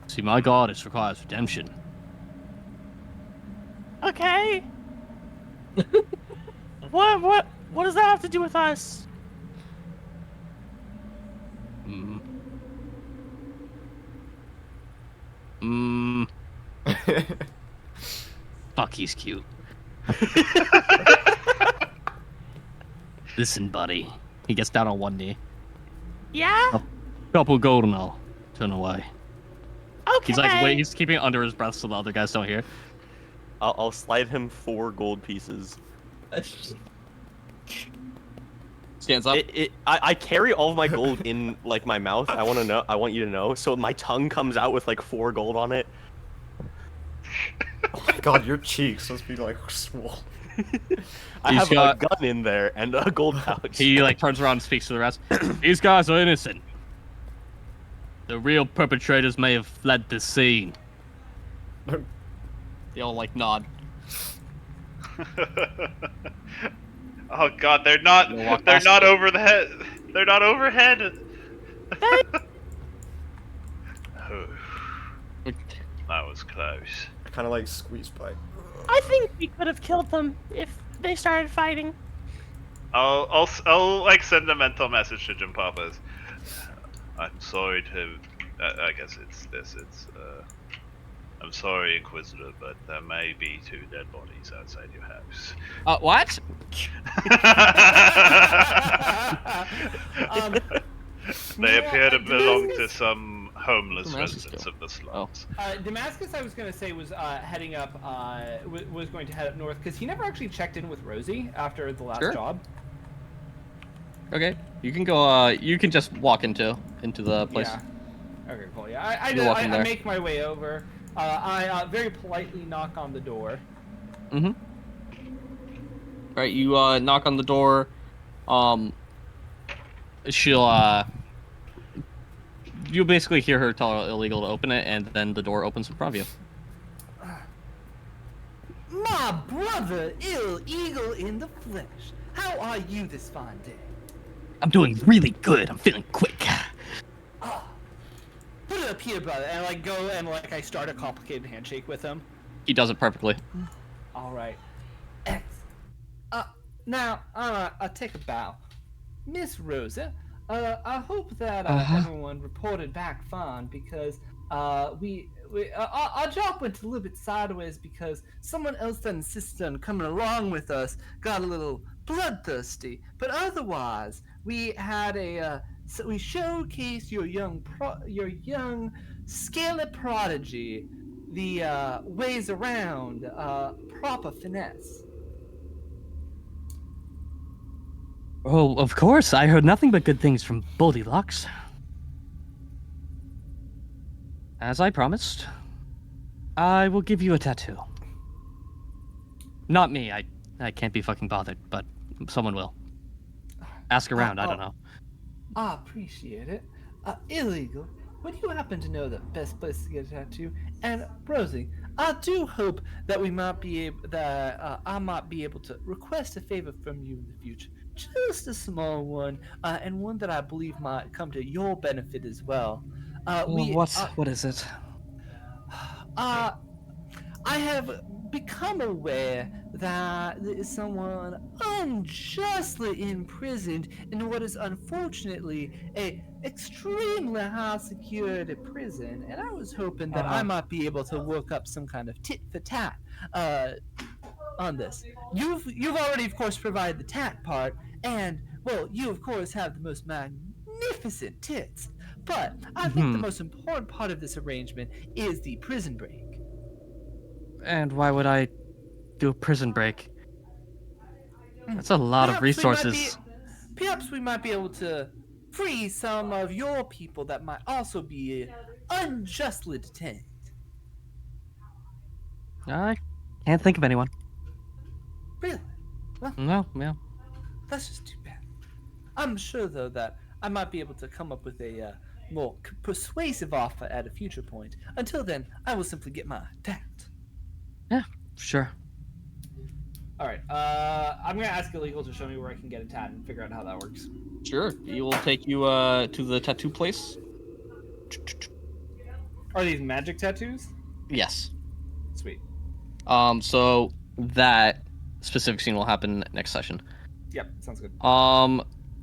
S3: See, my goddess requires redemption.
S11: Okay. What does that have to do with us?
S3: Fuck, he's cute. Listen, buddy. He gets down on one knee.
S11: Yeah?
S3: Couple gold and I'll turn away.
S11: Okay.
S3: He's like, wait, he's keeping it under his breath so the other guys don't hear.
S9: I'll slide him 4 gold pieces.
S3: Stands up.
S9: I carry all of my gold in like my mouth. I want you to know. So my tongue comes out with like 4 gold on it.
S1: Oh my god, your cheeks must be like swollen.
S9: I
S3: He's
S9: have
S3: got-
S9: a gun in there and a gold pouch.
S3: He like turns around and speaks to the rest. These guys are innocent. The real perpetrators may have fled the scene. They all like nod.
S6: Oh god, they're not.
S3: You'll walk
S6: They're
S3: past
S6: not
S3: them.
S6: over the head. They're not overhead. That was close.
S1: Kind of like squeeze by.
S11: I think we could have killed them if they started fighting.
S6: I'll like send a mental message to Jim Papas. I'm sorry to. I guess it's this. It's. I'm sorry, Inquisitor, but there may be 2 dead bodies outside your house.
S3: What?
S6: They appear to belong to
S7: Damascus-
S6: some homeless
S3: Damascus
S6: residents
S3: kill.
S6: of the slums.
S7: Damascus, I was going to say, was heading up, was going to head up north, because he never actually checked in with Rosie after the last
S3: Sure.
S7: job.
S3: Okay, you can go. You can just walk into the place.
S7: Yeah. Okay, cool. Yeah, I
S3: You're welcome there.
S7: make my way over. I very politely knock on the door.
S3: Mm-hmm. Right, you knock on the door. She'll you'll basically hear her tell Illegal to open it, and then the door opens in front of you.
S7: My brother, Ill Eagle in the flesh. How are you this fine day?
S3: I'm doing really good. I'm feeling quick.
S7: Put it up here, brother, and like go and like I start a complicated handshake with him.
S3: He does it perfectly.
S7: All right. X. Now I'll take a bow, Miss Rosa. I hope that everyone reported back fine because our job went a little bit sideways because someone else that insisted on coming along with us got a little bloodthirsty. But otherwise, we had so we showcased your young scaly prodigy the ways around proper finesse.
S3: Oh, of course. I heard nothing but good things from Goldilocks. As I promised, I will give you a tattoo. Not me. I can't be fucking bothered, but someone will. Ask around. I don't know.
S7: I appreciate it. Illegal. Would you happen to know the best place to get a tattoo? And Rosie, I do hope that I might be able to request a favor from you in the future. Just a small one, and one that I believe might come to your benefit as well.
S3: What is it?
S7: I have become aware that there is someone unjustly imprisoned in what is unfortunately a extremely high security prison, and I was hoping that I might be able to work up some kind of tit for tat on this. You've already, of course, provided the tat part, and well, you of course have the most magnificent tits. But I think the most important part of this arrangement is the prison break.
S3: And why would I do a prison break? That's a lot of resources.
S7: Perhaps we might be able to free some of your people that might also be unjustly detained.
S3: I can't think of anyone.
S7: Really? Well,
S3: No, yeah.
S7: that's just too bad. I'm sure, though, that I might be able to come up with a more persuasive offer at a future point. Until then, I will simply get my tat.
S3: Yeah, sure.
S7: All right. I'm gonna ask Illegal to show me where I can get a tat and figure out how that works.
S8: Sure. He will take you to the tattoo place.
S7: Are these magic tattoos?
S8: Yes.
S7: Sweet.
S3: So that specific scene will happen next session.
S7: Yep, sounds good.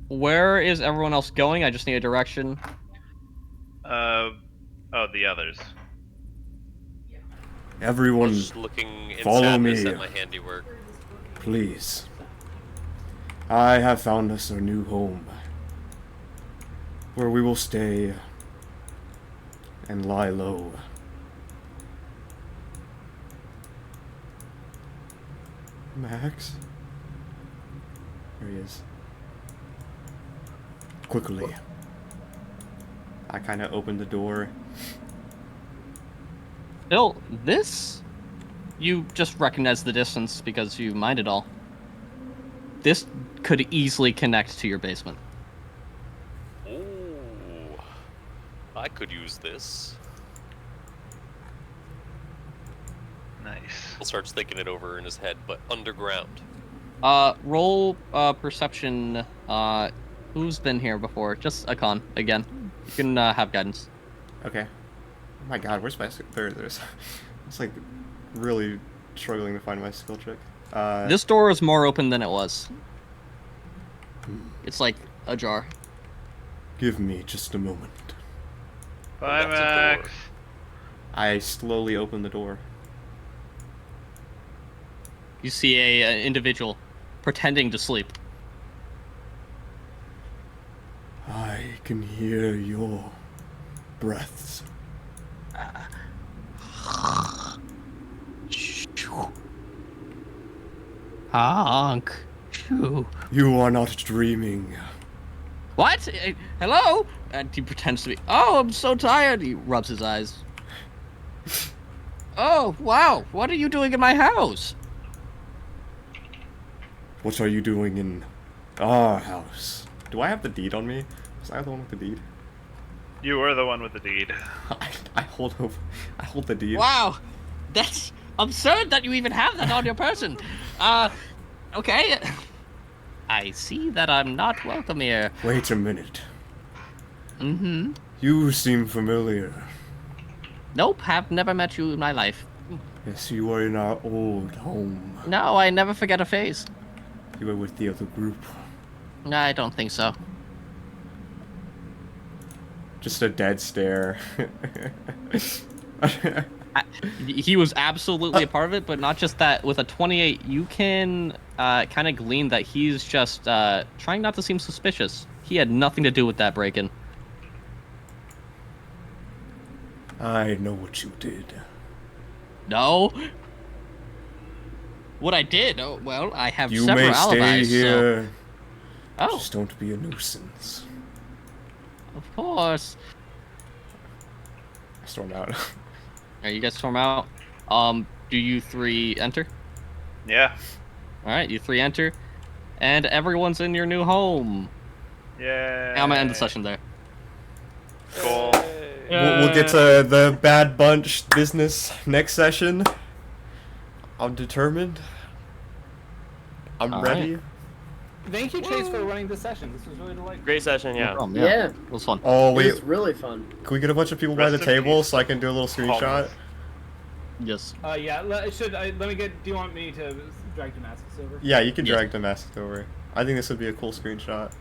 S3: Where is everyone else going? I just need a direction.
S6: The others.
S1: Everyone,
S5: Just looking in
S1: follow
S5: sadness
S1: me.
S5: at my handiwork.
S1: Please. I have found us a new home, where we will stay and lie low. Max? There he is. Quickly. I kind of opened the door.
S3: Bill, this? You just recognize the distance because you mined it all. This could easily connect to your basement.
S5: Ooh, I could use this.
S6: Nice.
S5: He'll starts thinking it over in his head, but underground.
S3: Roll perception. Who's been here before? Just Akon again. You can have guidance.
S1: Okay. Oh my god, where's my there's it's like really struggling to find my skill check.
S3: This door is more open than it was. It's like ajar.
S1: Give me just a moment.
S6: Bye,
S5: That's a door.
S6: Max.
S1: I slowly open the door.
S3: You see a individual pretending to sleep.
S1: I can hear your breaths.
S3: Honk. Shoo.
S1: You are not dreaming.
S3: What? Hello? And he pretends to be. Oh, I'm so tired. He rubs his eyes. Oh, wow. What are you doing in my house?
S1: What are you doing in our house? Do I have the deed on me? Was I the one with the deed?
S6: You were the one with the deed.
S1: I hold the deed.
S3: Wow. That's absurd that you even have that on your person. Okay. I see that I'm not welcome here.
S1: Wait a minute.
S3: Mm-hmm.
S1: You seem familiar.
S3: Nope, have never met you in my life.
S1: Yes, you are in our old home.
S3: No, I never forget a face.
S1: You were with the other group.
S3: I don't think so.
S1: Just a dead stare.
S3: He was absolutely a part of it, but not just that. With a 28, you can kind of glean that he's just trying not to seem suspicious. He had nothing to do with that break-in.
S1: I know what you did.
S3: No. What I did? Oh, well, I have
S1: You
S3: several
S1: may stay
S3: alibis.
S1: here.
S3: So... Oh,
S1: Just don't be a nuisance.
S3: of course.
S1: I storm out.
S3: Alright, you guys storm out. Do you three enter?
S6: Yeah.
S3: Alright, you three enter. And everyone's in your new home.
S6: Yeah.
S3: I'm gonna end the session there.
S6: Cool.
S1: We'll get to the Bad Bunch business next session. I'm determined. I'm
S3: All
S1: ready.
S3: right.
S7: Thank you, Chase, for running this session. This was really delightful.
S9: Great session, yeah.
S3: No problem,
S4: Yeah.
S3: It was fun.
S1: Oh
S4: It
S1: wait,
S4: was really fun.
S1: can we get a bunch of people by the
S6: Rest in
S1: table
S6: peace,
S1: so I can do a little screenshot?
S3: Yes.
S7: Yeah. Let me get. Do you want me to drag Damascus over?
S1: Yeah, you can
S3: Yes.
S1: drag Damascus over. I think this would be a cool screenshot.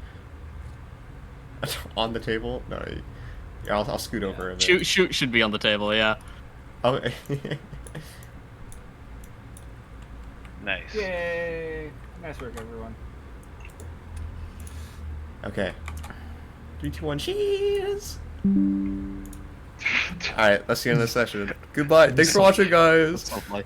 S1: On the table? No. Yeah, I'll scoot over a bit.
S3: Shoot should be on the table. Yeah.
S1: Oh.
S6: Nice.
S7: Yay! Nice work, everyone.
S1: Okay. 3, 2, 1, cheers! Alright, let's see you in this session. Goodbye. Thanks for watching, guys.
S3: That's lovely.